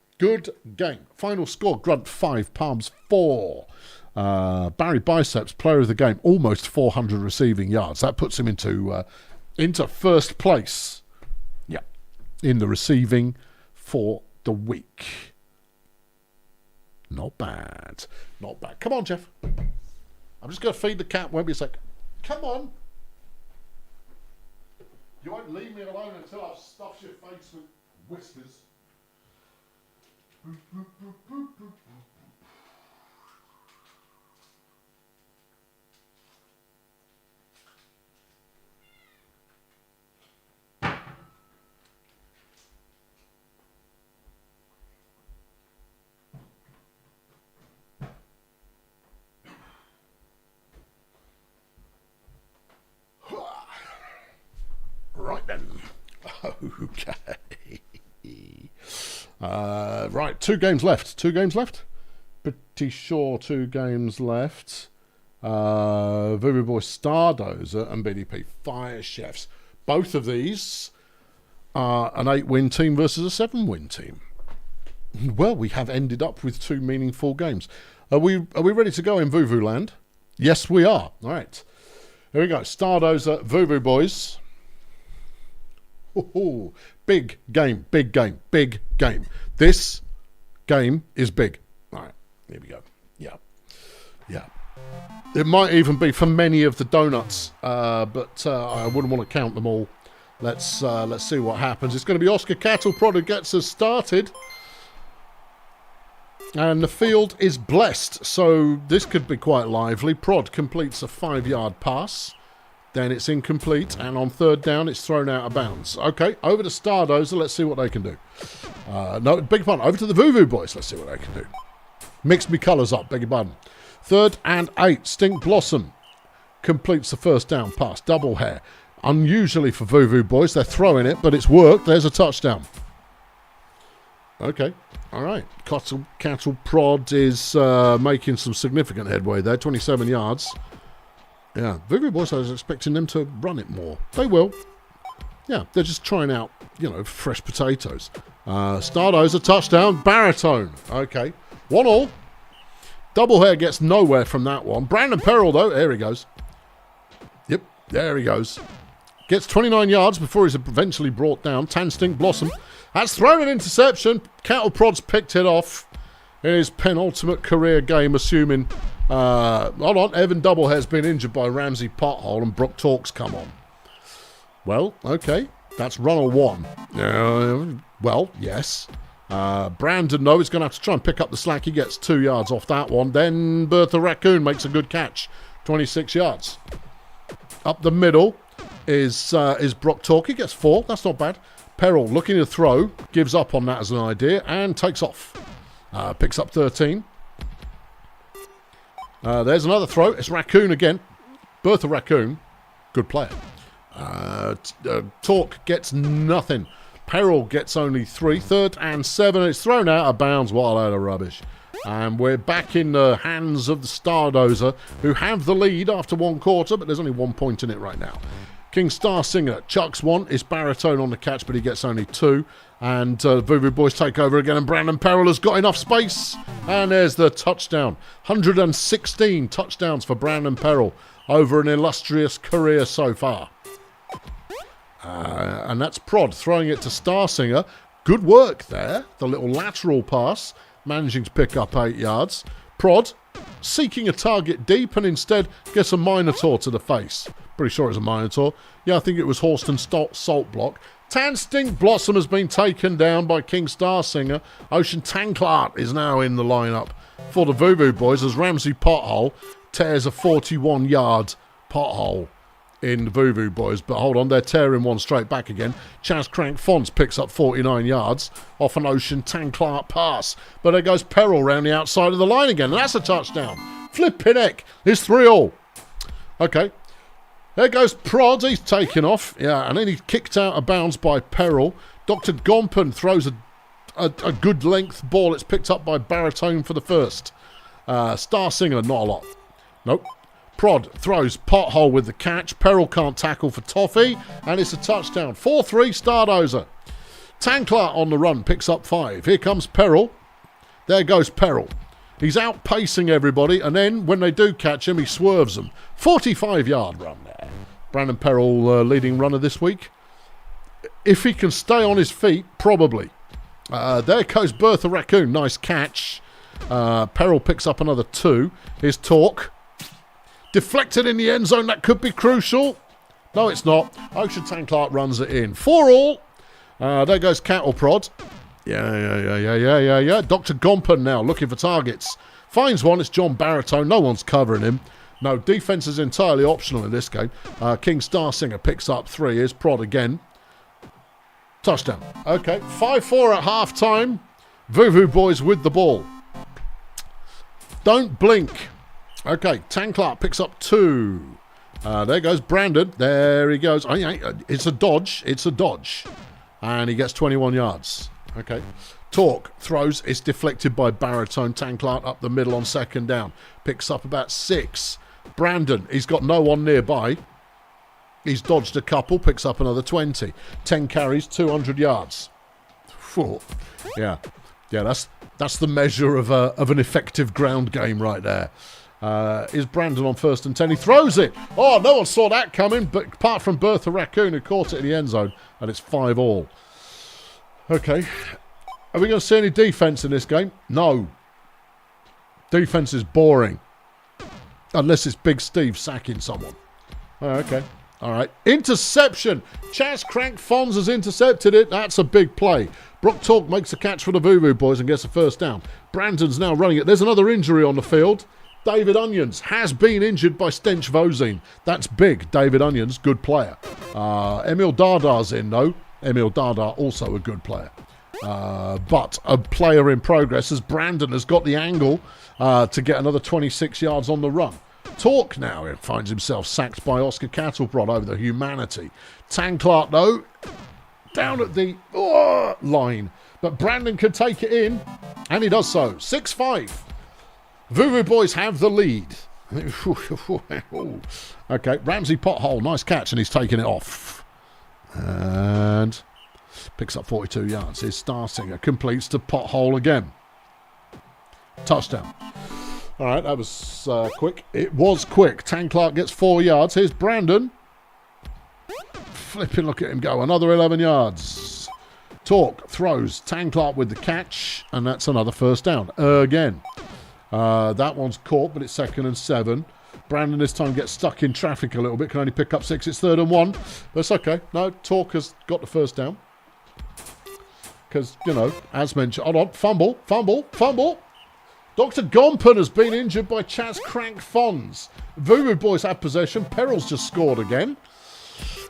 Speaker 1: Final score, Grunt 5, Palms 4. Barry Biceps, player of the game, almost 400 receiving yards. That puts him into first place. Yeah, in the receiving for the week. Not bad. Come on, Jeff. I'm just going to feed the cat. Won't be a sec. Come on. You won't leave me alone until I've stuffed your face with whiskers. Right then. Okay. Right, 2 games left. Pretty sure 2 games left. Vuvoo Boy Stardozer and BDP Fire Chefs. Both of these are an 8-win team versus a 7-win team. Well, we have ended up with 2 meaningful games. Are we ready to go in Vuvoo land? Yes, we are. All right. Here we go. Stardozer, Vuvoo Boys. Ooh, big game. This game is big. All right, here we go. Yeah. It might even be for many of the donuts, but I wouldn't want to count them all. Let's see what happens. It's going to be Oscar Cattle Prod who gets us started. And the field is blessed, so this could be quite lively. Prod completes a 5-yard pass. Then it's incomplete, and on 3rd down, it's thrown out of bounds. Okay, over to Stardozer. Let's see what they can do. No, beg your pardon. Over to the Vuvoo Boys. Let's see what they can do. Mixed me colours up. Beg your pardon. 3rd and 8. Stink Blossom completes the 1st down pass. Double hair. Unusually for Vuvoo Boys. They're throwing it, but it's worked. There's a touchdown. Okay. All right. Cattle Prod is making some significant headway there. 27 yards. Yeah. Vuvoo Boys, I was expecting them to run it more. They will. Yeah. They're just trying out, fresh potatoes. Stardozer touchdown. Baritone. Okay. 1-1. Double hair gets nowhere from that one. Brandon Peril, though. There he goes. Yep. There he goes. Gets 29 yards before he's eventually brought down. Tanstink Blossom has thrown an interception. Cattle Prod's picked it off in his penultimate career game, assuming... hold on. Evan Doublehair's been injured by Ramsey Pothole and Brook Talk's come on. Well, okay. That's runner 1. Well, yes. Brandon, though, is going to have to try and pick up the slack. He gets 2 yards off that one. Then Bertha Raccoon makes a good catch. 26 yards. Up the middle is Brook Talk. He gets 4. That's not bad. Peril looking to throw. Gives up on that as an idea and takes off. Picks up 13. There's another throw. It's Raccoon again. Bertha Raccoon. Good player. Talk gets nothing. Peril gets only 3. 3rd and 7. It's thrown out of bounds. What a load of rubbish. And we're back in the hands of the Stardozer, who have the lead after 1 quarter, but there's only 1 point in it right now. King Star Singer chucks 1. It's Baritone on the catch, but he gets only 2. And Vuvoo Boys take over again, and Brandon Peril has got enough space. And there's the touchdown. 116 touchdowns for Brandon Peril over an illustrious career so far. And that's Prod throwing it to Star Singer. Good work there. The little lateral pass, managing to pick up 8 yards. Prod seeking a target deep and instead gets a Minotaur to the face. Pretty sure it's a Minotaur. Yeah, I think it was Horston Salt Block. Tanstink Blossom has been taken down by King Star Singer. Ocean Tanklat is now in the lineup for the Vuvoo Boys as Ramsey Pothole tears a 41-yard pothole in the Vuvoo Boys. But hold on, they're tearing one straight back again. Chaz Crank Fonts picks up 49 yards off an Ocean Tanklat pass. But there goes Peril round the outside of the line again. And that's a touchdown. Flippin' heck. It's 3-3. Okay. There goes Prod. He's taken off. Yeah, and then he's kicked out of bounds by Peril. Dr. Gompen throws a good length ball. It's picked up by Baritone for the first. Star Singer, not a lot. Nope. Prod throws Pothole with the catch. Peril can't tackle for Toffee. And it's a touchdown. 4-3 Stardozer. Tanklat on the run picks up 5. Here comes Peril. There goes Peril. He's outpacing everybody. And then when they do catch him, he swerves them. 45-yard run there. Brandon Peril leading runner this week. If he can stay on his feet, probably. There goes Bertha Raccoon. Nice catch. Peril picks up another 2. Here's Talk. Deflected in the end zone. That could be crucial. No, it's not. Ocean Tanklat runs it in. 4-4. There goes Cattle Prod. Yeah. Dr. Gompen now looking for targets. Finds one. It's John Baritone. No one's covering him. No, defense is entirely optional in this game. King Star Singer picks up 3. Here's Prod again. Touchdown. Okay, 5-4 at half-time. Vuvoo Boys with the ball. Don't blink. Okay, Tanklat picks up 2. There goes Brandon. There he goes. It's a dodge. It's a dodge. And he gets 21 yards. Okay. Talk throws. It's deflected by Baritone. Tanklat up the middle on 2nd down. Picks up about 6. Brandon, he's got no one nearby. He's dodged a couple. Picks up another 20. 10 carries, 200 yards. Whew. Yeah, that's the measure of an effective ground game right there. Is Brandon on 1st and 10? He throws it. Oh, no one saw that coming, but apart from Bertha Raccoon, who caught it in the end zone, and it's 5-all. Okay. Are we going to see any defense in this game? No. Defense is boring. Unless it's Big Steve sacking someone. Oh, okay. All right. Interception. Chaz Crank Fonz has intercepted it. That's a big play. Brook Talk makes a catch for the Vuvoo Boys and gets a 1st down. Brandon's now running it. There's another injury on the field. David Onions has been injured by Stench Vozine. That's big. David Onions, good player. Emil Dardar's in, though. Emil Dardar, also a good player. But a player in progress as Brandon has got the angle to get another 26 yards on the run. Talk now finds himself sacked by Oscar Cattleprod over the humanity. Tanklat, though, down at the line. But Brandon can take it in, and he does so. 6-5. Vuvoo boys have the lead. Okay, Ramsey pothole, nice catch, and he's taking it off. And picks up 42 yards. His Star Singer completes the pothole again. Touchdown. All right, that was quick. It was quick. Tan Clark gets 4 yards. Here's Brandon. Flipping, look at him go. Another 11 yards. Talk throws. Tan Clark with the catch, and that's another first down. Again. That one's caught, but it's 2nd and 7. Brandon this time gets stuck in traffic a little bit. Can only pick up 6. It's 3rd and 1. That's okay. No, Talk has got the first down. Because, you know, as mentioned... Hold on. Fumble. Dr. Gompen has been injured by Chaz Crank Fonz. Vuvoo boys have possession. Perril's just scored again.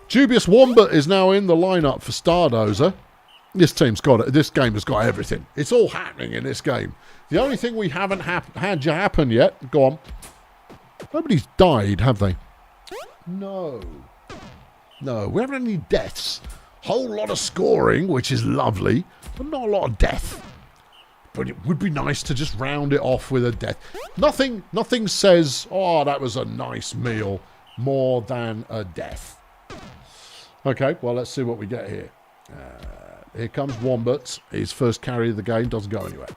Speaker 1: Dubious Wombat is now in the lineup for Stardozer. This team's got it. This game has got everything. It's all happening in this game. The only thing we haven't had happen yet... Go on. Nobody's died, have they? No. No, we haven't had any deaths. Whole lot of scoring, which is lovely, but not a lot of death. But it would be nice to just round it off with a death. Nothing says, oh, that was a nice meal, more than a death. Okay, well, let's see what we get here. Here comes Wombat. His first carry of the game, doesn't go anywhere.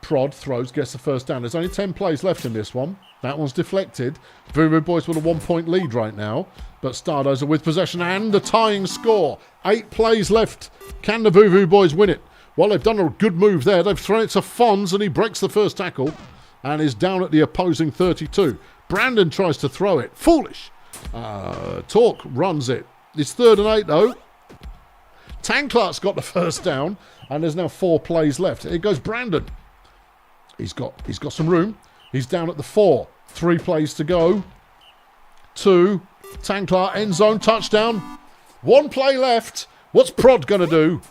Speaker 1: Prod throws, gets the first down. There's only 10 plays left in this one. That one's deflected. Vuvoo boys with a 1-point lead right now. But Stardozer with possession and the tying score. 8 plays left. Can the Vuvoo boys win it? Well, they've done a good move there. They've thrown it to Fonz and he breaks the first tackle and is down at the opposing 32. Brandon tries to throw it. Foolish. Talk runs it. It's 3rd and 8 though. Tan Clark's got the first down and there's now 4 plays left. Here goes Brandon. He's got some room. He's down at the 4. 3 plays to go. 2. Tan Clark, end zone, touchdown. 1 play left. What's Prod going to do?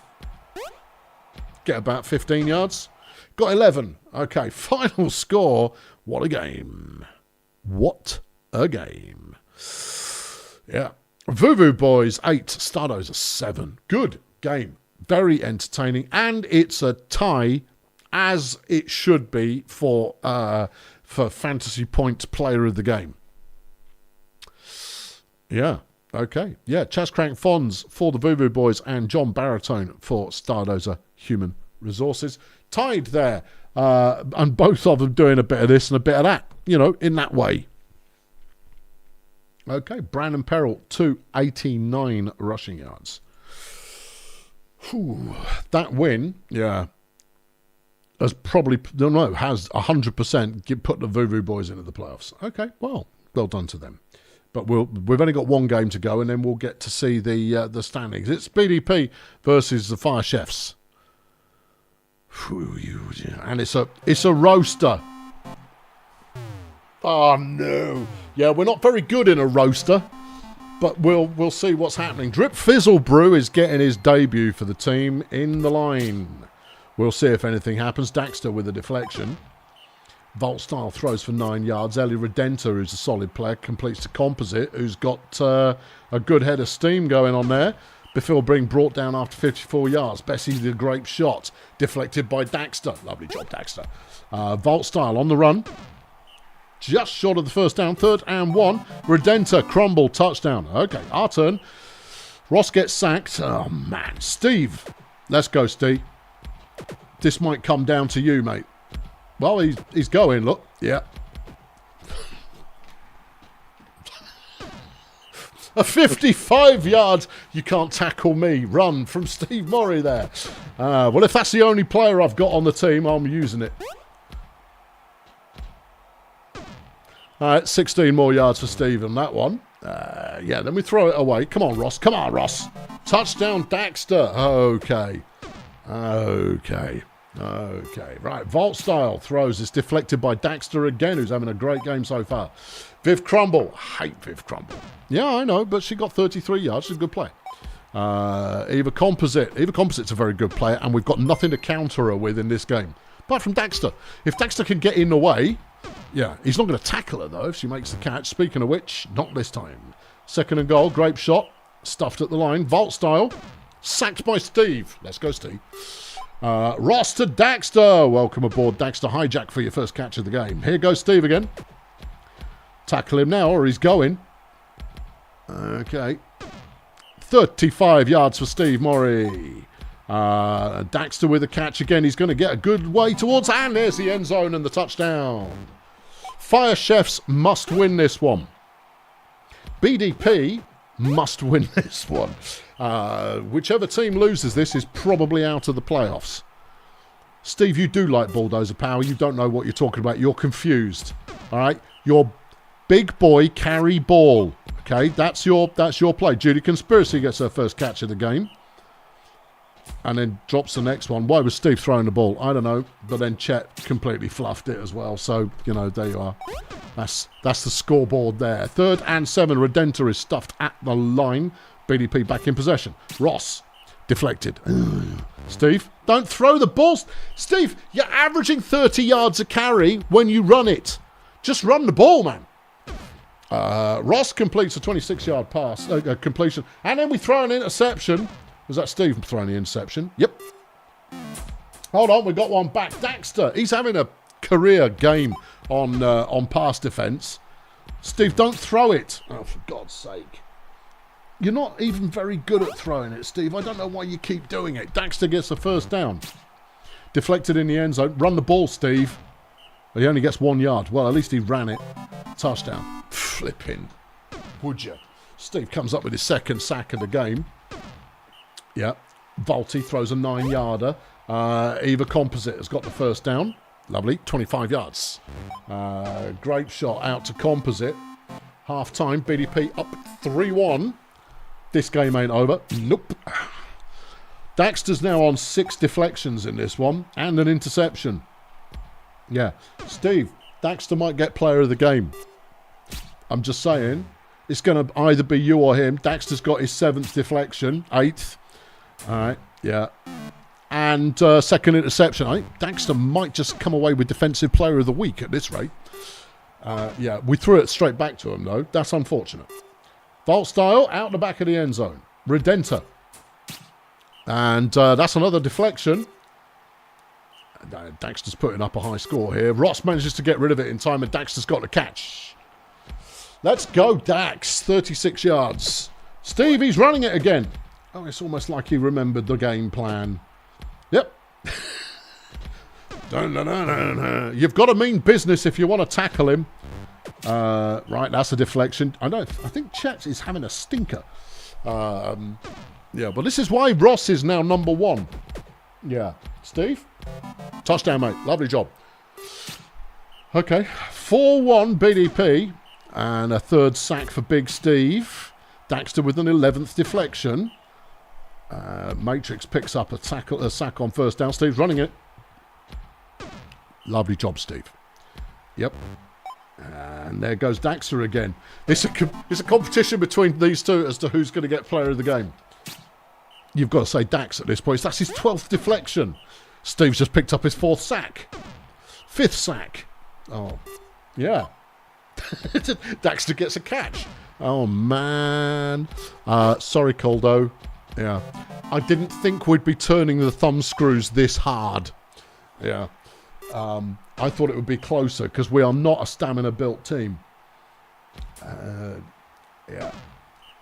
Speaker 1: Get about 15 yards. Got 11. Okay, final score. What a game. What a game. Yeah. Vuvoo boys 8. Stardozer 7. Good game. Very entertaining. And it's a tie, as it should be, for Fantasy Point Player of the Game. Yeah. Okay. Yeah. Chaz Crank Fonz for the Vuvoo boys and John Baritone for Stardozer Human Resources. Tied there. And both of them doing a bit of this and a bit of that. You know, in that way. Okay. Brandon Perrill, 289 rushing yards. Whew. That win, yeah, has probably, has 100% put the Vuvoo boys into the playoffs. Okay, well done to them. But we've only got 1 game to go, and then we'll get to see the standings. It's BDP versus the Fire Chefs, and it's a roaster. Oh no! Yeah, we're not very good in a roaster, but we'll see what's happening. Drip Fizzle Brew is getting his debut for the team in the line. We'll see if anything happens. Daxter with a deflection. Volt Style throws for 9 yards. Ellie Redenter, who's a solid player, completes the composite, who's got a good head of steam going on there. Before being brought down after 54 yards. Bessie the grape shot. Deflected by Daxter. Lovely job, Daxter. Volt Style on the run. Just short of the first down. 3rd and 1. Redenter, crumble, touchdown. Okay, our turn. Ross gets sacked. Oh, man. Steve. Let's go, Steve. This might come down to you, mate. Well, he's going, look. Yeah. A 55-yard, you can't tackle me, run from Steve Murray there. Well, if that's the only player I've got on the team, I'm using it. All right, 16 more yards for Steve on that one. Yeah, then we throw it away. Come on, Ross. Come on, Ross. Touchdown, Daxter. Okay. Right, Volt Style throws. It's deflected by Daxter again, who's having a great game so far. Viv Crumble. Hate Viv Crumble. Yeah, I know, but she got 33 yards. She's a good player. Eva Composite. Eva Composite's a very good player, and we've got nothing to counter her with in this game. Apart from Daxter. If Daxter can get in the way, yeah, he's not going to tackle her, though, if she makes the catch. Speaking of which, not this time. 2nd and goal. Grape shot. Stuffed at the line. Volt Style. Sacked by Steve. Let's go, Steve. Ross to Daxter. Welcome aboard, Daxter. Hijack for your first catch of the game. Here goes Steve again. Tackle him now, or he's going. Okay. 35 yards for Steve Morey. Daxter with a catch again. He's going to get a good way towards, and there's the end zone and the touchdown. Fire Chefs must win this one. BDP must win this one. Whichever team loses this is probably out of the playoffs. Steve, you do like bulldozer power. You don't know what you're talking about. You're confused. All right? You're big boy carry ball. Okay? That's your play. Judy Conspiracy gets her first catch of the game. And then drops the next one. Why was Steve throwing the ball? I don't know. But then Chet completely fluffed it as well. So, you know, there you are. That's the scoreboard there. 3rd and 7. Redenta is stuffed at the line. BDP back in possession. Ross, deflected. Steve, don't throw the ball. Steve, you're averaging 30 yards a carry when you run it. Just run the ball, man. Ross completes a 26-yard pass, completion. And then we throw an interception. Was that Steve throwing the interception? Yep. Hold on, we got one back. Daxter, he's having a career game on pass defense. Steve, don't throw it. Oh, for God's sake. You're not even very good at throwing it, Steve. I don't know why you keep doing it. Daxter gets the first down. Deflected in the end zone. Run the ball, Steve. He only gets 1 yard. Well, at least he ran it. Touchdown. Flipping. Would you? Steve comes up with his second sack of the game. Yeah. Volti throws a 9-yarder. Eva Composite has got the first down. Lovely. 25 yards. Great shot out to Composite. Half time. BDP up 3-1. This game ain't over. Nope. Daxter's now on 6 deflections in this one and an interception. Yeah. Steve, Daxter might get player of the game. I'm just saying. It's going to either be you or him. Daxter's got his 7th deflection. 8th. All right. Yeah. And second interception. I think Daxter might just come away with defensive player of the week at this rate. Yeah. We threw it straight back to him, though. That's unfortunate. Vault style, out the back of the end zone. Redenta. And that's another deflection. Daxter's putting up a high score here. Ross manages to get rid of it in time, and Daxter's got the catch. Let's go, Dax. 36 yards. Steve, he's running it again. Oh, it's almost like he remembered the game plan. Yep. You've got to mean business if you want to tackle him. Right, that's a deflection. I think Chet is having a stinker. Yeah, but this is why Ross is now number 1. Yeah. Steve? Touchdown, mate. Lovely job. Okay. 4-1 BDP. And a 3rd sack for Big Steve. Daxter with an 11th deflection. Matrix picks up a sack on first down. Steve's running it. Lovely job, Steve. Yep. And there goes Daxter again. It's a competition between these two as to who's going to get player of the game. You've got to say Dax at this point. That's his 12th deflection. Steve's just picked up his 4th sack. 5th sack. Oh, yeah. Daxter gets a catch. Oh, man. Sorry, Coldo. Yeah. I didn't think we'd be turning the thumb screws this hard. Yeah. I thought it would be closer because we are not a stamina-built team. Yeah.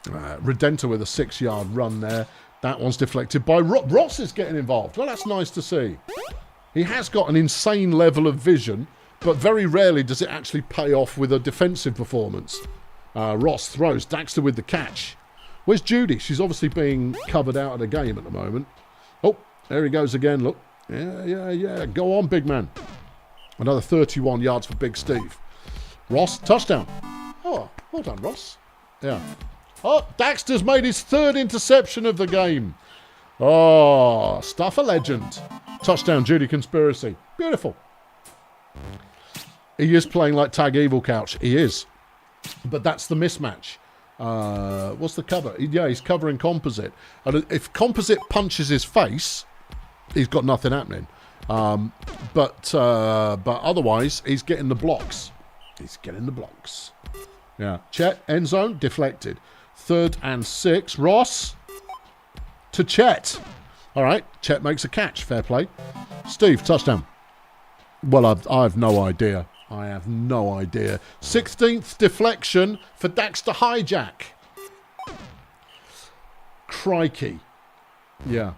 Speaker 1: Redenta with a 6-yard run there. That one's deflected by Ross is getting involved. Well, that's nice to see. He has got an insane level of vision, but very rarely does it actually pay off with a defensive performance. Ross throws. Daxter with the catch. Where's Judy? She's obviously being covered out of the game at the moment. Oh, there he goes again. Look. Yeah. Go on, big man. Another 31 yards for Big Steve. Ross, touchdown. Oh, well done, Ross. Yeah. Oh, Daxter's made his 3rd interception of the game. Oh, stuff a legend. Touchdown, Judy Conspiracy. Beautiful. He is playing like Tag Evil Couch. He is. But that's the mismatch. What's the cover? Yeah, he's covering Composite. And if Composite punches his face, he's got nothing happening. But otherwise, he's getting the blocks. He's getting the blocks. Yeah. Chet, end zone, deflected. 3rd and 6. Ross to Chet. All right, Chet makes a catch. Fair play. Steve, touchdown. Well, I have no idea. I have no idea. 16th deflection for Daxter Hijack. Crikey. Yeah.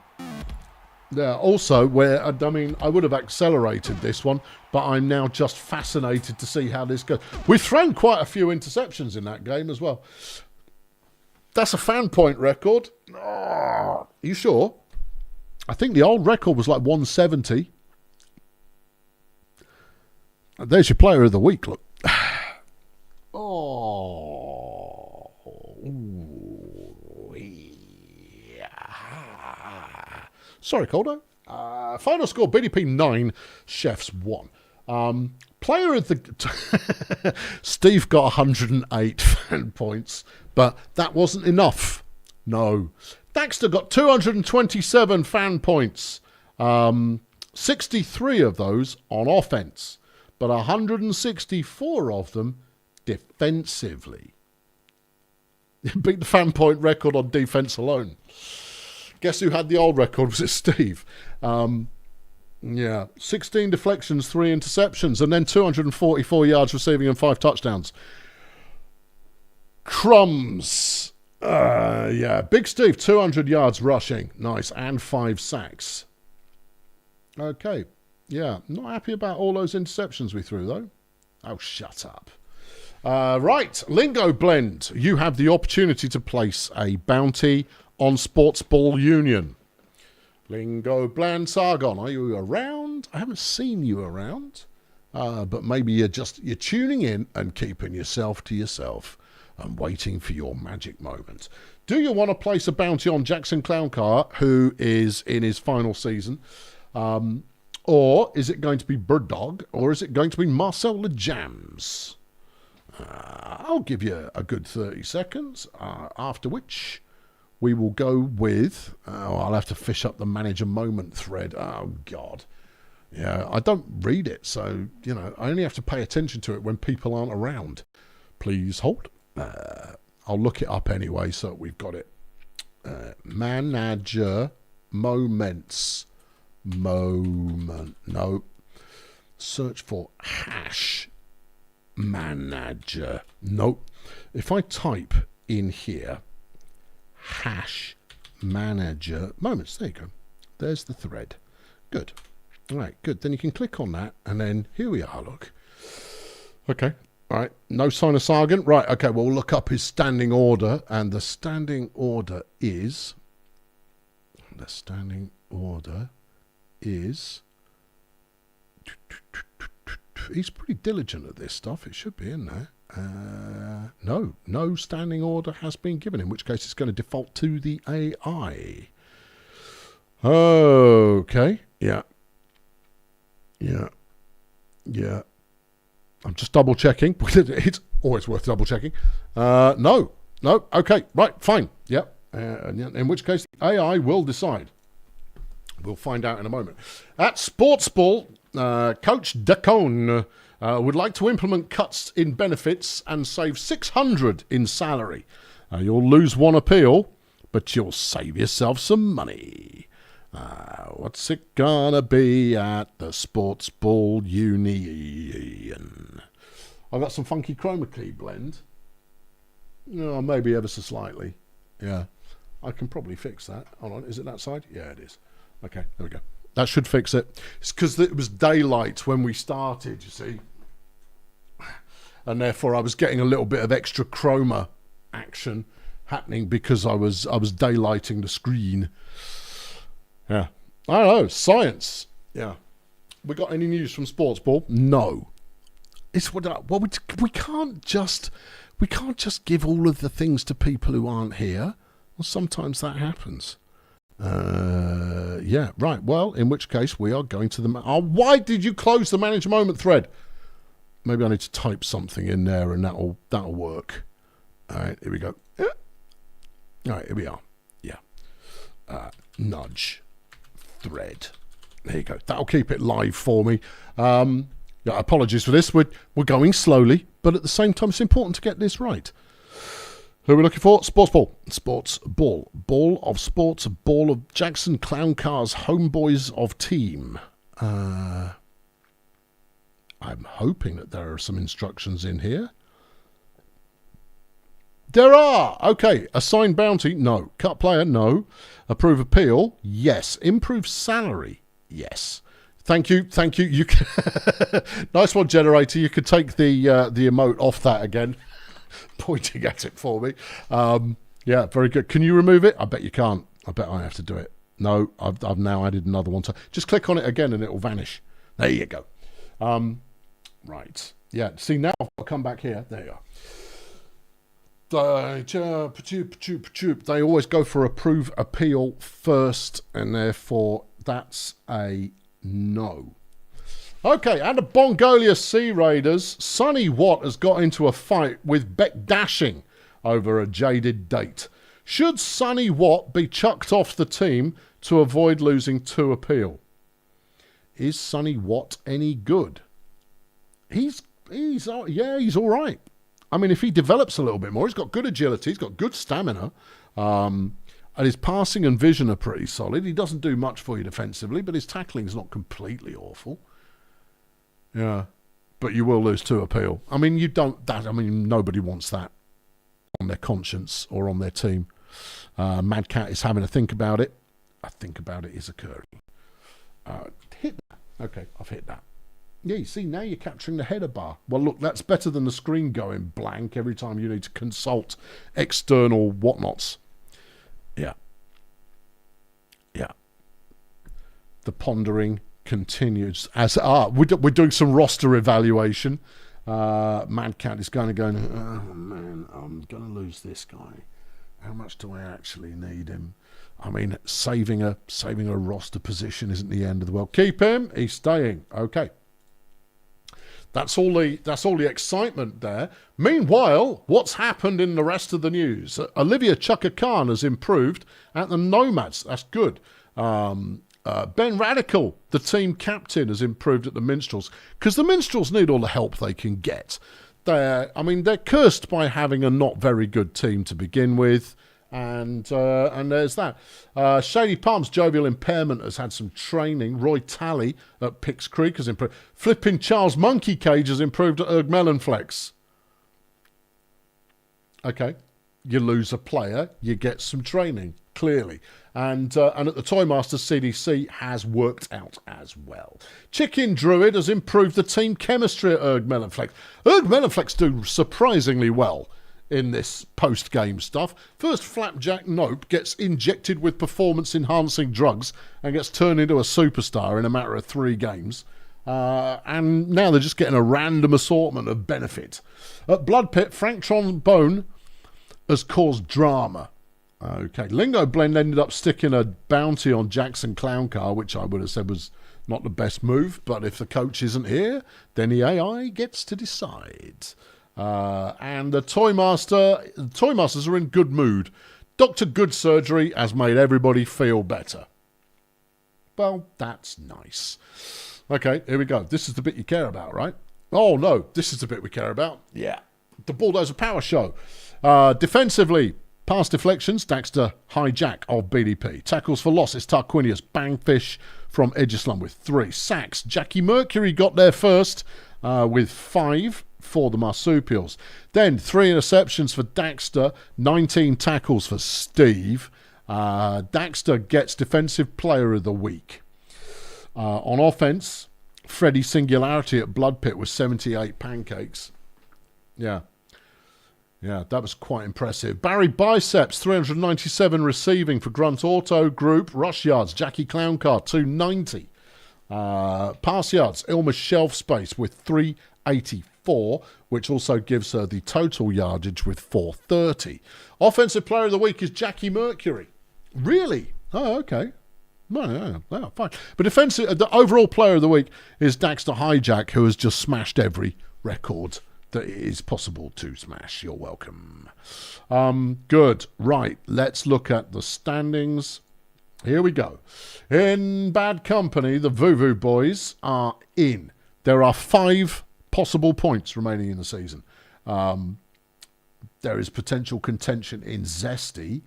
Speaker 1: Yeah, also, I mean, I would have accelerated this one, but I'm now just fascinated to see how this goes. We've thrown quite a few interceptions in that game as well. That's a fan point record. Oh, are you sure? I think the old record was like 170. There's your player of the week, look. Oh. Ooh, yeah. Sorry, Coldo. Final score, BDP 9, Chefs 1. Player of the... Steve got 108 fan points, but that wasn't enough. No. Daxter got 227 fan points. 63 of those on offense, but 164 of them defensively. Beat the fan point record on defense alone. Guess who had the old record? Was it Steve? Yeah, 16 deflections, 3 interceptions, and then 244 yards receiving and 5 touchdowns. Crumbs. Yeah, Big Steve, 200 yards rushing. Nice, and 5 sacks. Okay, yeah, not happy about all those interceptions we threw, though. Oh, shut up. Right, Lingo Blend. You have the opportunity to place a bounty on Sports Ball Union. Lingo Blend Sargon, are you around? I haven't seen you around, but maybe you're tuning in and keeping yourself to yourself and waiting for your magic moment. Do you want to place a bounty on Jackson Clowncar, who is in his final season? Or is it going to be Bird Dog? Or is it going to be Marcel Le Jams? I'll give you a good 30 seconds, after which we will go with... I'll have to fish up the manager moment thread. Oh, God. Yeah, I don't read it, so, you know, I only have to pay attention to it when people aren't around. Please hold. I'll look it up anyway, so we've got it. Manager moments. Moment. No. Search for hash manager. Nope. If I type in here hash manager moments, there you go. There's the thread. Good. All right, good. Then you can click on that, and then here we are, look. Okay. All right, no sign of Sargent. Right, okay, well, we'll look up his standing order, and the standing order is... He's pretty diligent at this stuff. It should be in there. No standing order has been given, in which case it's going to default to the AI. Okay, yeah. I'm just double checking. It's always worth double checking. No, okay, right, fine, yep. In which case the AI will decide. We'll find out in a moment. At Sports Ball, Coach Dacone would like to implement cuts in benefits and save $600 in salary. You'll lose 1 appeal, but you'll save yourself some money. What's it gonna be at the Sports Ball Union? I've got some funky chroma key blend. Maybe ever so slightly. Yeah, I can probably fix that. Hold on, is it that side? Yeah, it is. Okay, there we go. That should fix it. It's because it was daylight when we started, you see. And therefore I was getting a little bit of extra chroma action happening because I was daylighting the screen. Yeah. I don't know. Science. Yeah. We got any news from Sports Ball? No. It's we can't just give all of the things to people who aren't here. Well, sometimes that happens. Yeah, right. Well, in which case we are going to the... why did you close the manager moment thread? Maybe I need to type something in there and that'll work. All right, here we go. All right, here we are. Yeah. Nudge thread. There you go. That'll keep it live for me. Yeah, apologies for this. We're going slowly, but at the same time, it's important to get this right. Who are we looking for? Sports Ball. Sports Ball. Ball of Sports. Ball of Jackson Clown Cars. Homeboys of Team. I'm hoping that there are some instructions in here. There are! Okay. Assign bounty? No. Cut player? No. Approve appeal? Yes. Improve salary? Yes. Thank you. Thank you. You can nice one, generator. You could take the emote off that again. Pointing at it for me. Yeah, very good. Can you remove it? I bet you can't. I bet I have to do it. No, I've now added another one. So just click on it again and it will vanish. There you go. Right. Yeah, see, now I'll come back here. There you are. They always go for approve appeal first, and therefore that's a no. Okay, and the Bongolia Sea Raiders. Sonny Watt has got into a fight with Beck Dashing over a jaded date. Should Sonny Watt be chucked off the team to avoid losing 2 appeal? Is Sonny Watt any good? He's all right. I mean, if he develops a little bit more, he's got good agility, he's got good stamina, and his passing and vision are pretty solid. He doesn't do much for you defensively, but his tackling's not completely awful. Yeah, but you will lose 2 appeal. I mean, nobody wants that on their conscience or on their team. Mad Cat is having a think about it. A think about it is occurring. Hit that. Okay, I've hit that. Yeah, you see, now you're capturing the header bar. Well, look, that's better than the screen going blank every time you need to consult external whatnots. Yeah. Yeah. The pondering continues as we're doing some roster evaluation. Mad Cat is going, oh man, I'm going to lose this guy. How much do I actually need him? I mean, saving a roster position isn't the end of the world. Keep him. He's staying. Okay. That's all the excitement there. Meanwhile, what's happened in the rest of the news? Olivia Chukka Khan has improved at the Nomads. That's good. Ben Radical, the team captain, has improved at the Minstrels because the Minstrels need all the help they can get. They're cursed by having a not very good team to begin with, and there's that. Shady Palms Jovial Impairment has had some training. Roy Talley at Pix Creek has improved. Flipping Charles Monkey Cage has improved at Erg Melonflex. Okay, you lose a player, you get some training, clearly. And at the Toymaster, CDC has worked out as well. Chicken Druid has improved the team chemistry at Erg Melonflex. Erg Melonflex do surprisingly well in this post-game stuff. First, Flapjack Nope gets injected with performance-enhancing drugs and gets turned into a superstar in a matter of 3 games. And now they're just getting a random assortment of benefit. At Blood Pit, Frank Trombone has caused drama. Okay, Lingo Blend ended up sticking a bounty on Jackson Clown Car, which I would have said was not the best move, but if the coach isn't here, then the AI gets to decide. And the Toymasters are in good mood. Dr. Good Surgery has made everybody feel better. Well, that's nice. Okay, here we go. This is the bit you care about, right? Oh, no, this is the bit we care about. Yeah. The Bulldozer Power Show. Defensively, pass deflections, Daxter Hijack of BDP. Tackles for losses, Tarquinius Bangfish from Edgeslum with 3. Sacks, Jackie Mercury got there first with 5 for the Marsupials. Then 3 interceptions for Daxter, 19 tackles for Steve. Daxter gets Defensive Player of the Week. On offense, Freddie Singularity at Blood Pit with 78 pancakes. Yeah, that was quite impressive. Barry Biceps, 397 receiving for Grunt Auto Group. Rush yards, Jackie Clowncar, 290. Pass yards, Ilma Shelf Space with 384, which also gives her the total yardage with 430. Offensive Player of the Week is Jackie Mercury. Really? Oh, okay. No, fine. But the overall Player of the Week is Daxter Hijack, who has just smashed every record that it is possible to smash. You're welcome. Good. Right, let's look at the standings. Here we go. In bad company, the Vuvoo boys are in. There are 5 possible points remaining in the season. There is potential contention in Zesty.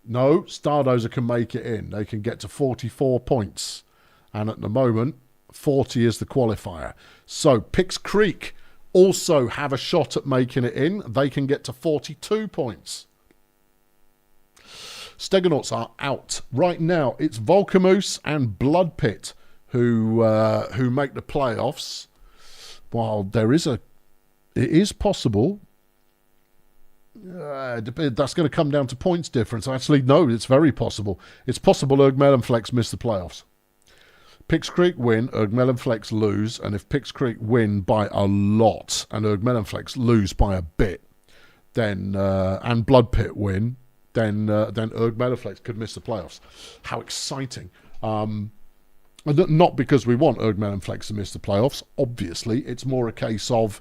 Speaker 1: No, Stardozer can make it in. They can get to 44 points. And at the moment, 40 is the qualifier. So Pix Creek also have a shot at making it in. They can get to 42 points. Steenauts are out. Right now, it's Vulamoose and Blood Pit who make the playoffs. While it is possible. That's going to come down to points difference. Actually, no, it's very possible. It's possible Ergmelonflex miss the playoffs. Pix Creek win, Ergmelonflex lose, and if Pix Creek win by a lot and Ergmelonflex lose by a bit, then and Blood Pit win, then Ergmelonflex could miss the playoffs. How exciting! Not because we want Ergmelonflex to miss the playoffs. Obviously, it's more a case of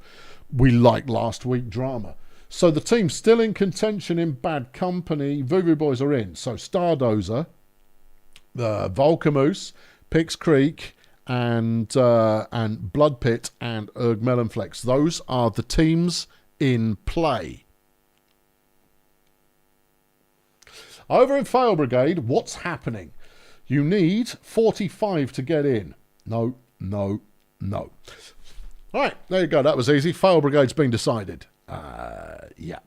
Speaker 1: we like last week drama. So the team's still in contention in bad company. Vuvoo boys are in. So Stardozer, Vulamoose, Pix Creek, and Blood Pit and Ergmelonflex. Those are the teams in play. Over in Fail Brigade, what's happening? You need 45 to get in. No. All right, there you go. That was easy. Fail Brigade's been decided. Yeah.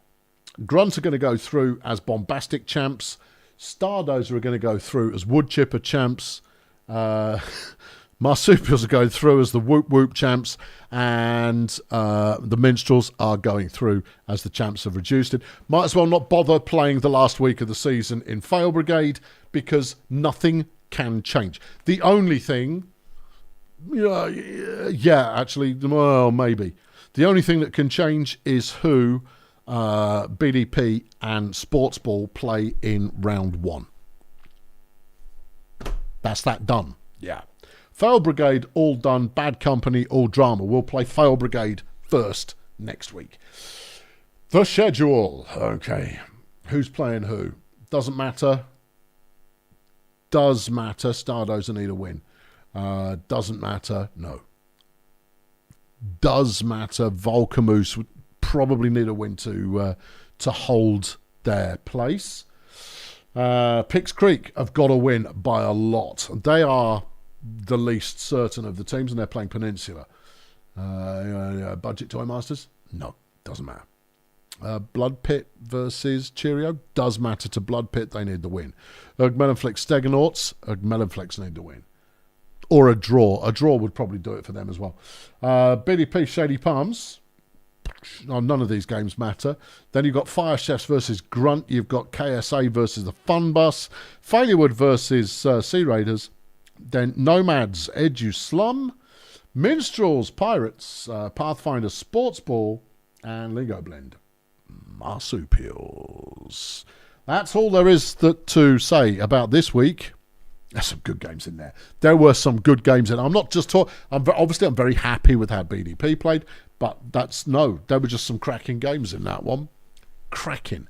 Speaker 1: Grunt are going to go through as Bombastic champs. Stardozer are going to go through as Woodchipper champs. Marsupials are going through as the Whoop Whoop champs. And the Minstrels are going through as the champs of Reduced It. Might as well not bother playing the last week of the season in Fail Brigade because nothing can change. The only thing... actually, well, maybe. The only thing that can change is who BDP and Sportsball play in round 1. That's that done. Yeah. Fail Brigade, all done. Bad Company, all drama. We'll play Fail Brigade first next week. The schedule. Okay. Who's playing who? Doesn't matter. Does matter. Stardozer need a win. Doesn't matter. No. Does matter. Vulamoose would probably need a win to hold their place. Pix Creek have got to win by a lot. They are the least certain of the teams, and they're playing Peninsula. Budget Toy Masters? No, doesn't matter. Blood Pit versus Cheerio does matter to Blood Pit. They need the win. Ergmelonflex Steenauts. Ergmelonflex need the win. Or a draw. A draw would probably do it for them as well. BDP Shady Palms. Oh, none of these games matter. Then you've got Fire Chefs versus Grunt. You've got KSA versus the Fun Bus. Failurewood versus Sea Raiders. Then Nomads, Edgeslum. Minstrels, Pirates. Pathfinders, Sportsball. And Lingo Blend, Marsupials. That's all there is to say about this week. There's some good games in there. There were some good games in. I'm not just talking. I'm very happy with how BDP played, but there were just some cracking games in that one. Cracking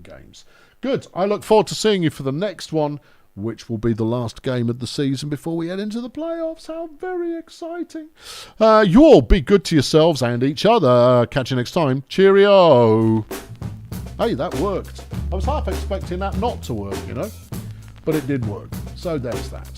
Speaker 1: games. Good. I look forward to seeing you for the next one, which will be the last game of the season before we head into the playoffs. How very exciting. You all be good to yourselves and each other. Catch you next time. Cheerio. Hey, that worked. I was half expecting that not to work, but it did work. So there's that.